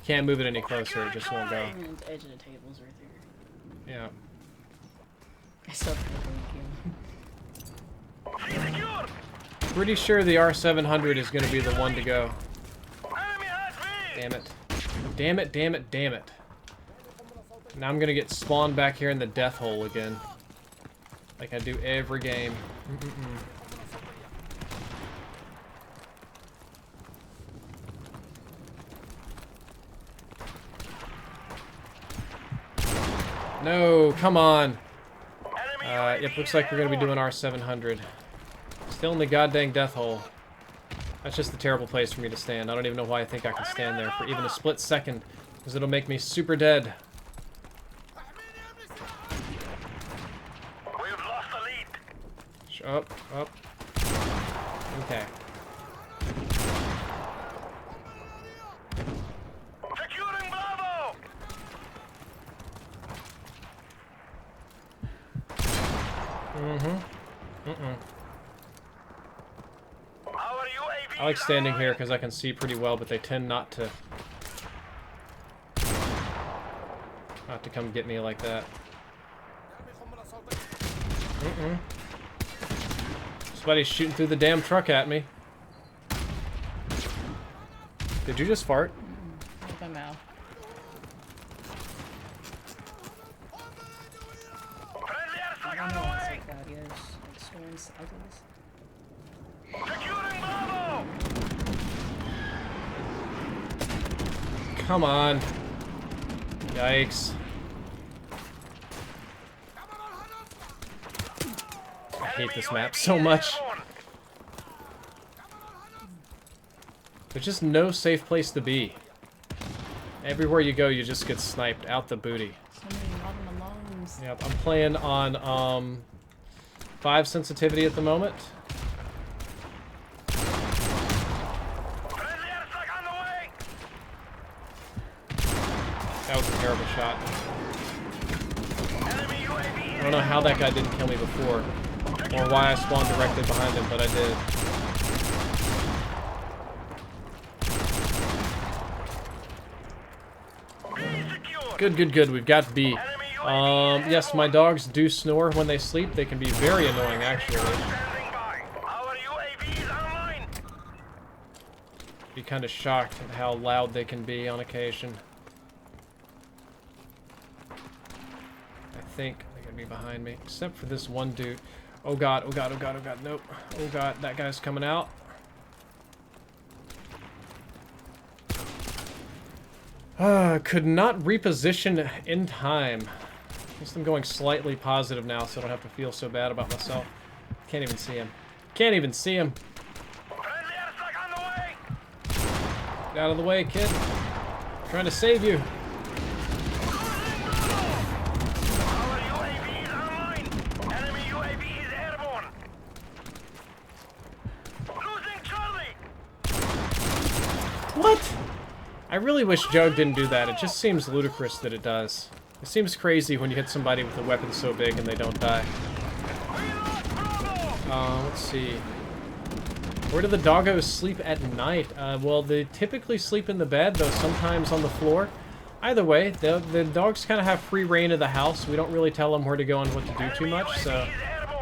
Can't move it any closer, it just won't go. And the edge of the table's right there. Yeah. I still have to Pretty sure the R700 is gonna be the one to go. Damn it. Damn it, damn it, damn it. Now I'm gonna get spawned back here in the death hole again. Like I do every game. No, come on. Yep, looks like we're gonna be doing R700. Still in the goddamn death hole. That's just a terrible place for me to stand. I don't even know why I think I can stand there for even a split second, because it'll make me super dead. We've lost the lead. Up. Okay. Securing Bravo. Our UAV I like standing here because I can see pretty well, but they tend not to come get me like that. Somebody's shooting through the damn truck at me. Did you just fart? with my mouth. Friendly I airstrike don't on know the what's way. like that. Yeah, there's like storm cycles. Securing Bravo. Come on. Yikes. I hate this map so much. There's just no safe place to be. Everywhere you go, you just get sniped out the booty. So many modern alarms. Yep, I'm playing on 5 sensitivity at the moment. Friendly airstrike on the way. That was a terrible shot. Enemy UAV I don't know how that guy didn't kill me before, or why I spawned directly behind him, but I did. Good. We've got B. Yes, my dogs do snore when they sleep. They can be very annoying, actually. standing by. Our UAV is online. Be kind of shocked at how loud they can be on occasion. I think they're gonna be behind me, except for this one dude. Oh god, nope. Oh god, that guy's coming out. Could not reposition in time. At least I'm going slightly positive now, so I don't have to feel so bad about myself. Can't even see him. Can't even see him. Friendly airstrike on the way. Get out of the way, kid. Trying to save you. Our UAV is online. Enemy UAV is airborne. Losing Charlie. What? I really wish Jug didn't do that. It just seems ludicrous that it does. It seems crazy when you hit somebody with a weapon so big and they don't die. Let's see. Where do the doggos sleep at night? Well, they typically sleep in the bed, though sometimes on the floor. Either way, the dogs kind of have free reign of the house. We don't really tell them where to go and what to do too much, so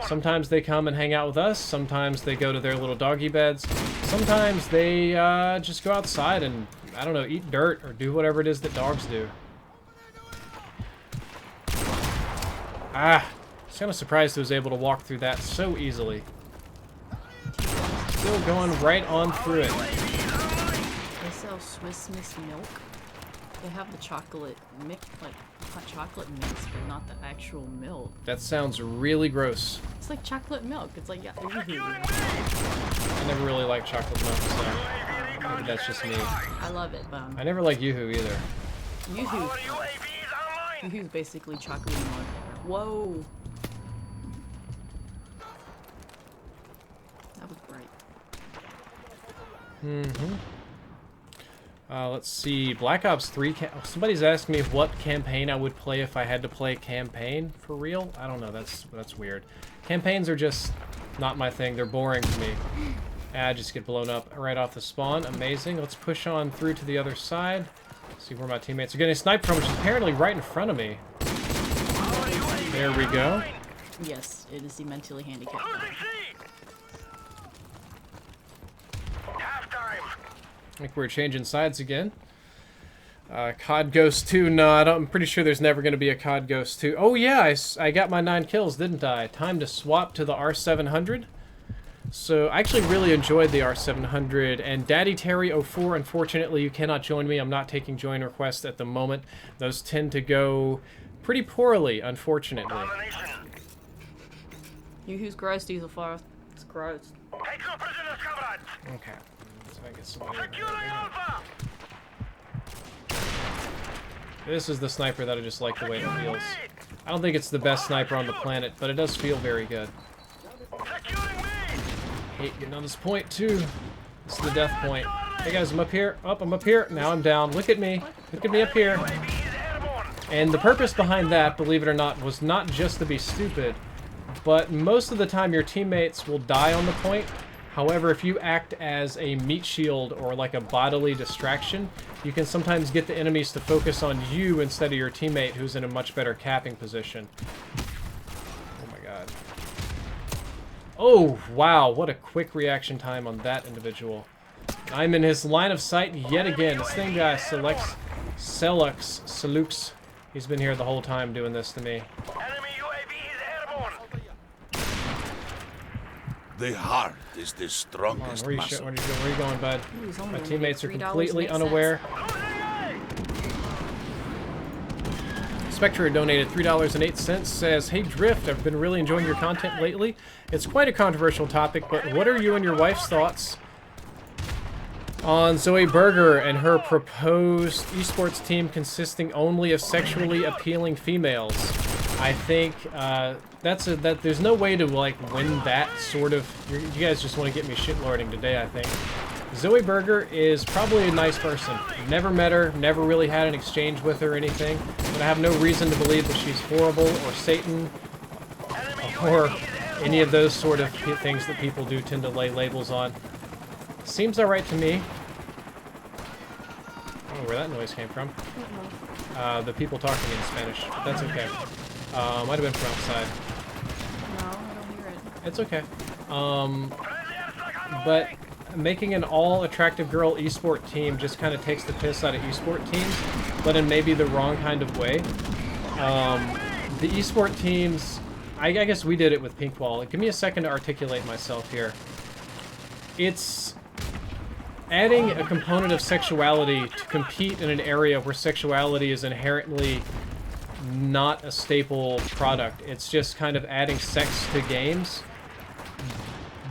sometimes they come and hang out with us. Sometimes they go to their little doggy beds. Sometimes they just go outside and, I don't know, eat dirt or do whatever it is that dogs do. Ah, I was kind of surprised I was able to walk through that so easily. Still going right on through it. They sell Swiss Miss milk. They have the chocolate mix, like hot chocolate mix, but not the actual milk. That sounds really gross. It's like chocolate milk. It's like, yeah. I never really liked chocolate milk, so maybe that's just me. I love it, but I never liked Yoo-hoo either. Yoo-hoo's basically chocolate milk. Whoa. That was bright. Mm-hmm. Let's see. Black Ops 3. Somebody's asked me what campaign I would play if I had to play campaign for real. I don't know. That's weird. Campaigns are just not my thing. They're boring to me. I just get blown up right off the spawn. Amazing. Let's push on through to the other side. See where my teammates are getting sniped from, which is apparently right in front of me. There we go. Yes, it is the mentally handicapped. I think we're changing sides again. COD Ghost 2. No, I'm pretty sure there's never going to be a COD Ghost 2. Oh yeah, I got my 9 kills, didn't I? Time to swap to the R700. So I actually really enjoyed the R700. And Daddy Terry 04, unfortunately, you cannot join me. I'm not taking join requests at the moment. Those tend to go pretty poorly, unfortunately. Yoo-hoo's gross, Diesel Fire. It's gross. Okay. So I get somebody over here. This is the sniper that I just like the way it feels. I don't think it's the best sniper on the planet, but it does feel very good. Hate getting on this point, too. This is the death point. Hey guys, I'm up here. Oh, I'm up here. Now I'm down. Look at me. Look at me up here. And the purpose behind that, believe it or not, was not just to be stupid, but most of the time your teammates will die on the point. However, if you act as a meat shield or like a bodily distraction, you can sometimes get the enemies to focus on you instead of your teammate who's in a much better capping position. Oh my god. Oh, wow, what a quick reaction time on that individual. I'm in his line of sight yet again. This thing guy selects Selux. He's been here the whole time doing this to me. The heart is the strongest where muscle. are you going, bud? Ooh, My teammates are completely $3.08. unaware. Spectre donated $3.08, says, "Hey Drift, I've been really enjoying your content lately. It's quite a controversial topic, but what are you and your wife's thoughts on Zoe Berger and her proposed esports team consisting only of sexually appealing females?" I think there's no way to like win that sort of. You guys just want to get me shitlording today, I think. Zoe Berger is probably a nice person. Never met her, never really had an exchange with her or anything, but I have no reason to believe that she's horrible or Satan or any of those sort of things that people do tend to lay labels on. Seems alright to me. I don't know where that noise came from. The people talking in Spanish, but that's okay. Might have been from outside. No, I don't hear it. It's okay. But making an all-attractive girl esport team just kind of takes the piss out of esport teams, but in maybe the wrong kind of way. The esport teams, I guess we did it with Pinkwall. Give me a second to articulate myself here. It's adding a component of sexuality to compete in an area where sexuality is inherently not a staple product. It's just kind of adding sex to games,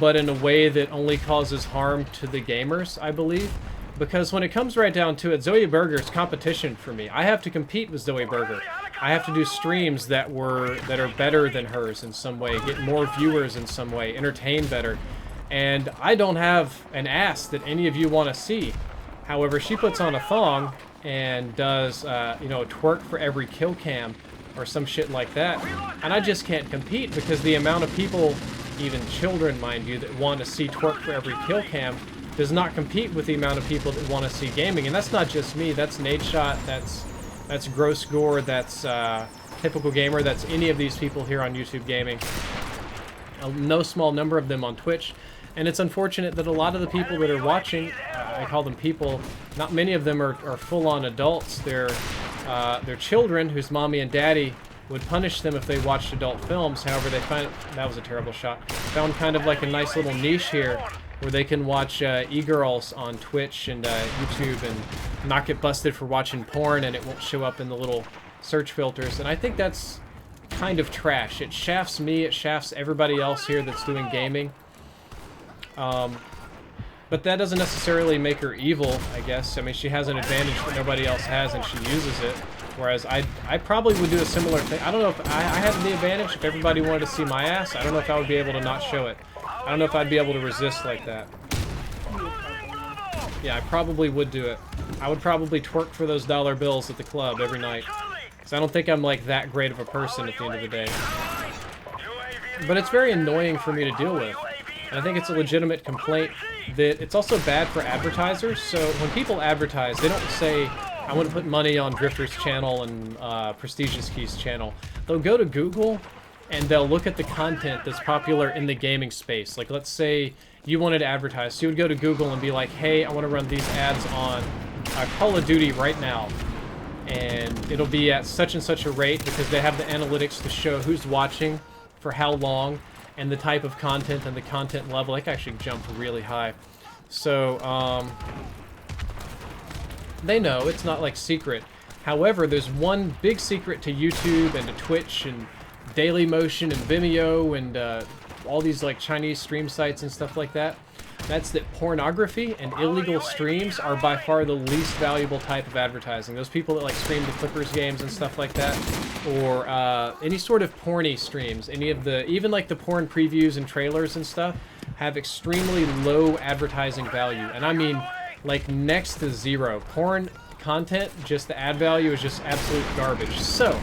but in a way that only causes harm to the gamers, I believe. Because when it comes right down to it, Zoe Berger is competition for me. I have to compete with Zoe Berger. I have to do streams that are better than hers in some way, get more viewers in some way, entertain better. And I don't have an ass that any of you want to see. However, she puts on a thong, and does, you know, twerk for every kill cam or some shit like that. And I just can't compete because the amount of people, even children, mind you, that want to see twerk for every kill cam does not compete with the amount of people that want to see gaming. And that's not just me. That's Nadeshot. That's Gross Gore. That's Typical Gamer. That's any of these people here on YouTube Gaming. No small number of them on Twitch. And it's unfortunate that a lot of the people that are watching, I call them people, not many of them are full-on adults. They're children whose mommy and daddy would punish them if they watched adult films. However, they find, that was a terrible shot, found kind of like a nice little niche here where they can watch e-girls on Twitch and YouTube and not get busted for watching porn, and it won't show up in the little search filters. And I think that's kind of trash. It shafts me, it shafts everybody else here that's doing gaming. But that doesn't necessarily make her evil, I guess. I mean, she has an advantage that nobody else has, and she uses it. Whereas I probably would do a similar thing. I don't know if I had the advantage. If everybody wanted to see my ass, I don't know if I would be able to not show it. I don't know if I'd be able to resist like that. Yeah, I probably would do it. I would probably twerk for those dollar bills at the club every night. Because I don't think I'm like that great of a person at the end of the day. But it's very annoying for me to deal with. And I think it's a legitimate complaint that it's also bad for advertisers. So when people advertise, they don't say, I want to put money on Drifter's channel and Prestigious Key's channel. They'll go to Google and they'll look at the content that's popular in the gaming space. Like, let's say you wanted to advertise. So you would go to Google and be like, hey, I want to run these ads on Call of Duty right now. And it'll be at such and such a rate because they have the analytics to show who's watching, for how long, and the type of content and the content level. I can actually jump really high. So, they know. It's not like secret. However, there's one big secret to YouTube and to Twitch and Dailymotion and Vimeo and all these like Chinese stream sites and stuff like that. That's that pornography and illegal streams are by far the least valuable type of advertising. Those people that like stream the Clippers games and stuff like that, or any sort of porny streams, any of the, even like the porn previews and trailers and stuff, have extremely low advertising value. And I mean like next to zero. Porn content, just the ad value is just absolute garbage. So,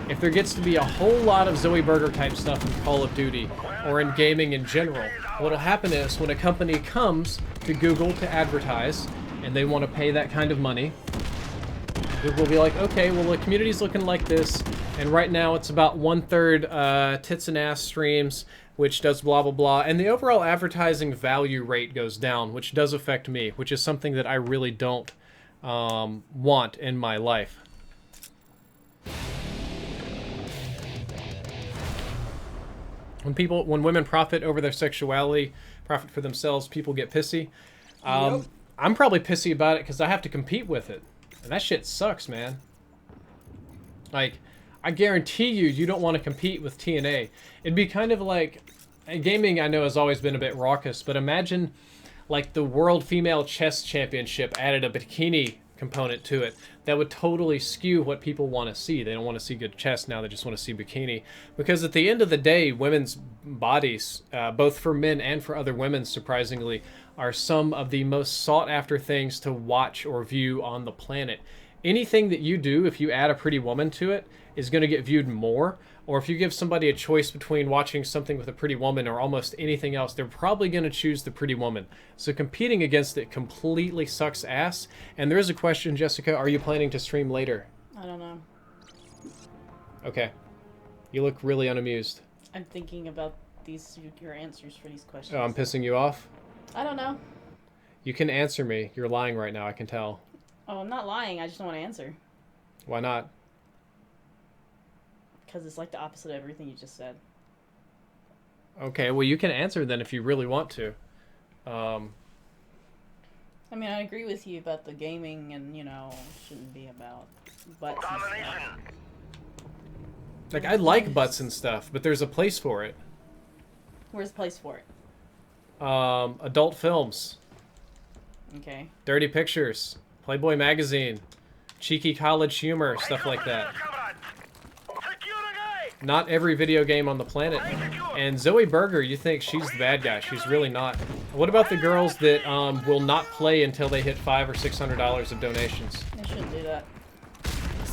if there gets to be a whole lot of Zoe Burger type stuff in Call of Duty, or in gaming in general, what'll happen is when a company comes to Google to advertise, and they want to pay that kind of money, Google will be like, okay, well the community's looking like this, and right now it's about 1/3 tits and ass streams, which does blah blah blah, and the overall advertising value rate goes down, which does affect me, which is something that I really don't want in my life. When women profit over their sexuality, profit for themselves, people get pissy. I'm probably pissy about it because I have to compete with it. And that shit sucks, man. Like, I guarantee you don't want to compete with TNA. It'd be kind of like, and gaming I know has always been a bit raucous, but imagine like the World Female Chess Championship added a bikini component to it. That would totally skew what people want to see. They don't want to see good chest now, they just want to see bikini. Because at the end of the day, women's bodies, both for men and for other women, surprisingly, are some of the most sought after things to watch or view on the planet. Anything that you do, if you add a pretty woman to it, is going to get viewed more. Or if you give somebody a choice between watching something with a pretty woman or almost anything else, they're probably going to choose the pretty woman. So competing against it completely sucks ass. And there is a question, Jessica, are you planning to stream later? I don't know. Okay. You look really unamused. I'm thinking about your answers for these questions. Oh, I'm pissing you off? I don't know. You can answer me. You're lying right now, I can tell. Oh, I'm not lying. I just don't want to answer. Why not? Because it's like the opposite of everything you just said. Okay, well you can answer then if you really want to. I mean, I agree with you about the gaming and, you know, shouldn't be about butts and stuff. Like, I like butts and stuff, but there's a place for it. Where's the place for it? Adult films. Okay. Dirty pictures. Playboy magazine. Cheeky college humor, stuff like that. Not every video game on the planet. And Zoe Burger, you think she's the bad guy. She's really not. What about the girls that will not play until they hit $500 or $600 of donations? They shouldn't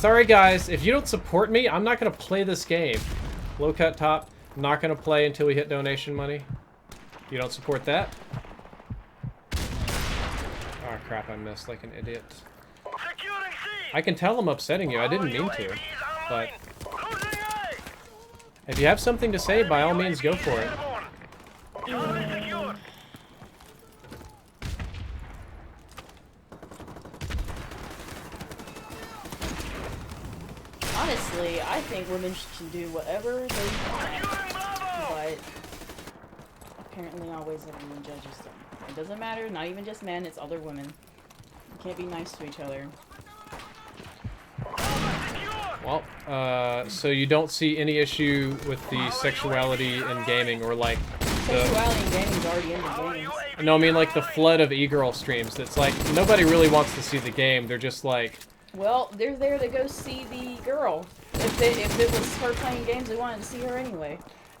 Sorry guys, if you don't support me, I'm not gonna play this game. Low cut top, I'm not gonna play until we hit donation money. You don't support that? Oh crap, I missed like an idiot. I can tell I'm upsetting you, I didn't mean to, but if you have something to say, by all means, go for it. Honestly, I think women should do whatever they want, but apparently always everyone judges them. It doesn't matter, not even just men, it's other women. You can't be nice to each other. Well, so you don't see any issue with the sexuality in gaming, or like Sexuality in gaming is already in the games. No, I mean like the flood of e-girl streams. That's like, nobody really wants to see the game, they're just like... Well, they're there to go see the girl. If it was her playing games, they wanted to see her anyway.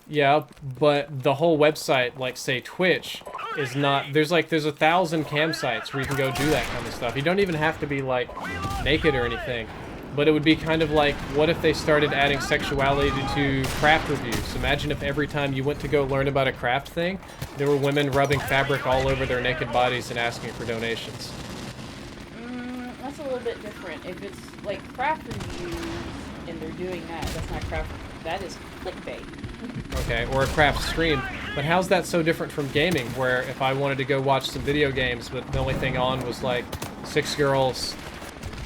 Yeah, but the whole website, like say Twitch, is not... There's 1,000 cam sites where you can go do that kind of stuff. You don't even have to be like naked or anything. But it would be kind of like, what if they started adding sexuality to craft reviews? Imagine if every time you went to go learn about a craft thing, there were women rubbing fabric all over their naked bodies and asking for donations. That's a little bit different. If it's like craft reviews and they're doing that, that's not craft reviews. That is clickbait. Okay, or a craft stream. But how's that so different from gaming, where if I wanted to go watch some video games, but the only thing on was like 6 girls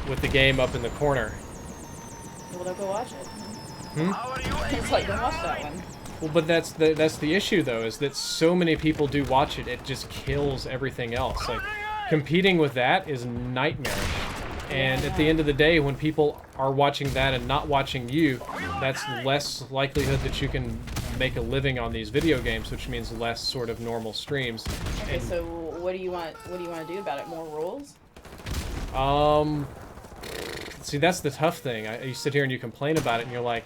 with the game up in the corner? Well, don't go watch it. It's like, don't watch that one. Well, but that's the issue though, is that so many people do watch it, it just kills everything else. Like, competing with that is nightmarish. And at the end of the day, when people are watching that and not watching you, that's less likelihood that you can make a living on these video games, which means less sort of normal streams. Okay, and, so what do you want to do about it? More rules? See, that's the tough thing. You sit here and you complain about it, and you're like,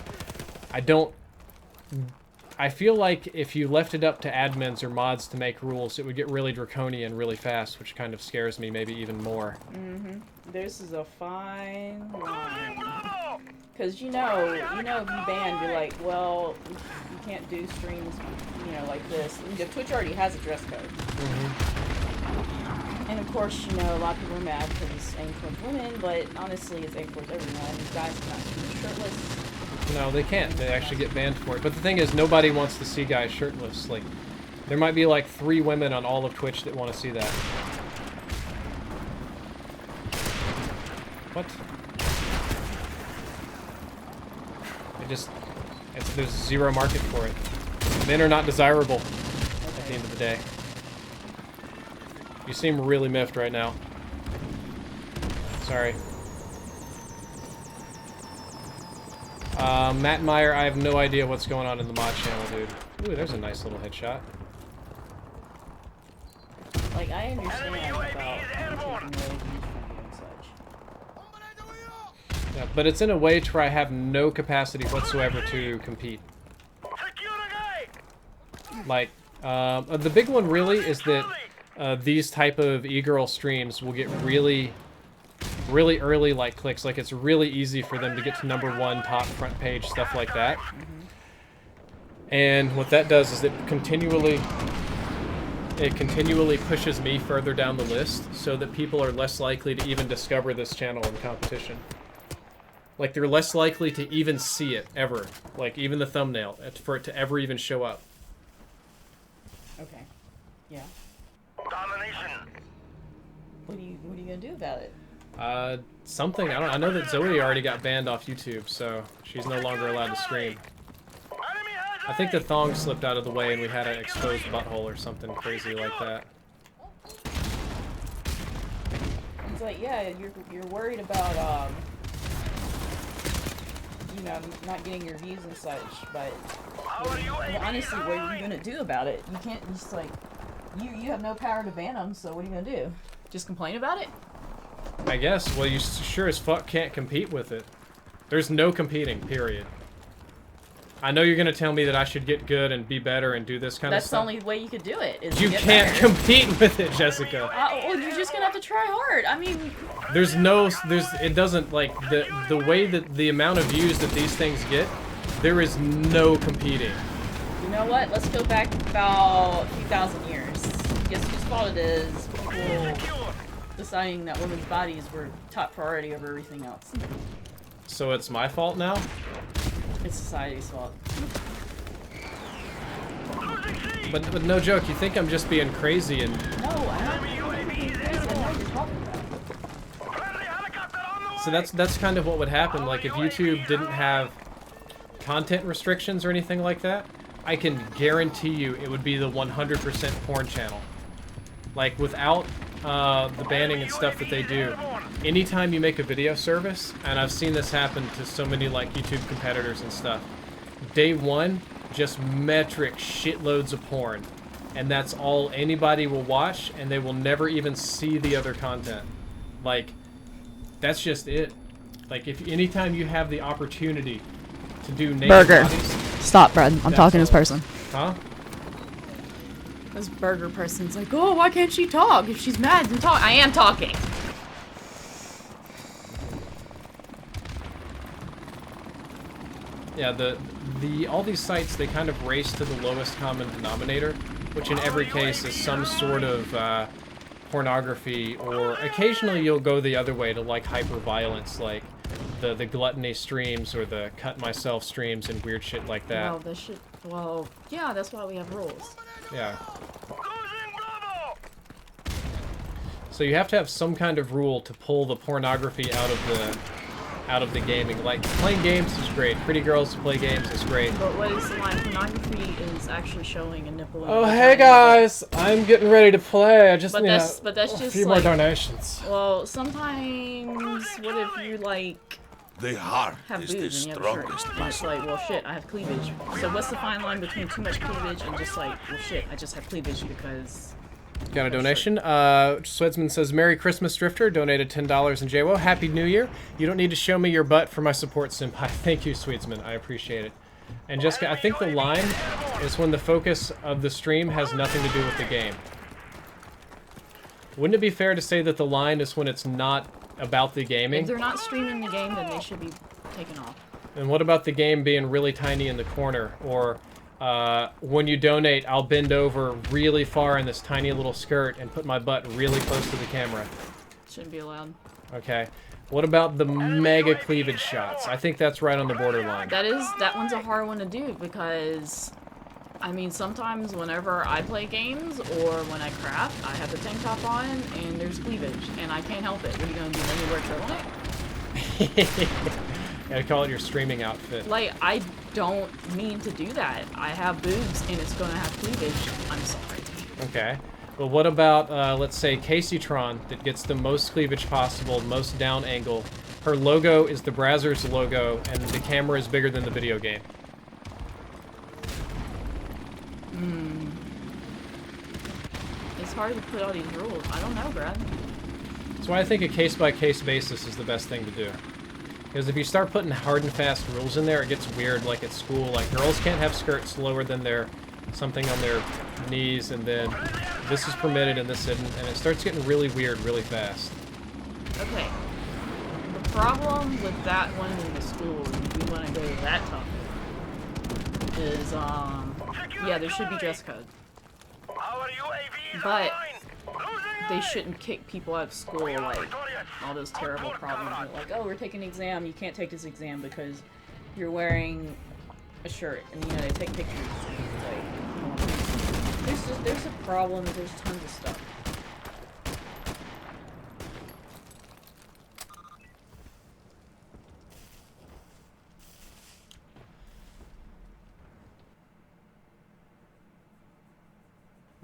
I feel like if you left it up to admins or mods to make rules, it would get really draconian really fast, which kind of scares me maybe even more. This is a fine line. Because you know if you ban, you're like, well, you can't do streams, like this. Twitch already has a dress code. And of course, a lot of people are mad because it's aimed towards women, but honestly, it's aimed towards everyone. These guys cannot be shirtless. No, they can't. They actually get banned for it. But the thing is, nobody wants to see guys shirtless. Like, there might be like 3 women on all of Twitch that want to see that. What? There's zero market for it. Men are not desirable at the end of the day. You seem really miffed right now. Sorry. Matt Meyer, I have no idea what's going on in the mod channel, dude. Ooh, there's a nice little headshot. Like, I understand about taking away views from you and such. Yeah, but it's in a way to where I have no capacity whatsoever to compete. Like, the big one really is that these type of e-girl streams will get really early like clicks. Like, it's really easy for them to get to #1 top front page, stuff like that. And what that does is it continually pushes me further down the list, so that people are less likely to even discover this channel in competition. Like, they're less likely to even see it ever, like even the thumbnail, for it to ever even show up. Okay. Yeah. Domination. What are you gonna do about it? Something. I know that Zoe already got banned off YouTube, so she's no longer allowed to stream. I think the thong slipped out of the way and we had an exposed butthole or something crazy like that. It's like, yeah, you're worried about not getting your views and such, but honestly, what are you gonna do about it? You can't just like you have no power to ban them, so what are you gonna do? Just complain about it? I guess. Well, you sure as fuck can't compete with it. There's no competing, period. I know you're gonna tell me that I should get good and be better and do this kind of That's the stuff. only way you could do it. Is You to get can't better. compete with it, Jessica. Well, you're just gonna have to try hard. I mean, It doesn't, like, the way that the amount of views that these things get, there is no competing. you know what? Let's go back about a few thousand years. Guess whose fault it is? People deciding that women's bodies were top priority over everything else. So it's my fault now? It's society's fault. But no joke, you think I'm just being crazy and... No, I'm not being crazy. I know what you're talking about. So that's kind of what would happen, like, if YouTube didn't have content restrictions or anything like that, I can guarantee you it would be the 100% porn channel. Like, without the banning and stuff that they do, anytime you make a video service, and I've seen this happen to so many, like, YouTube competitors and stuff, day one, just metric shitloads of porn. And that's all anybody will watch, and they will never even see the other content. Like, that's just it. Like, if anytime you have the opportunity to do naked Burger. bodies... Stop, Brad. I'm talking to this person. Huh? This burger person's like, oh, why can't she talk? If she's mad, then talk. I am talking. Yeah, all these sites, they kind of race to the lowest common denominator, which in every case is some sort of pornography, or occasionally you'll go the other way to, like, hyper-violence, like the gluttony streams or the cut myself streams and weird shit like that. Well, this shit. Well, yeah, that's why we have rules. Yeah. So you have to have some kind of rule to pull the pornography out of the gaming. Like, playing games is great. Pretty girls to play games is great. But what is the line? Pornography is actually showing a nipple. Oh, hey guys! I'm getting ready to play. I just But need that's a just few more like. donations. Well, sometimes what if you like The heart have is the boobs and you have a shirt? strongest And it's muscle. like, well, shit, I have cleavage. So what's the fine line between too much cleavage and just like, well, shit, I just have cleavage because. Got a donation. Swedsman says, Merry Christmas, Drifter. Donated $10 in JWO. Happy New Year. You don't need to show me your butt for my support, Senpai. Thank you, Sweetsman. I appreciate it. And Jessica, I think the line is when the focus of the stream has nothing to do with the game. Wouldn't it be fair to say that the line is when it's not about the gaming? If they're not streaming the game, then they should be taken off. And what about the game being really tiny in the corner? Or when you donate, I'll bend over really far in this tiny little skirt and put my butt really close to the camera. Shouldn't be allowed. Okay. What about the mega cleavage shots? I think that's right on the borderline. That one's a hard one to do because, I mean, sometimes whenever I play games or when I craft, I have the tank top on and there's cleavage and I can't help it. What are you gonna do? Let me wear a turtleneck? Gotta call it your streaming outfit. Like, I don't mean to do that. I have boobs and it's gonna have cleavage. I'm sorry. Okay. Well, what about, let's say, Caseytron, that gets the most cleavage possible, most down angle. Her logo is the Brazzers logo, and the camera is bigger than the video game. It's hard to put all these rules. I don't know, Brad. That's why I think a case-by-case basis is the best thing to do. Because if you start putting hard and fast rules in there, it gets weird, like at school. Like, girls can't have skirts lower than something on their knees, and then this is permitted and this isn't, and it starts getting really weird really fast. Okay. The problem with that one in the school, if we want to go to that topic, is, yeah, there should be dress code. But they shouldn't kick people out of school, like, all those terrible problems. Like, oh, we're taking an exam, you can't take this exam because you're wearing a shirt, and, you know, they take pictures. Like, there's a problem, there's tons of stuff.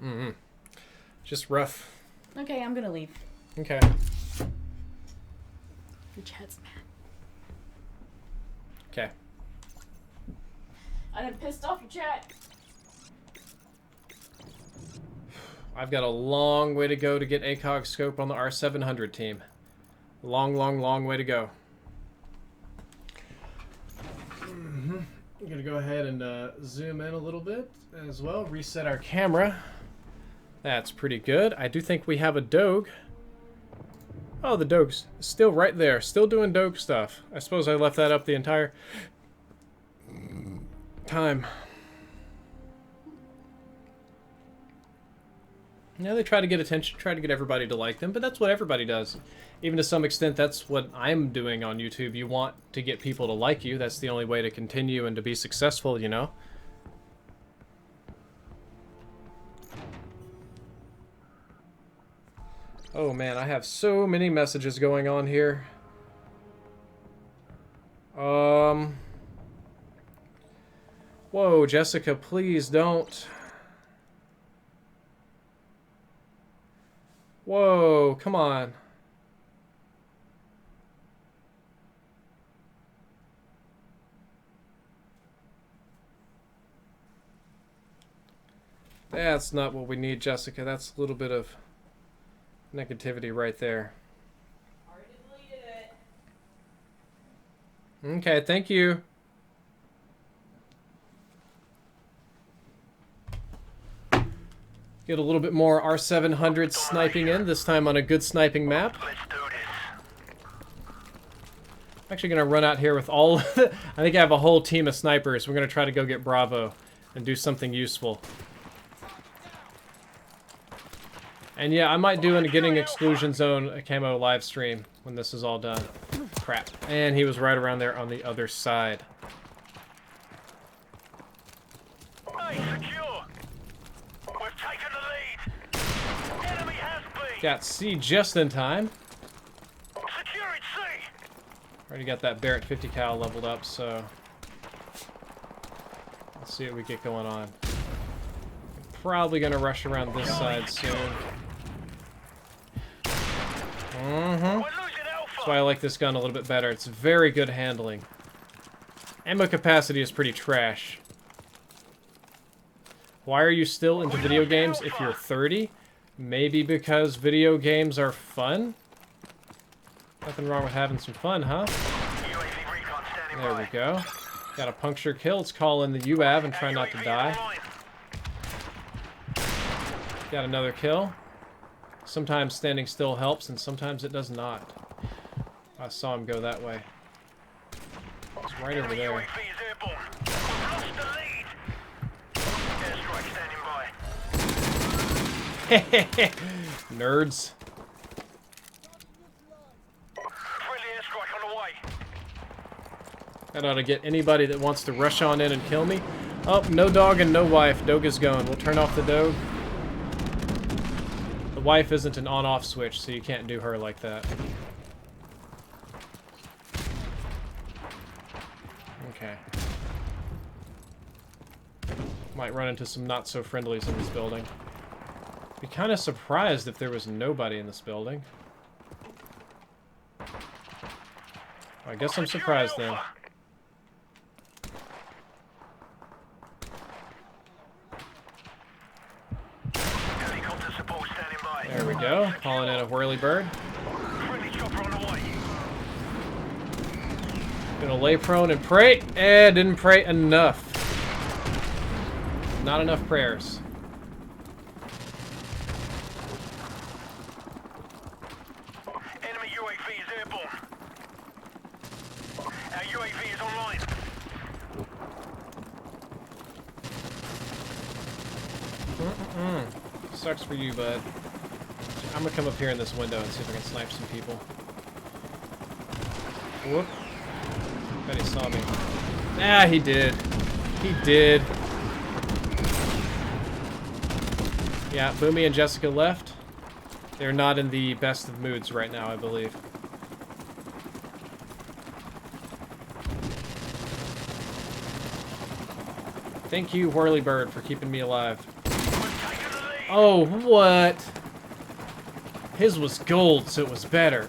Mm-hmm. Just rough. Okay, I'm gonna leave. Okay. The chat's mad. Okay. I done pissed off your chat. I've got a long way to go to get ACOG scope on the R700 team. Long, long, long way to go. I'm gonna go ahead and zoom in a little bit as well. Reset our camera. That's pretty good. I do think we have a Doge. Oh, the Doge's still right there. Still doing Doge stuff. I suppose I left that up the entire time. Yeah, they try to get attention, try to get everybody to like them, but that's what everybody does. Even to some extent, that's what I'm doing on YouTube. You want to get people to like you. That's the only way to continue and to be successful, you know? Oh man, I have so many messages going on here. Whoa, Jessica, please don't. Whoa, come on. That's not what we need, Jessica. That's a little bit of negativity right there. Already deleted it. Okay, thank you. Get a little bit more R700 sniping in, this time on a good sniping map. Let's do this. I'm actually going to run out here with all... I think I have a whole team of snipers. We're going to try to go get Bravo and do something useful. And yeah, I might do a Getting Exclusion Zone a camo live stream when this is all done. Crap. And he was right around there on the other side. Hey, secure. We've taken the lead. Enemy has been. Got C just in time. Securing C. Already got that Barrett 50 cal leveled up, so... Let's see what we get going on. Probably gonna rush around this side soon. We're losing That's Alpha. why I like this gun a little bit better. It's very good handling. Ammo capacity is pretty trash. Why are you still into video games if you're 30? Maybe because video games are fun? Nothing wrong with having some fun, huh? UAV recon standing There by. we go. Got a puncture kill. Let's call in the UAV and try not to UAV die. online. Got another kill. Sometimes standing still helps, and sometimes it does not. I saw him go that way. It's right over Enemy there. UAV is airborne. We've lost the lead. Airstrike standing by. Nerds. Friendly airstrike on the way. That ought to get anybody that wants to rush on in and kill me. Oh, no dog and no wife. Doge is going. We'll turn off the Doge. The wife isn't an on-off switch, so you can't do her like that. Okay. Might run into some not-so-friendlies in this building. Be kind of surprised if there was nobody in this building. I guess I'm surprised then. Helicopter support standing by. There we go. Calling in a whirly bird. Friendly chopper on the way. Gonna lay prone and pray. Didn't pray enough. Not enough prayers. Enemy UAV is airborne. Our UAV is online. Sucks for you, bud. I'm gonna come up here in this window and see if I can snipe some people. Whoop. Bet he saw me. Ah, he did. He did. Yeah, Boomy and Jessica left. They're not in the best of moods right now, I believe. Thank you, Whirly Bird, for keeping me alive. Oh, what? His was gold, so it was better.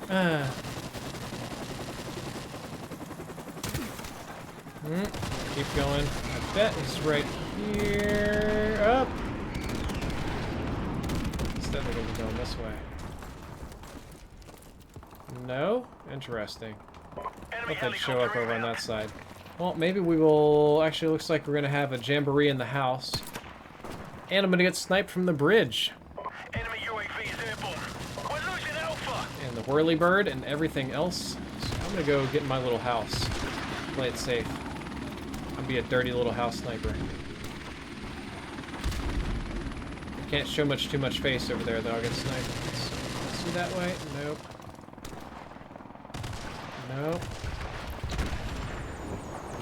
Keep going. I bet he's right here. Up. Instead, they're gonna be going this way. No? Interesting. I thought they'd show up over on that side. Well, maybe we will... Actually, it looks like we're going to have a jamboree in the house. And I'm going to get sniped from the bridge. Enemy UAV is airborne. We're losing Alpha. And the whirlybird and everything else. So I'm going to go get in my little house. Play it safe. I'll be a dirty little house sniper. Can't show too much face over there, though. I'll get sniped. Let's see that way? Nope. Nope.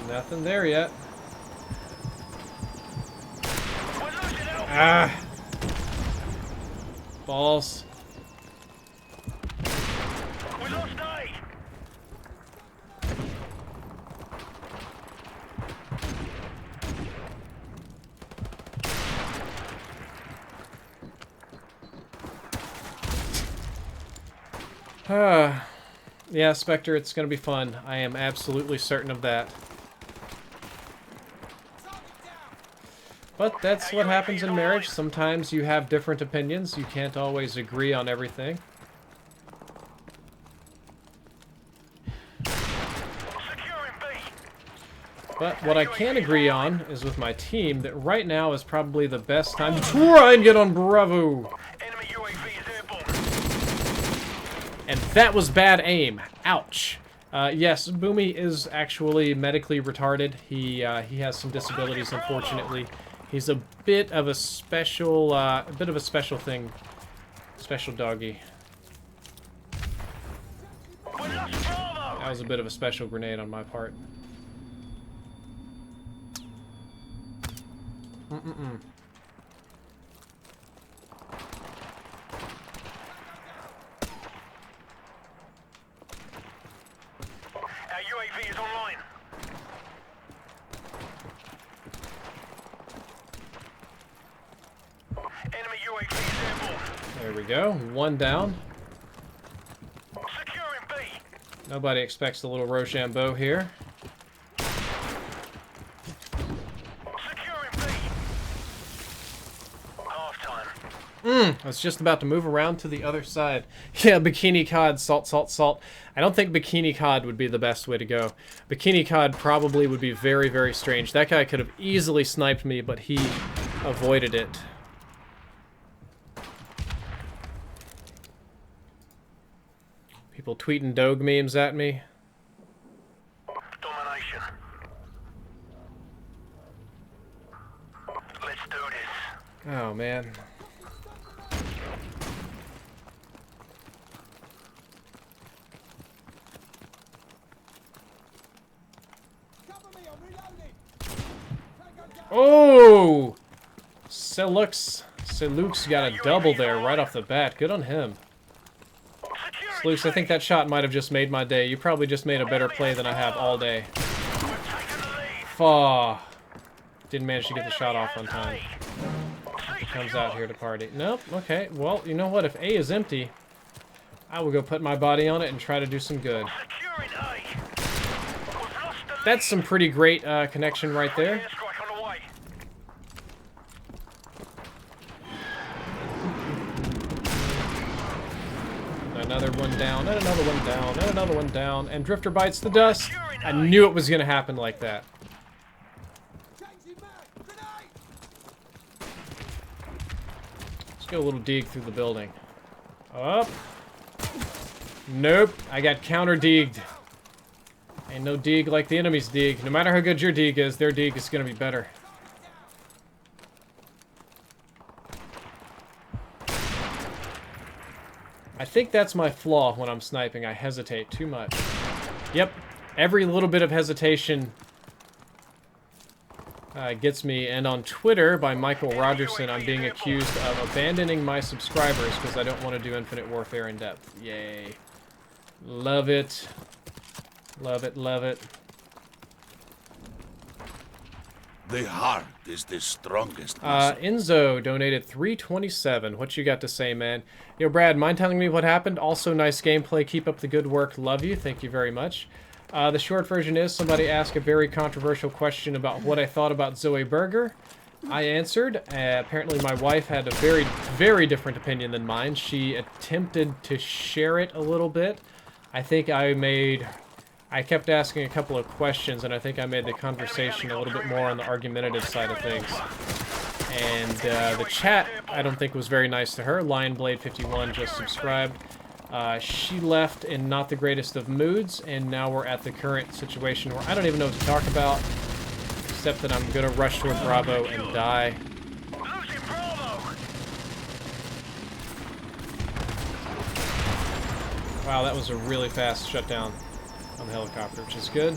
Nothing there yet. Ah! Balls. We lost A. Yeah, Spectre, it's gonna be fun. I am absolutely certain of that. But that's what happens in marriage. Sometimes you have different opinions. You can't always agree on everything. Securing B. But what I can agree on is with my team that right now is probably the best time to try and get on Bravo. Enemy UAV is airborne. And that was bad aim. Ouch. Yes, Boomy is actually medically retarded. He has some disabilities, unfortunately. He's a bit of a special thing. Special doggy. That was a bit of a special grenade on my part. Our UAV is online. Enemy UAV is airborne. There we go. One down. Securing B. Nobody expects a little Rochambeau here. Securing B. Half time. I was just about to move around to the other side. Yeah, Bikini Cod, salt, salt, salt. I don't think Bikini Cod would be the best way to go. Bikini Cod probably would be very, very strange. That guy could have easily sniped me, but he avoided it. People tweeting Doge memes at me. Domination. Let's do this. Oh, man. Oh! Selux got a double there right off the bat. Good on him. Selux, I think that shot might have just made my day. You probably just made a better play than I have all day. Faw. Didn't manage to get the shot off on time. He comes out here to party. Nope, okay. Well, you know what? If A is empty, I will go put my body on it and try to do some good. Securing A. That's some pretty great connection right there. Airstrike on the way. Another one down, and another one down, and another one down, and Drifter bites the dust. I knew it was going to happen like that. Let's go a little dig through the building. Up. Nope, I got counter-digged. Ain't no dig like the enemy's dig. No matter how good your dig is, their dig is going to be better. I think that's my flaw when I'm sniping. I hesitate too much. Yep, every little bit of hesitation gets me. And on Twitter, by Michael Rogerson, I'm being accused of abandoning my subscribers because I don't want to do Infinite Warfare in depth. Yay. Love it. Love it, love it. The heart is the strongest. Enzo donated $3.27. What you got to say, man? Yo, Brad, mind telling me what happened? Also, nice gameplay. Keep up the good work. Love you. Thank you very much. The short version is somebody asked a very controversial question about what I thought about Zoe Berger. I answered. Apparently, my wife had a very, very different opinion than mine. She attempted to share it a little bit. I think I made I kept asking a couple of questions, and I think I made the conversation a little bit more on the argumentative side of things. And the chat, I don't think, was very nice to her. Lionblade51 just subscribed. She left in not the greatest of moods, and now we're at the current situation where I don't even know what to talk about, except that I'm gonna rush toward Bravo and die. Losing Bravo. Wow, that was a really fast shutdown on the helicopter, which is good.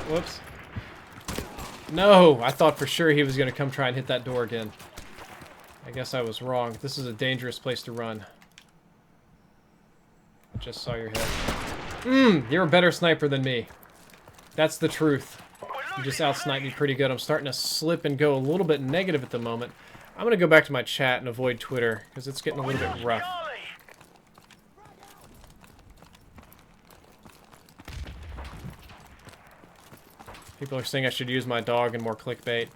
Whoops. No! I thought for sure he was going to come try and hit that door again. I guess I was wrong. This is a dangerous place to run. I just saw your head. You're a better sniper than me. That's the truth. You just outsniped me pretty good. I'm starting to slip and go a little bit negative at the moment. I'm going to go back to my chat and avoid Twitter, because it's getting a little bit rough. People are saying I should use my dog and more clickbait.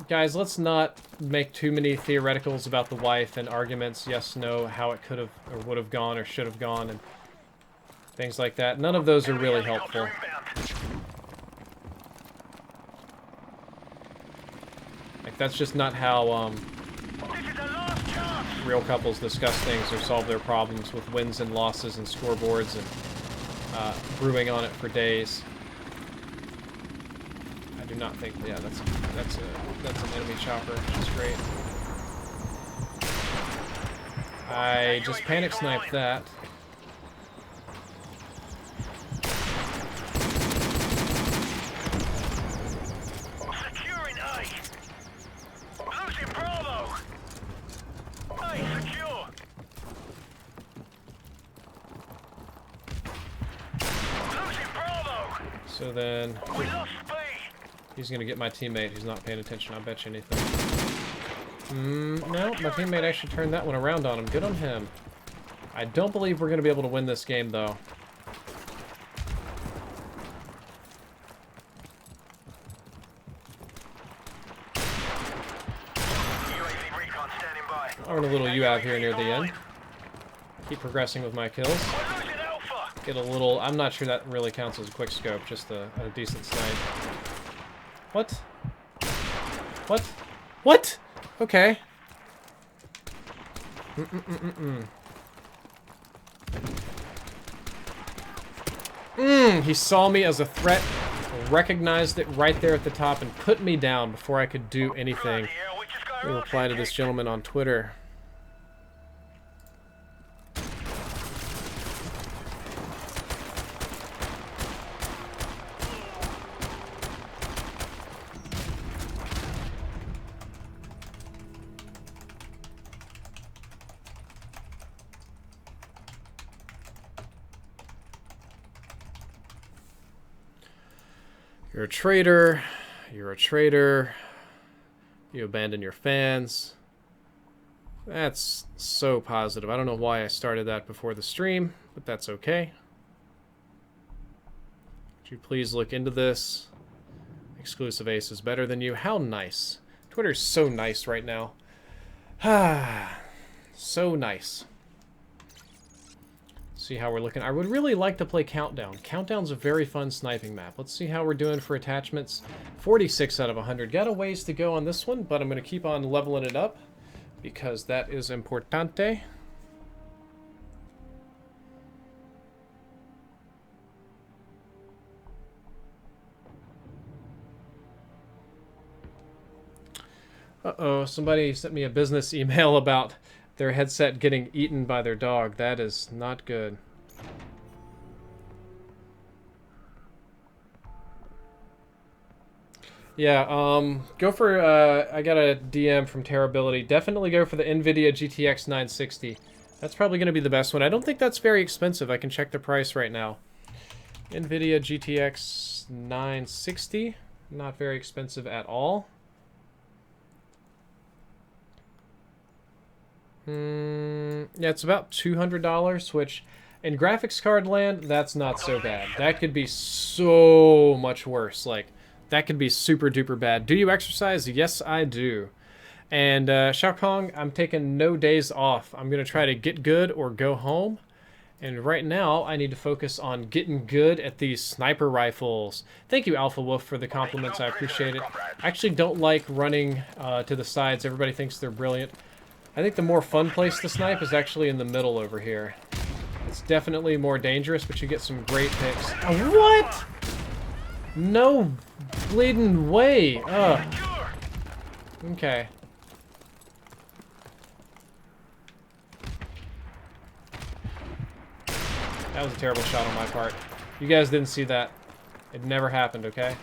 Guys, let's not make too many theoreticals about the wife and arguments, yes, no, how it could have or would have gone or should have gone, and things like that. None of those are really helpful. Like, that's just not how real couples discuss things or solve their problems, with wins and losses and scoreboards and brewing on it for days. I do not think, yeah, that's an enemy chopper, which is great. I just panic sniped that. Securing A. Losing Bravo. A secure. Losing Bravo. So then We lost B. he's gonna get my teammate who's not paying attention, I bet you anything. No, my teammate actually turned that one around on him. Good on him. I don't believe we're gonna be able to win this game, though. UAV recon standing by. I'll run a little UAV here near the end. Keep progressing with my kills. We're losing Alpha. Get a little... I'm not sure that really counts as a quick scope, just a decent snipe. What? What? What? Okay. He saw me as a threat, recognized it right there at the top, and put me down before I could do anything. Let me reply to this gentleman on Twitter. You're a traitor. You're a traitor. You abandon your fans. That's so positive. I don't know why I started that before the stream, but that's okay. Would you please look into this? Exclusive Ace is better than you. How nice. Twitter's so nice right now. Ah, so nice. See how we're looking. I would really like to play Countdown. Countdown's a very fun sniping map. Let's see how we're doing for attachments. 46 out of 100. Got a ways to go on this one, but I'm going to keep on leveling it up because that is importante. Uh-oh, somebody sent me a business email about their headset getting eaten by their dog. That is not good. Yeah, go for, I got a DM from Terribility. Definitely go for the NVIDIA GTX 960. That's probably going to be the best one. I don't think that's very expensive. I can check the price right now. NVIDIA GTX 960. Not very expensive at all. Yeah, it's about $200, which In graphics card land, that's not so bad. That could be so much worse. Like, that could be super duper bad. Do you exercise? Yes, I do. And Shao Kong, I'm taking no days off. I'm going to try to get good or go home. And right now, I need to focus on getting good at these sniper rifles. Thank you, Alpha Wolf, for the compliments. I appreciate it. I actually don't like running to the sides. Everybody thinks they're brilliant. I think the more fun place to snipe is actually in the middle over here. It's definitely more dangerous, but you get some great picks. What? No bleeding way. Ugh. Okay. That was a terrible shot on my part. You guys didn't see that. It never happened, okay?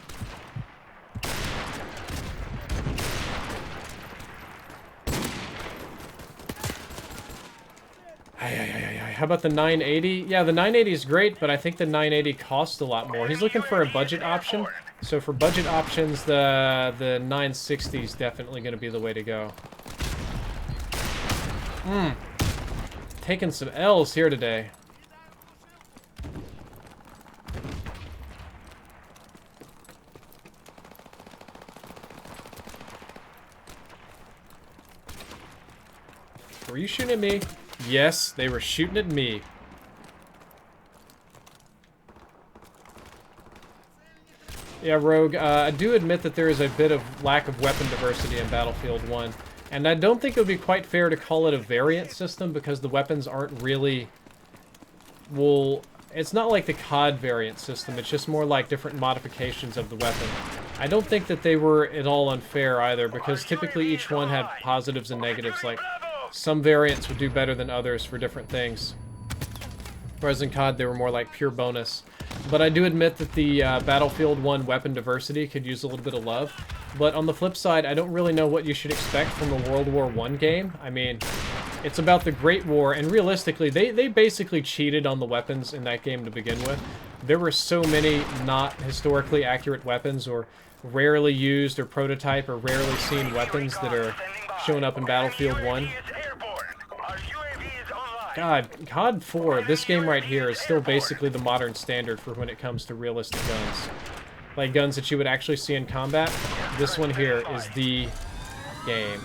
How about the 980? Yeah, the 980 is great, but I think the 980 costs a lot more. He's looking for a budget option. So for budget options, the 960 is definitely going to be the way to go. Taking some L's here today. Were you shooting at me? Yes, they were shooting at me. Yeah, Rogue, I do admit that there is a bit of lack of weapon diversity in Battlefield 1. And I don't think it would be quite fair to call it a variant system because the weapons aren't really... Well, it's not like the COD variant system. It's just more like different modifications of the weapon. I don't think that they were at all unfair either because typically each one had positives and negatives. Like, some variants would do better than others for different things. Whereas in COD, they were more like pure bonus. But I do admit that the Battlefield 1 weapon diversity could use a little bit of love. But on the flip side, I don't really know what you should expect from a World War I game. I mean, it's about the Great War, and realistically, they basically cheated on the weapons in that game to begin with. There were so many not historically accurate weapons, or rarely used, or prototype, or rarely seen weapons that are showing up in Battlefield 1. God, COD 4, this game right here is still basically the modern standard for when it comes to realistic guns. Like guns that you would actually see in combat. This one here is the game.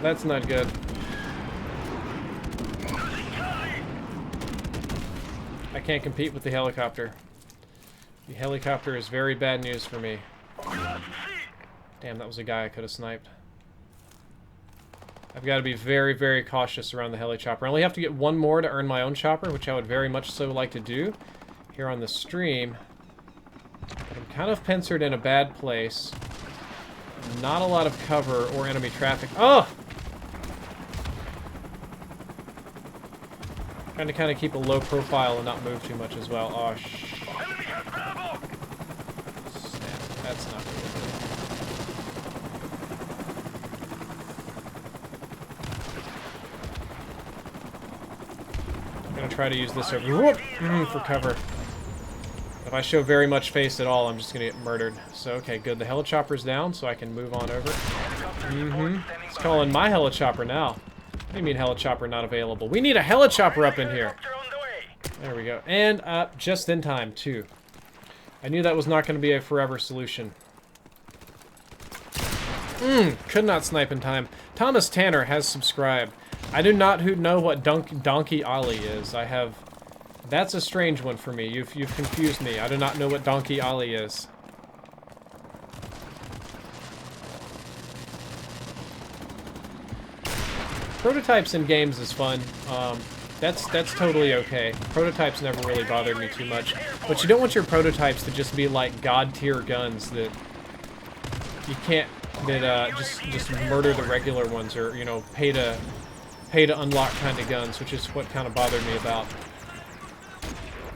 That's not good. I can't compete with the helicopter. The helicopter is very bad news for me. Damn, that was a guy I could have sniped. I've got to be very, very cautious around the heli chopper. I only have to get one more to earn my own chopper, which I would very much so like to do here on the stream. But I'm kind of pincered in a bad place. Not a lot of cover or enemy traffic. Oh! Trying to kind of keep a low profile and not move too much as well. Oh, snap. That's not good. I'm going to try to use this over for cover. If I show very much face at all, I'm just going to get murdered. So, okay, good. The helichopper's down, so I can move on over. It's calling my helichopper now. What do you mean helichopper not available? We need a helichopper up in here. There we go. And just in time, too. I knew that was not going to be a forever solution. Could not snipe in time. Thomas Tanner has subscribed. I do not know what Donkey Ollie is. I have... That's a strange one for me. You've confused me. I do not know what Donkey Ollie is. Prototypes in games is fun. That's totally okay. Prototypes never really bothered me too much. But you don't want your prototypes to just be like god-tier guns that you can't just murder the regular ones, or, you know, pay to unlock kind of guns, which is what kind of bothered me about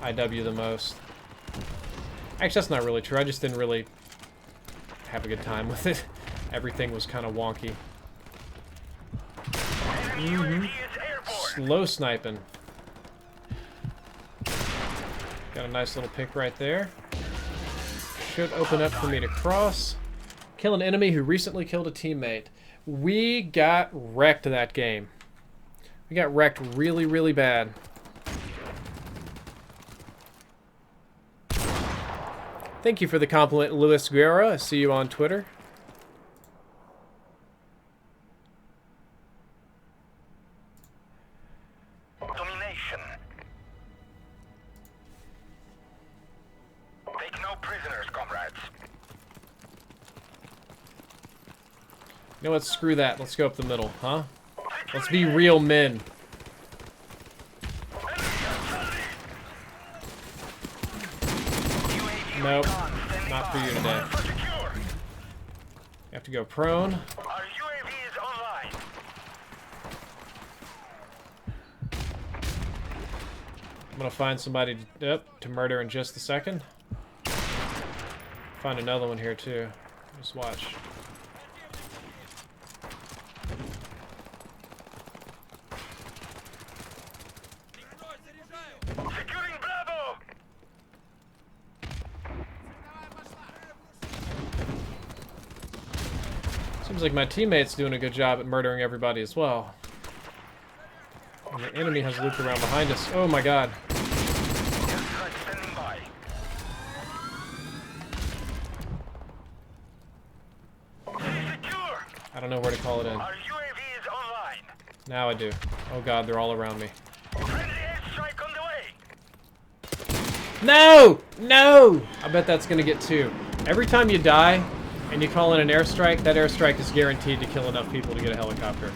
IW the most. Actually, that's not really true. I just didn't really have a good time with it. Everything was kind of wonky. Slow sniping. Got a nice little pick right there. Should open up for me to cross. Kill an enemy who recently killed a teammate. We got wrecked that game. We got wrecked really, really bad. Thank you for the compliment, Luis Guerra. I see you on Twitter. Domination. Take no prisoners, comrades. You know what? Screw that. Let's go up the middle, huh? Let's be real men. Nope. Not for you today. You have to go prone. Our UAV is online. I'm gonna find somebody to murder in just a second. Find another one here too. Just watch. Securing Bravo. Seems like my teammate's doing a good job at murdering everybody as well. And the enemy has looped around behind us. Oh my god. Airstrike standing by. Secure. I don't know where to call it in. Our UAV is online. Now I do. Oh god, they're all around me. Friendly airstrike on the way. No! No! I bet that's gonna get two. Every time you die and you call in an airstrike, that airstrike is guaranteed to kill enough people to get a helicopter.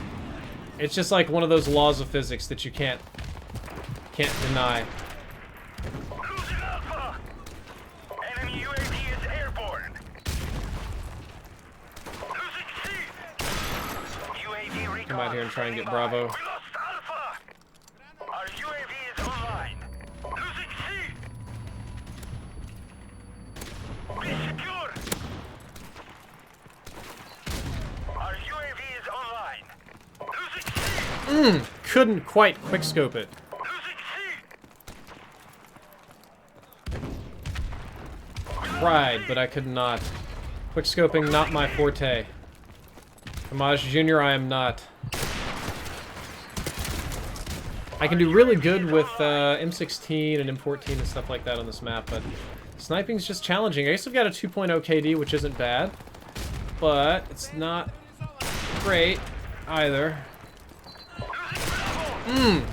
It's just like one of those laws of physics that you can't deny. Losing Alpha. Enemy UAV is airborne. Losing C. UAV recon. Come out here and try and get standing Bravo. by. We lost Alpha. Our UAV is online. Losing C. Be secure. Our UAV is online. Losing C. Couldn't quite quickscope it. Losing C. Tried, but I could not. Quickscoping, not my forte. Kamaj Jr., I am not. I can do really good with M16 and M14 and stuff like that on this map, but sniping's just challenging. I guess I've got a 2.0 KD, which isn't bad, but it's not great either.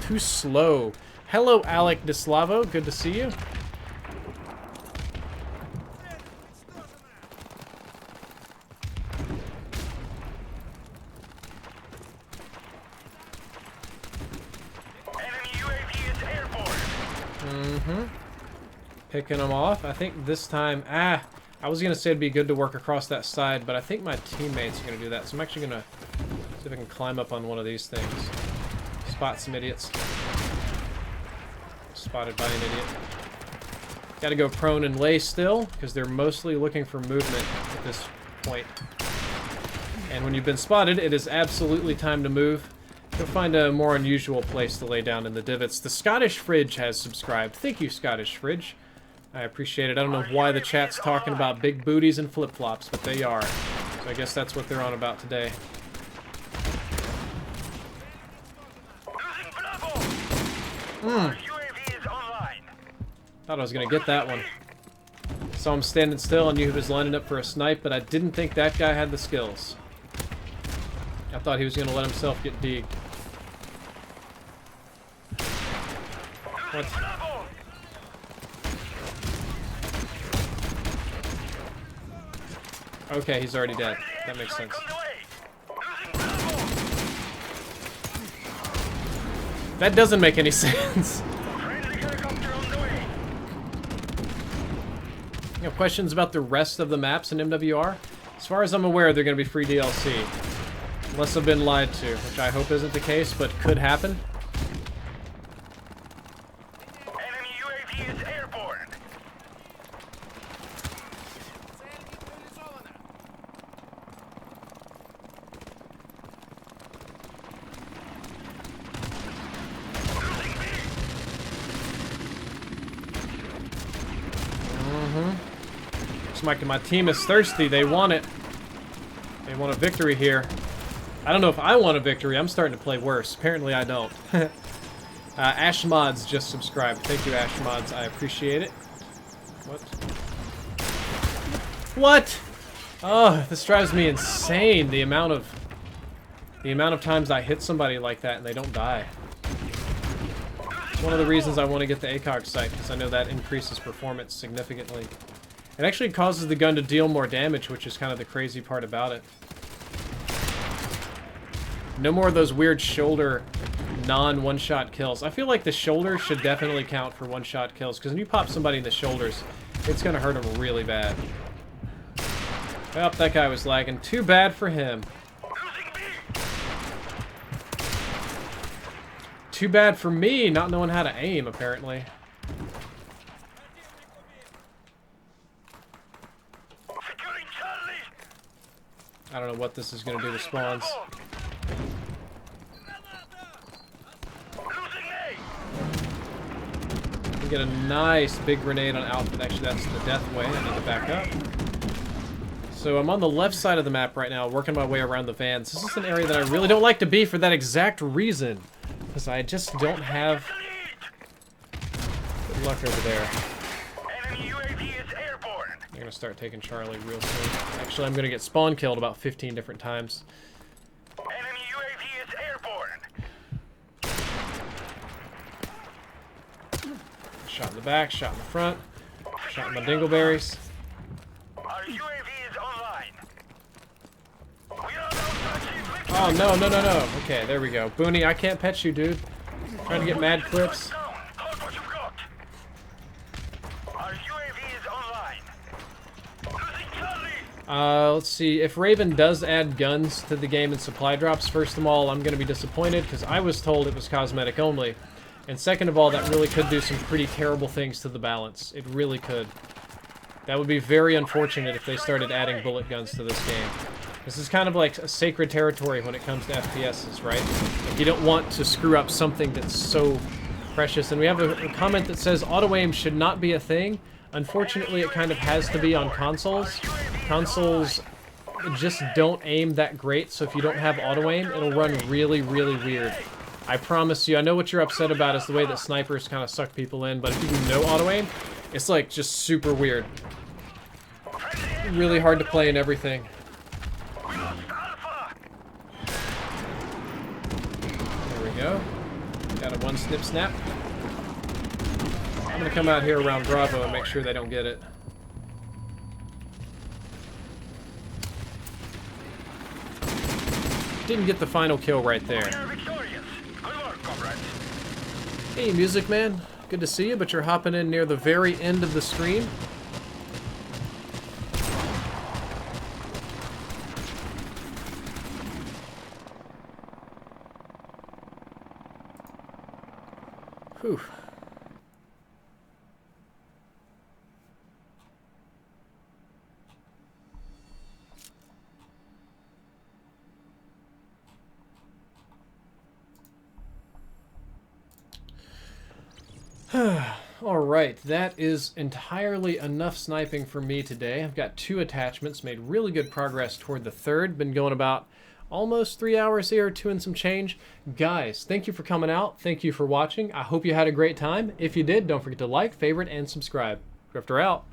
Too slow. Hello, Alec Deslavo. Good to see you. Enemy UAV is airborne. Picking them off. I think this time... I was going to say it'd be good to work across that side, but I think my teammates are going to do that. So I'm actually going to see if I can climb up on one of these things. Spot some idiots. Spotted by an idiot. Got to go prone and lay still, because they're mostly looking for movement at this point. And when you've been spotted, it is absolutely time to move. Go find a more unusual place to lay down in the divots. The Scottish Fridge has subscribed. Thank you, Scottish Fridge. I appreciate it. I don't know why the chat's talking about big booties and flip-flops, but they are. So I guess that's what they're on about today. Losing Bravo. Our UAV is online. Thought I was going to get that one. Saw him standing still. I knew he was lining up for a snipe, but I didn't think that guy had the skills. I thought he was going to let himself get degged. What? Bravo. Okay, he's already dead. That makes sense. On the way. Losing Bravo. That doesn't make any sense. Friendly helicopter on the way. You have questions about the rest of the maps in MWR? As far as I'm aware, they're going to be free DLC. Unless I've been lied to, which I hope isn't the case, but could happen. Enemy UAV is airborne. Looks like my team is thirsty. They want it. They want a victory here. I don't know if I want a victory. I'm starting to play worse. Apparently I don't. Ashmods just subscribed. Thank you, Ashmods. I appreciate it. What? What? Oh, this drives me insane. The amount of times I hit somebody like that and they don't die. It's one of the reasons I want to get the ACOG sight, because I know that increases performance significantly. It actually causes the gun to deal more damage, which is kind of the crazy part about it. No more of those weird shoulder non-one-shot kills. I feel like the shoulder should definitely count for one-shot kills, because when you pop somebody in the shoulders, it's going to hurt them really bad. Oh, that guy was lagging. Too bad for him. Too bad for me not knowing how to aim, apparently. I don't know what this is going to do to spawns. We get a nice big grenade on Alpha. Actually, that's the death way. I need to back up. So I'm on the left side of the map right now, working my way around the vans. This is an area that I really don't like to be for that exact reason. Because I just don't have good luck over there. Enemy UAV is airborne. I'm going to start taking Charlie real soon. Actually, I'm going to get spawn killed about 15 different times. Enemy UAV is airborne. Shot in the back, shot in the front, shot in my dingleberries. Our UAV is online. We are about to achieve victory. Oh, no, no, no, no. Okay, there we go. Booney, I can't pet you, dude. Trying to get mad clips. Down. Hold what you've got. Our UAV is online. Losing Charlie. Let's see. If Raven does add guns to the game and supply drops, first of all, I'm going to be disappointed because I was told it was cosmetic only. And second of all, that really could do some pretty terrible things to the balance. It really could. That would be very unfortunate if they started adding bullet guns to this game. This is kind of like a sacred territory when it comes to FPSs, right? Like you don't want to screw up something that's so precious. And we have a comment that says auto-aim should not be a thing. Unfortunately, it kind of has to be on consoles. Consoles just don't aim that great, so if you don't have auto-aim, it'll run really, really weird. I promise you, I know what you're upset about is the way that snipers kind of suck people in, but if you do no auto-aim, it's like just super weird. Really hard to play and everything. There we go. Got a one snip snap. I'm gonna come out here around Bravo and make sure they don't get it. Didn't get the final kill right there. We are victorious. Good work, comrades. Hey, Music Man. Good to see you, but you're hopping in near the very end of the stream. Whew. Alright, that is entirely enough sniping for me today. I've got 2 attachments, made really good progress toward the third. Been going about almost 3 hours here, 2 and some change. Guys, thank you for coming out. Thank you for watching. I hope you had a great time. If you did, don't forget to like, favorite, and subscribe. Drifter out.